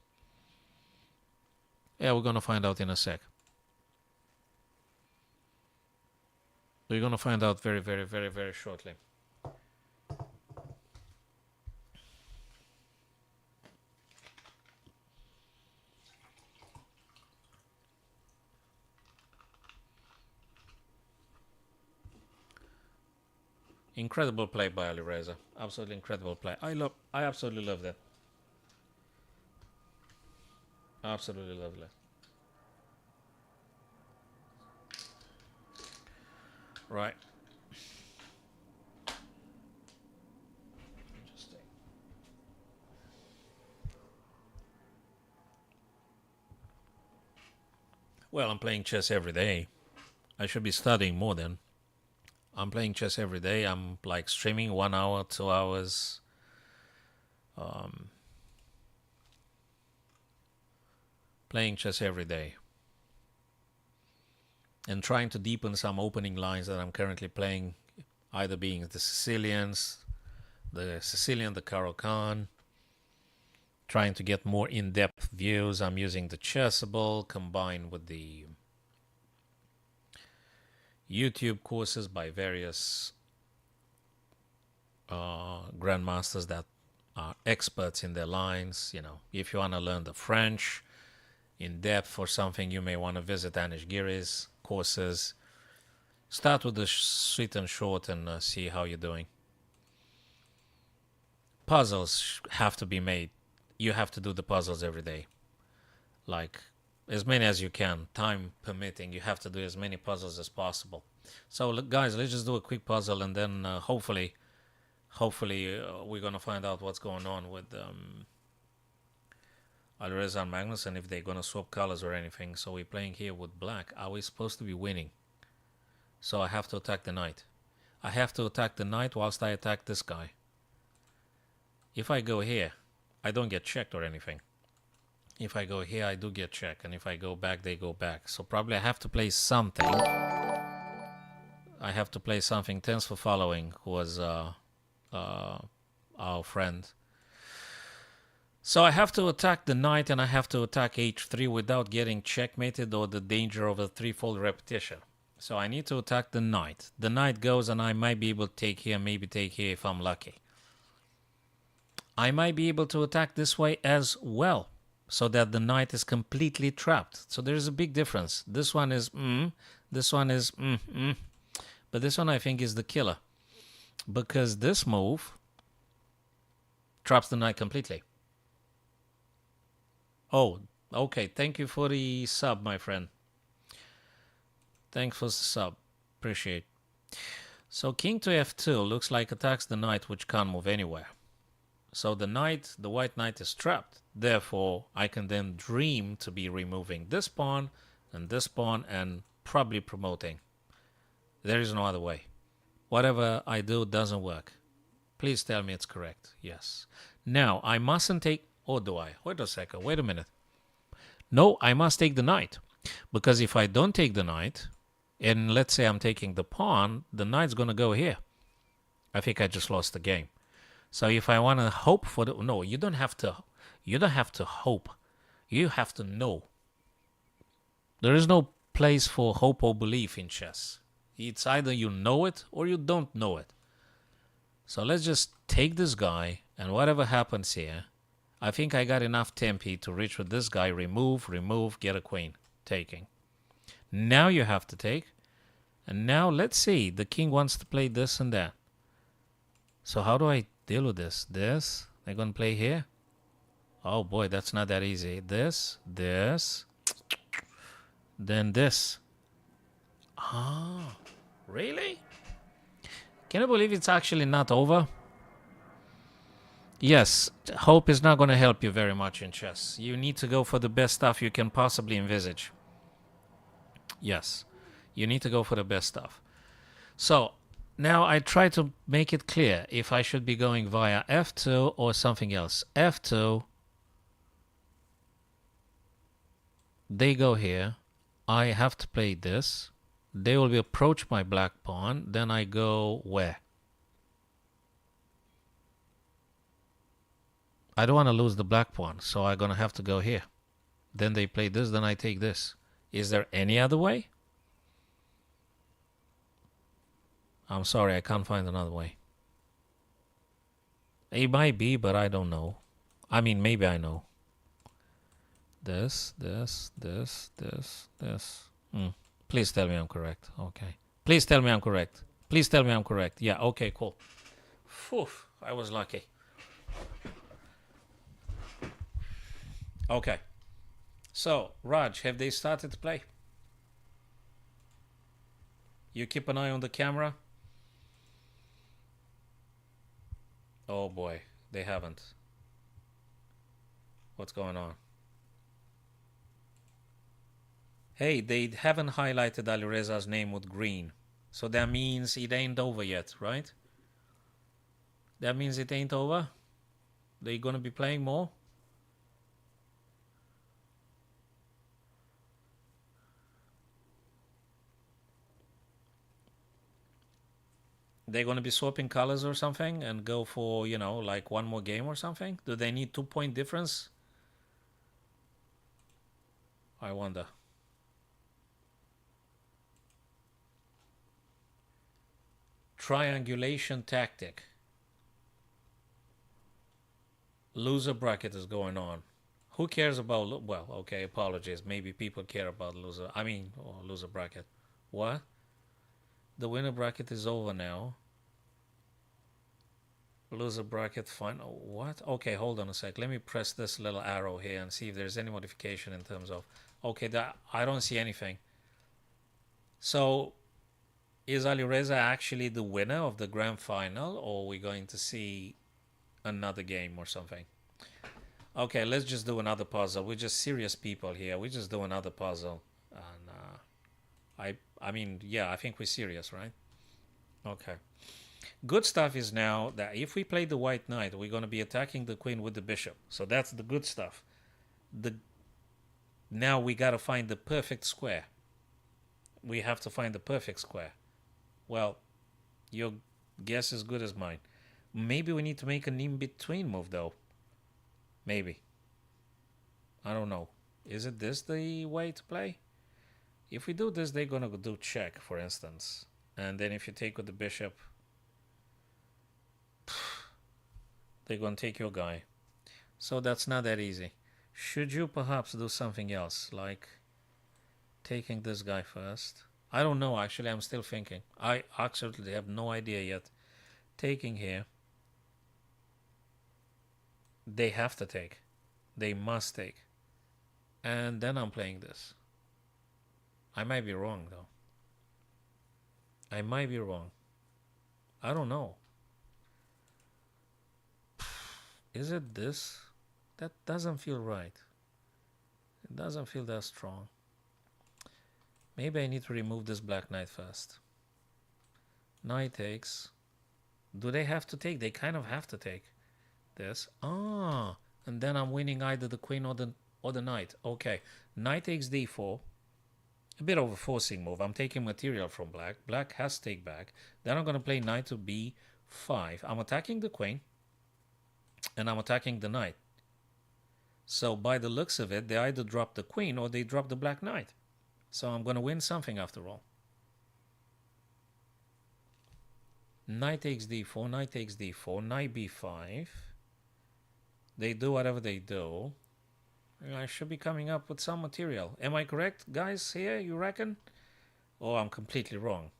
Yeah, we're going to find out in a sec. We're going to find out very, very, very, very shortly. Incredible play by Alireza. Absolutely incredible play. I absolutely love that. Absolutely lovely. Right. Interesting. Well, I'm playing chess every day. I should be studying more then. I'm playing chess every day. I'm like streaming 1 hour, 2 hours. Playing chess every day. And trying to deepen some opening lines that I'm currently playing, either being the Sicilian, the Caro-Kann. Trying to get more in-depth views. I'm using the Chessable combined with the YouTube courses by various grandmasters that are experts in their lines. You know, if you want to learn the French in depth or something, you may want to visit Anish Giri's courses. Start with the sweet and short and see how you're doing. Puzzles have to be made. You have to do the puzzles every day. Like, as many as you can, time permitting, you have to do as many puzzles as possible. So, look, guys, let's just do a quick puzzle, and then hopefully, we're gonna find out what's going on with Alireza and Magnus, and if they're gonna swap colors or anything. So we're playing here with black. Are we supposed to be winning? So I have to attack the knight. I have to attack the knight whilst I attack this guy. If I go here, I don't get checked or anything. If I go here, I do get checked. And if I go back, they go back. So probably I have to play something. I have to play something. Thanks for following, who was our friend. So I have to attack the knight and I have to attack h3 without getting checkmated or the danger of a threefold repetition. So I need to attack the knight. The knight goes and I might be able to take here, maybe take here if I'm lucky. I might be able to attack this way as well, so that the knight is completely trapped. So there's a big difference. This one is this one is but this one I think is the killer, because this move traps the knight completely. Oh, okay. Thank you for the sub, my friend. Thanks for the sub. Appreciate. So king to f2 looks like attacks the knight, which can't move anywhere. So the white knight is trapped. Therefore, I can then dream to be removing this pawn and probably promoting. There is no other way. Whatever I do doesn't work. Please tell me it's correct. Yes. Now, I mustn't take... Or do I? Wait a second. Wait a minute. No, I must take the knight. Because if I don't take the knight, and let's say I'm taking the pawn, the knight's going to go here. I think I just lost the game. So if I want to hope for the... No, you don't have to hope. You have to know. There is no place for hope or belief in chess. It's either you know it or you don't know it. So let's just take this guy, and whatever happens here, I think I got enough tempi to reach with this guy. Remove, get a queen. Taking. Now you have to take. And now let's see. The king wants to play this and that. So how do I deal with this? They're going to play here? Oh boy, that's not that easy. This, then this. Ah, really? Can you believe it's actually not over? Yes, hope is not going to help you very much in chess. You need to go for the best stuff you can possibly envisage. Yes, you need to go for the best stuff. So now I try to make it clear if I should be going via f2 or something else. f2, they go here. I have to play this. They will be approach my black pawn. Then I go where? I don't want to lose the black pawn, so I'm going to have to go here. Then they play this, then I take this. Is there any other way? I'm sorry, I can't find another way. It might be, but I don't know. I mean, maybe I know. This. Please tell me I'm correct. Okay. Please tell me I'm correct. Please tell me I'm correct. Yeah, okay, cool. Phew, I was lucky. Okay. So, Raj, have they started to play? You keep an eye on the camera? Oh boy, they haven't. What's going on? Hey, they haven't highlighted Alireza's name with green. So that means it ain't over yet, right? That means it ain't over? They're gonna be playing more? They're gonna be swapping colors or something and go for, you know, like one more game or something? Do they need 2-point difference? I wonder. Triangulation tactic. Loser bracket is going on. Who cares about, well, okay, apologies. Maybe people care about loser. I mean, loser bracket. What? The winner bracket is over now. Loser bracket final. What? Okay, hold on a sec. Let me press this little arrow here and see if there's any modification in terms of. Okay, that I don't see anything. So, is Alireza actually the winner of the grand final, or are we going to see another game or something? Okay, let's just do another puzzle. We're just serious people here. We just do another puzzle, and I mean, yeah, I think we're serious, right? Okay. Good stuff is now that if we play the white knight, we're going to be attacking the queen with the bishop. So that's the good stuff. Now we got to find the perfect square. We have to find the perfect square. Well, your guess is good as mine. Maybe we need to make an in-between move, though. Maybe. I don't know. Is it this the way to play? If we do this, they're going to do check, for instance. And then if you take with the bishop, they're going to take your guy. So that's not that easy. Should you perhaps do something else, like taking this guy first? I don't know, actually. I'm still thinking. I absolutely have no idea yet. Taking here. They have to take. They must take. And then I'm playing this. I might be wrong, though. I might be wrong. I don't know. Is it this? That doesn't feel right. It doesn't feel that strong. Maybe I need to remove this black knight first. Knight takes. Do they have to take? They kind of have to take this. Ah, and then I'm winning either the queen or the knight. Okay, knight takes d4. A bit of a forcing move. I'm taking material from black. Black has to take back. Then I'm going to play knight to b5. I'm attacking the queen. And I'm attacking the knight. So by the looks of it, they either drop the queen or they drop the black knight. So I'm going to win something after all. Knight takes d4, knight takes d4, knight b5. They do whatever they do. I should be coming up with some material. Am I correct, guys, here, you reckon? Or I'm completely wrong?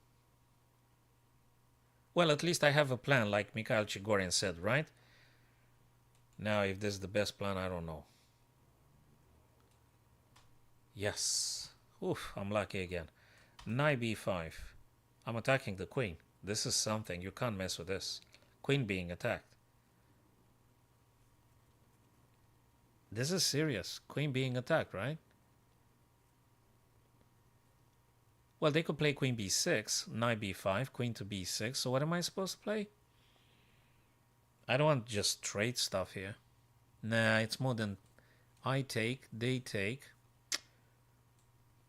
Well, at least I have a plan, like Mikhail Chigorin said, right? Now, if this is the best plan, I don't know. Yes. Oof, I'm lucky again. Knight b5. I'm attacking the queen. This is something. You can't mess with this. Queen being attacked. This is serious. Queen being attacked, right? Well, they could play queen b6, knight b5, queen to b6. So what am I supposed to play? I don't want just straight stuff here. Nah, it's more than I take, they take.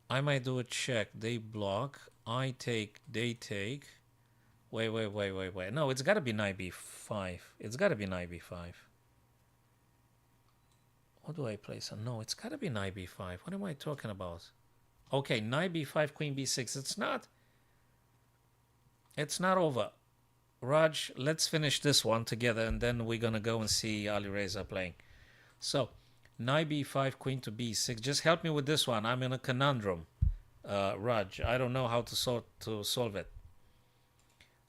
I might do a check. They block. I take, they take. Wait. No, it's got to be knight b5. It's got to be knight b5. What do I place on? No, it's got to be knight b5. What am I talking about? Okay, knight b5, queen b6. It's not over. Raj, let's finish this one together and then we're going to go and see Alireza playing. So, knight b5, queen to b6. Just help me with this one. I'm in a conundrum. Raj, I don't know how to solve it.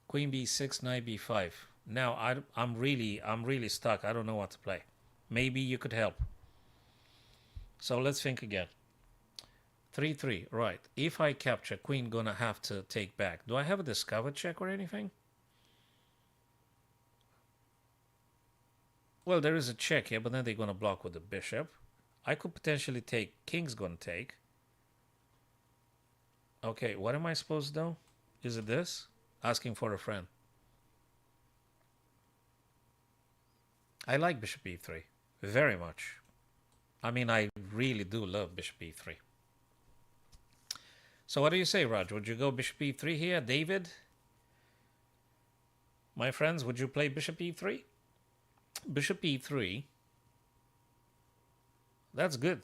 Queen b6, knight b5. Now, I'm really stuck. I don't know what to play. Maybe you could help. So let's think again. 3-3, right. If I capture, queen gonna have to take back. Do I have a discover check or anything? Well, there is a check here, but then they're gonna block with the bishop. I could potentially take, king's gonna take. Okay, what am I supposed to do? Is it this? Asking for a friend. I like bishop e3 very much. I mean, I really do love bishop e3. So what do you say, Raj? Would you go bishop e3 here? David? My friends, would you play bishop e3? Bishop e3. That's good.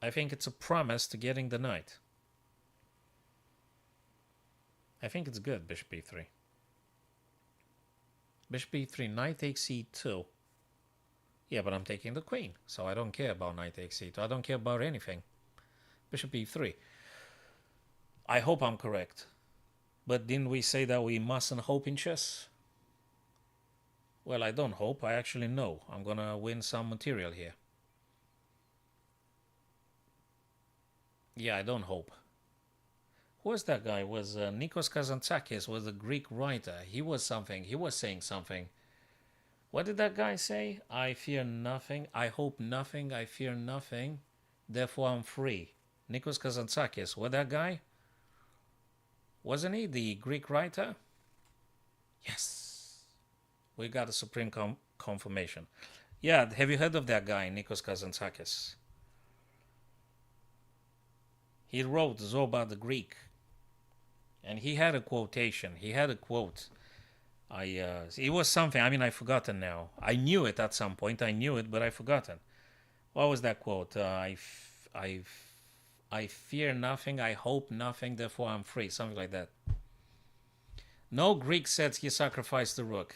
I think it's a promise to getting the knight. I think it's good, bishop e3. Bishop e3, knight takes e2. Yeah, but I'm taking the queen, so I don't care about knight takes e2. I don't care about anything. Bishop e3. I hope I'm correct. But didn't we say that we mustn't hope in chess? Well, I don't hope. I actually know. I'm going to win some material here. Yeah, I don't hope. Who was that guy? Was Nikos Kazantzakis was a Greek writer. He was saying something. What did that guy say? I fear nothing. I hope nothing. I fear nothing. Therefore, I'm free. Nikos Kazantzakis. What, that guy? Wasn't he the Greek writer? Yes. We got a supreme confirmation. Yeah, have you heard of that guy, Nikos Kazantzakis? He wrote Zoba the Greek. And he had a quotation. He had a quote. It was something. I mean, I've forgotten now. I knew it at some point. I knew it, but I've forgotten. What was that quote? I fear nothing. I hope nothing. Therefore, I'm free. Something like that. No Greek said he sacrificed the rook.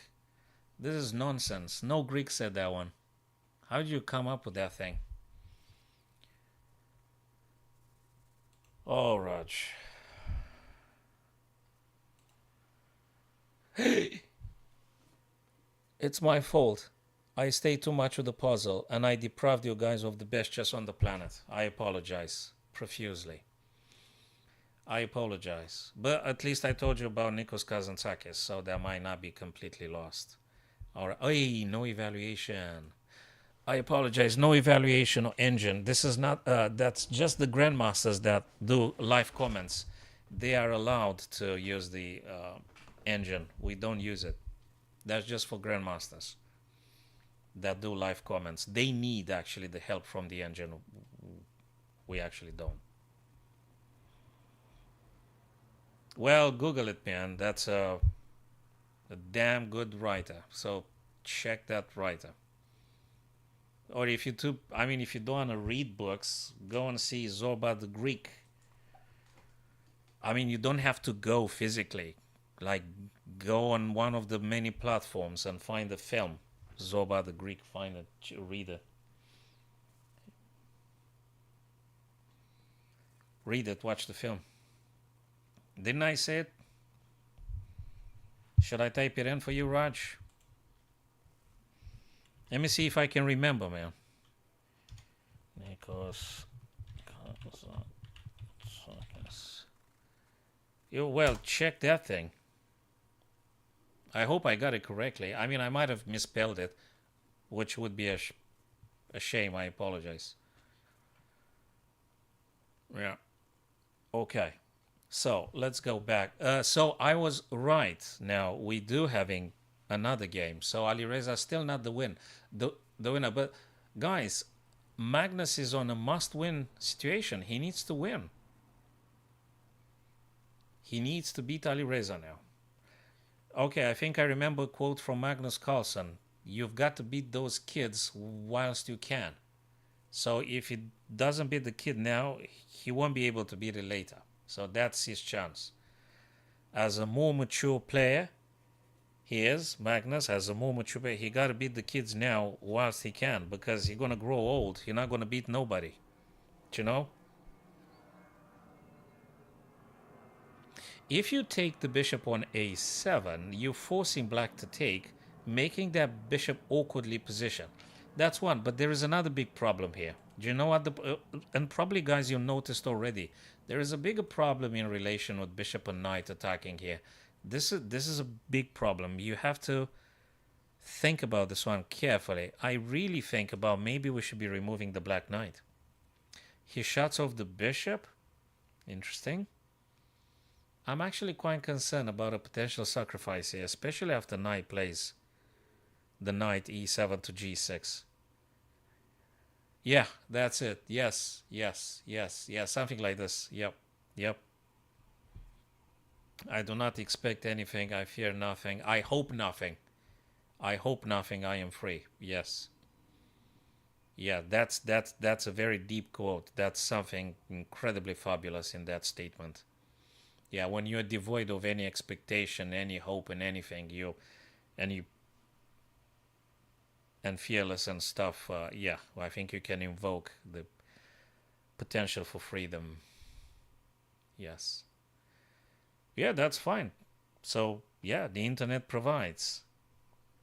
This is nonsense. No Greek said that one. How did you come up with that thing? Oh, Raj. It's my fault. I stayed too much with the puzzle and I deprived you guys of the best chess on the planet. I apologize profusely. I apologize. But at least I told you about Nikos Kazantzakis, so that might not be completely lost. Alright. Hey, no evaluation. I apologize. No evaluation or engine. This is not, that's just the grandmasters that do live comments. They are allowed to use the engine. We don't use it. That's just for grandmasters that do live comments. They need actually the help from the engine. We actually don't. Well, Google it, man. That's a damn good writer. So check that writer. Or if you if you don't want to read books, go and see Zoba the Greek. I mean, you don't have to go physically. Like, go on one of the many platforms and find the film. Zoba the Greek, find it, read it. Read it, watch the film. Didn't I say it? Should I type it in for you, Raj? Let me see if I can remember, man. Nikos Kazantzakis. You well, check that thing. I hope I got it correctly. I mean, I might have misspelled it, which would be a shame. I apologize. Yeah. Okay. So let's go back. So I was right. Now we do having another game. So Alireza still not the winner. But guys, Magnus is on a must-win situation. He needs to win. He needs to beat Alireza now. Okay, I think I remember a quote from Magnus Carlsen. You've got to beat those kids whilst you can. So if he doesn't beat the kid now, he won't be able to beat it later. So that's his chance. As a more mature player, Magnus, as a more mature player, he got to beat the kids now whilst he can, because he's going to grow old. He's not going to beat nobody. Do you know? If you take the bishop on a7, you're forcing black to take, making that bishop awkwardly positioned. That's one, but there is another big problem here. Do you know what and probably guys you noticed already, there is a bigger problem in relation with bishop and knight attacking here. This is a big problem. You have to think about this one carefully. I really think about maybe we should be removing the black knight. He shuts off the bishop. Interesting. I'm actually quite concerned about a potential sacrifice here, especially after knight plays the knight e7 to g6. Yeah, that's it. Yes, something like this. Yep. I do not expect anything. I fear nothing. I hope nothing. I am free. Yes. Yeah, that's a very deep quote. That's something incredibly fabulous in that statement. Yeah, when you're devoid of any expectation, any hope in anything, and fearless and stuff, yeah, I think you can invoke the potential for freedom. Yes. Yeah, that's fine. So, yeah, the internet provides,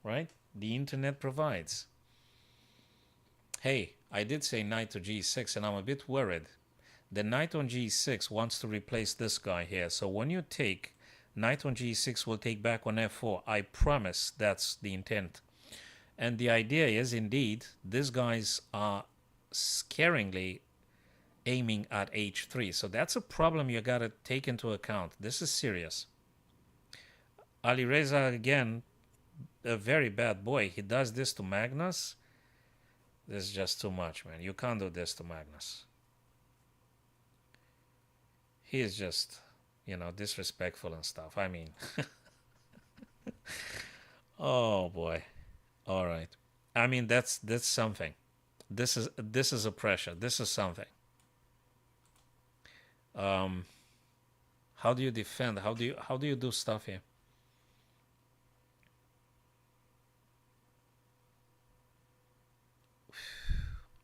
right? The internet provides. Hey, I did say knight to g6, and I'm a bit worried. The knight on g6 wants to replace this guy here. So when you take knight on g6 will take back on f4. I promise that's the intent. And the idea is, indeed, these guys are scaringly aiming at h3. So that's a problem you got to take into account. This is serious. Alireza, again, a very bad boy. He does this to Magnus. This is just too much, man. You can't do this to Magnus. He is just, disrespectful and stuff. I mean, oh boy. All right. I mean, that's something. This is a pressure. This is something. How do you defend? How do you do stuff here?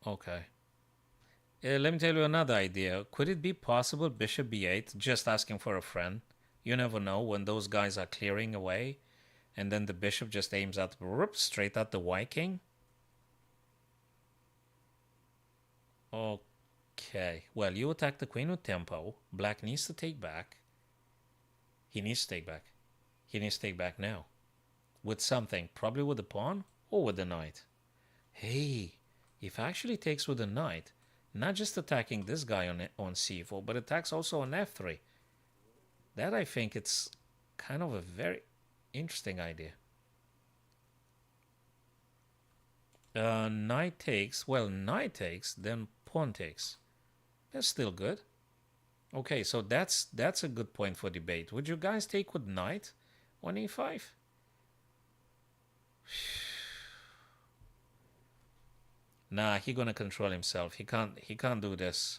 Okay. Let me tell you another idea. Could it be possible bishop b8, just asking for a friend? You never know when those guys are clearing away, and then the bishop just aims at straight at the white king. Okay. Well, you attack the queen with tempo. Black needs to take back. He needs to take back. He needs to take back now. With something. Probably with the pawn or with the knight. Hey, if actually takes with the knight, not just attacking this guy on c4, but attacks also on f3. That, I think, it's kind of a very interesting idea. Knight takes. Well, knight takes, then pawn takes. That's still good. Okay, so that's a good point for debate. Would you guys take with knight on e5? Nah, he gonna control himself. He can't do this.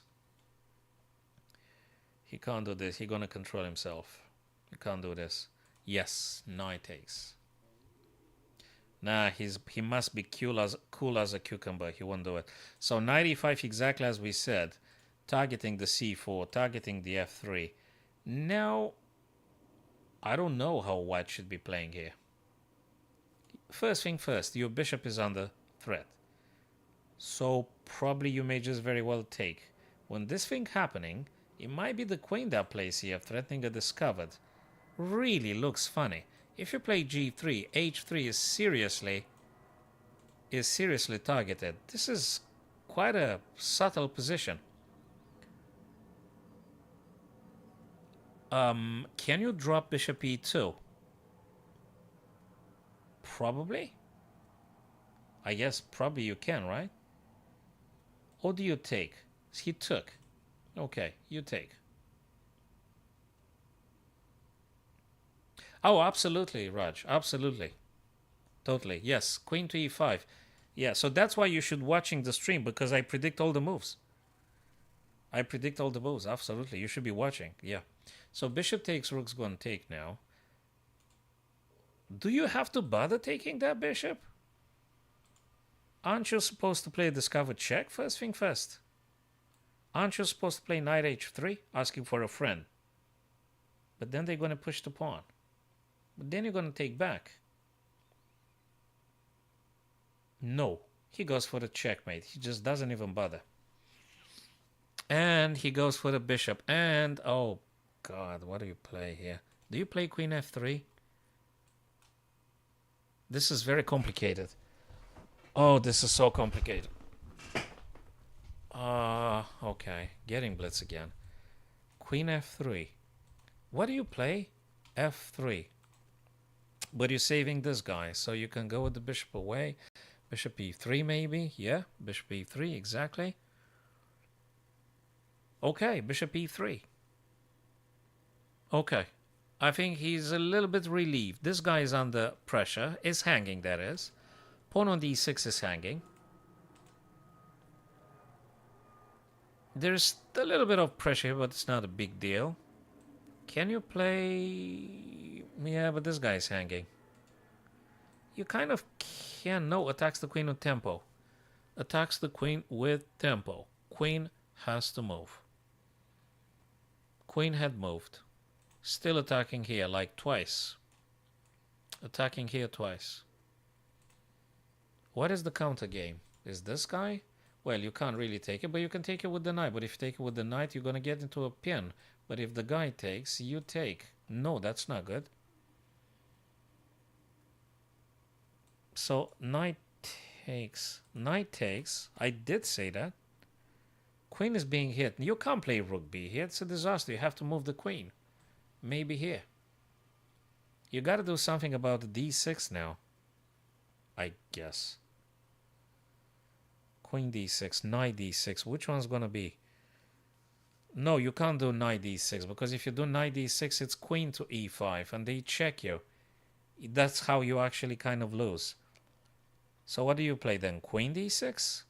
He can't do this. He gonna control himself. He can't do this. Yes, knight takes. Nah, he must be cool as a cucumber. He won't do it. So knight e5, exactly as we said, targeting the c4, targeting the f3. Now, I don't know how white should be playing here. First thing first, your bishop is under threat. So probably you may just very well take. When this thing happening, it might be the queen that plays here, threatening a discovered. Really looks funny. If you play g3, h3 is seriously targeted. This is quite a subtle position. Can you drop bishop e2? Probably. I guess probably you can, right? Or do you take? He took. Okay, you take. Oh, absolutely, Raj. Absolutely. Totally. Yes, queen to e5. Yeah, so that's why you should watching the stream, because I predict all the moves. I predict all the moves. Absolutely. You should be watching. Yeah. So bishop takes, rook's going to take now. Do you have to bother taking that bishop? Aren't you supposed to play a discovered check first thing first? Aren't you supposed to play knight h3, asking for a friend? But then they're going to push the pawn. But then you're going to take back. No, he goes for the checkmate. He just doesn't even bother. And he goes for the bishop. And, oh, God, what do you play here? Do you play queen f3? This is very complicated. Oh, this is so complicated. Okay. Getting blitz again. Queen f3. What do you play? f3. But you're saving this guy, so you can go with the bishop away. Bishop e3 maybe. Yeah, bishop e3, exactly. Okay, bishop e3. Okay. I think he's a little bit relieved. This guy is under pressure. Is hanging, that is. Pawn on d6 is hanging. There's a little bit of pressure, but it's not a big deal. Can you play... Yeah, but this guy's hanging. You kind of can... No, attacks the queen with tempo. Attacks the queen with tempo. Queen has to move. Queen had moved. Still attacking here, like twice. Attacking here twice. What is the counter game? Is this guy? Well, you can't really take it, but you can take it with the knight. But if you take it with the knight, you're going to get into a pin. But if the guy takes, you take. No, that's not good. So, knight takes. Knight takes. I did say that. Queen is being hit. You can't play rook b here. It's a disaster. You have to move the queen. Maybe here. You got to do something about the d6 now. I guess. Queen d6, knight d6. Which one's going to be? No, you can't do knight d6, because if you do knight d6, it's queen to e5, and they check you. That's how you actually kind of lose. So what do you play then? Queen d6?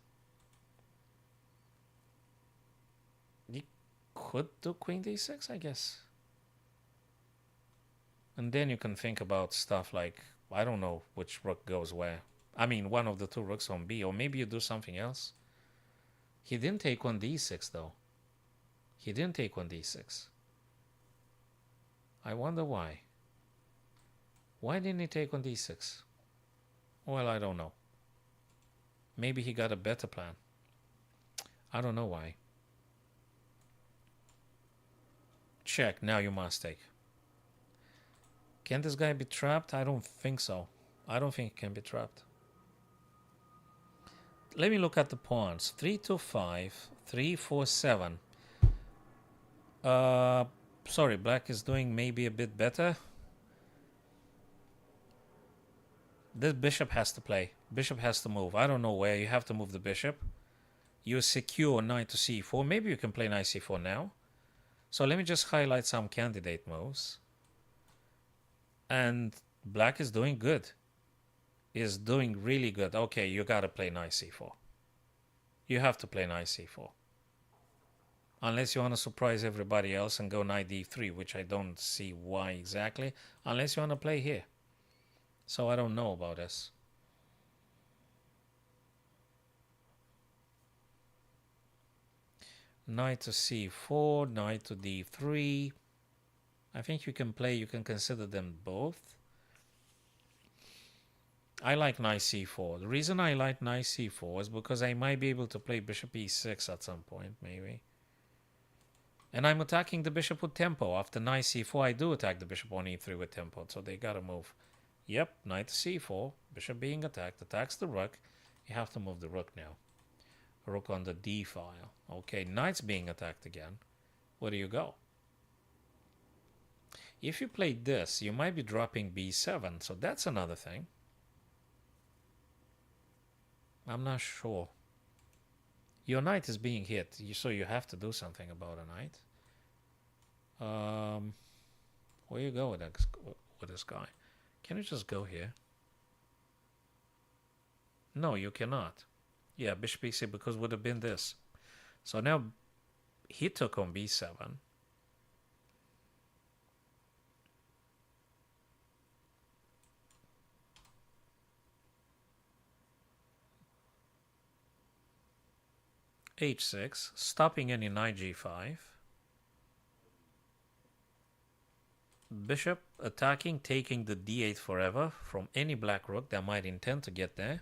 You could do queen d6, I guess. And then you can think about stuff like, I don't know which rook goes where. I mean, one of the two rooks on b, or maybe you do something else. He didn't take on d6, though. He didn't take on d6. I wonder why. Why didn't he take on d6? Well, I don't know. Maybe he got a better plan. I don't know why. Check. Now you must take. Can this guy be trapped? I don't think so. I don't think he can be trapped. Let me look at the pawns. 3 to 5, 3, 4, 7. Sorry, black is doing maybe a bit better. This bishop has to play. Bishop has to move. I don't know where. You have to move the bishop. You secure knight to c4. Maybe you can play knight c4 now. So let me just highlight some candidate moves. And black is doing good. Is doing really good. Okay, you gotta play knight c4. You have to play knight c4. Unless you want to surprise everybody else and go knight d3, which I don't see why exactly. Unless you want to play here. So I don't know about this. Knight to c4, knight to d3. I think you can play, you can consider them both. I like knight c4. The reason I like knight c4 is because I might be able to play bishop e6 at some point, maybe. And I'm attacking the bishop with tempo. After knight c4, I do attack the bishop on e3 with tempo, so they gotta move. Yep, knight to c4, bishop being attacked, attacks the rook. You have to move the rook now. Rook on the d file. Okay, knight's being attacked again. Where do you go? If you played this, you might be dropping b7, so that's another thing. I'm not sure. Your knight is being hit, so you have to do something about a knight. Where you go with this guy? Can you just go here? No, you cannot. Yeah, bishop e6 because would have been this. So now he took on b7. h6, stopping any knight g5. Bishop attacking, taking the d8 forever from any black rook that might intend to get there.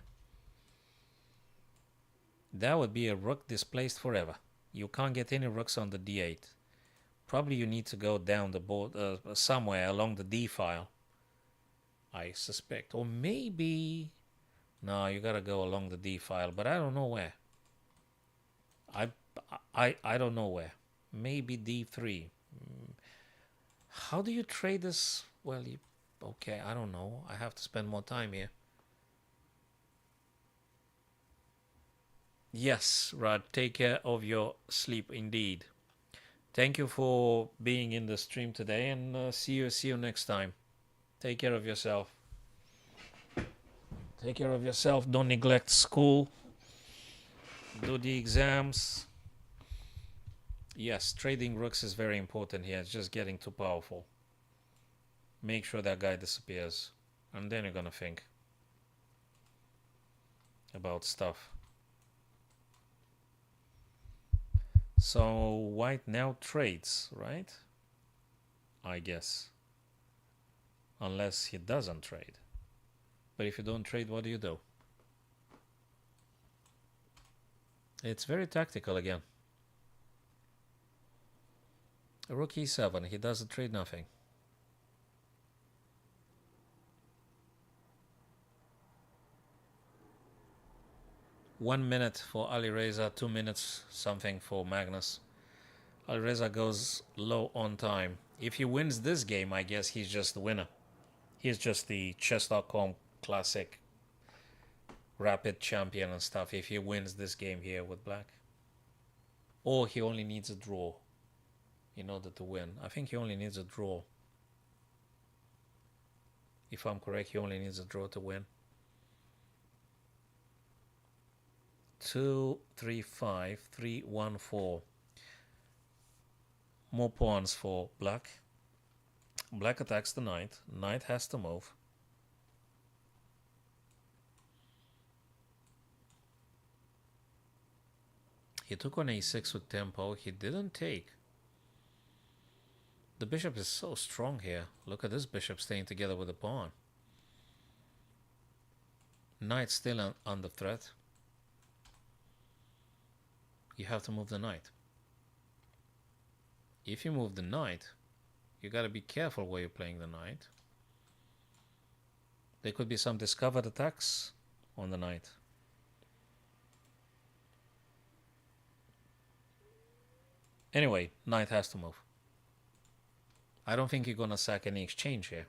That would be a rook displaced forever. You can't get any rooks on the d8. Probably you need to go down the board somewhere along the d file, I suspect. Or maybe... No, you gotta go along the d file, but I don't know where. I don't know where. Maybe d3. How do you trade this? Well, okay, I don't know. I have to spend more time here. Yes, Rod, take care of your sleep indeed. Thank you for being in the stream today, and see you next time. Take care of yourself. Take care of yourself. Don't neglect school. Do the exams. Yes, trading rooks is very important here. It's just getting too powerful. Make sure that guy disappears, and then you're gonna think about stuff. So white now trades, right? I guess. Unless he doesn't trade. But if you don't trade, what do you do? It's very tactical again. Rook e7, he doesn't trade nothing. One minute for Alireza, 2 minutes something for Magnus. Alireza goes low on time. If he wins this game, I guess he's just the winner. He's just the chess.com classic rapid champion and stuff if he wins this game here with black. Or he only needs a draw in order to win. I think he only needs a draw. If I'm correct, he only needs a draw to win. 2, 3, 5, 3, 1, 4. More pawns for black. Black attacks the knight. Knight has to move. He took on a6 with tempo. He didn't take. The bishop is so strong here. Look at this bishop staying together with the pawn. Knight still under threat. You have to move the knight. If you move the knight, you got to be careful where you're playing the knight. There could be some discovered attacks on the knight. Anyway, knight has to move. I don't think you're going to sack any exchange here.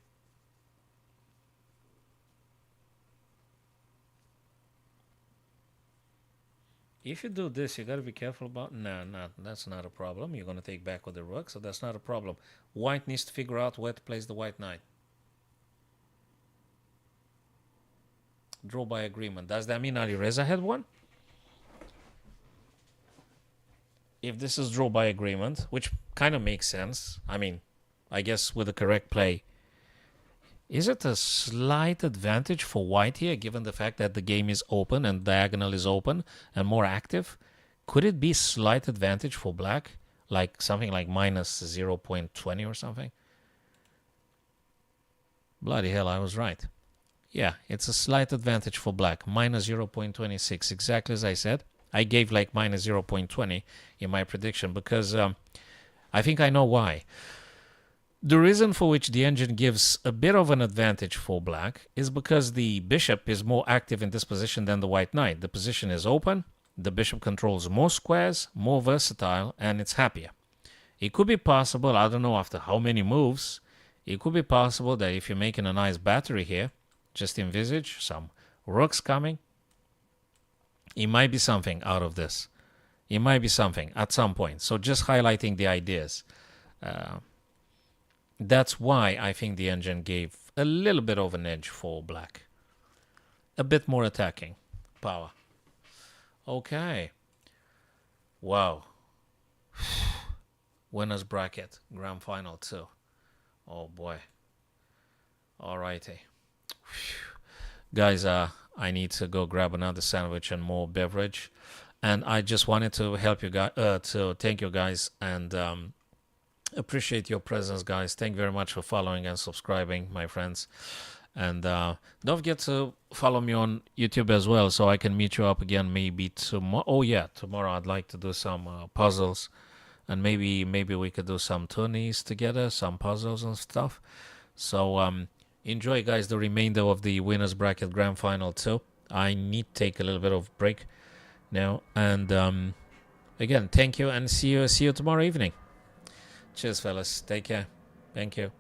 If you do this, you got to be careful about... No, that's not a problem. You're going to take back with the rook, so that's not a problem. White needs to figure out where to place the white knight. Draw by agreement. Does that mean Alireza had one? If this is draw by agreement, which kind of makes sense. I mean, I guess with the correct play. Is it a slight advantage for white here, given the fact that the game is open and diagonal is open and more active? Could it be slight advantage for black? Like something like minus 0.20 or something? Bloody hell, I was right. Yeah, it's a slight advantage for black, minus 0.26, exactly as I said. I gave like minus 0.20 in my prediction because I think I know why. The reason for which the engine gives a bit of an advantage for black is because the bishop is more active in this position than the white knight. The position is open, the bishop controls more squares, more versatile, and it's happier. It could be possible, I don't know after how many moves, it could be possible that if you're making a nice battery here, just envisage some rooks coming. It might be something out of this. It might be something at some point. So just highlighting the ideas. That's why I think the engine gave a little bit of an edge for black. A bit more attacking power. Okay. Wow. Winners bracket, grand final 2. Oh boy. Alrighty. Guys, I need to go grab another sandwich and more beverage. And I just wanted to help you guys, to thank you guys and appreciate your presence, guys. Thank you very much for following and subscribing, my friends. And don't forget to follow me on YouTube as well, so I can meet you up again maybe tomorrow. Oh yeah, tomorrow I'd like to do some puzzles, and maybe we could do some tourneys together, some puzzles and stuff. So enjoy, guys, the remainder of the winners bracket grand final 2. I need to take a little bit of break now, and again, thank you, and see you tomorrow evening. Cheers, fellas. Take care. Thank you.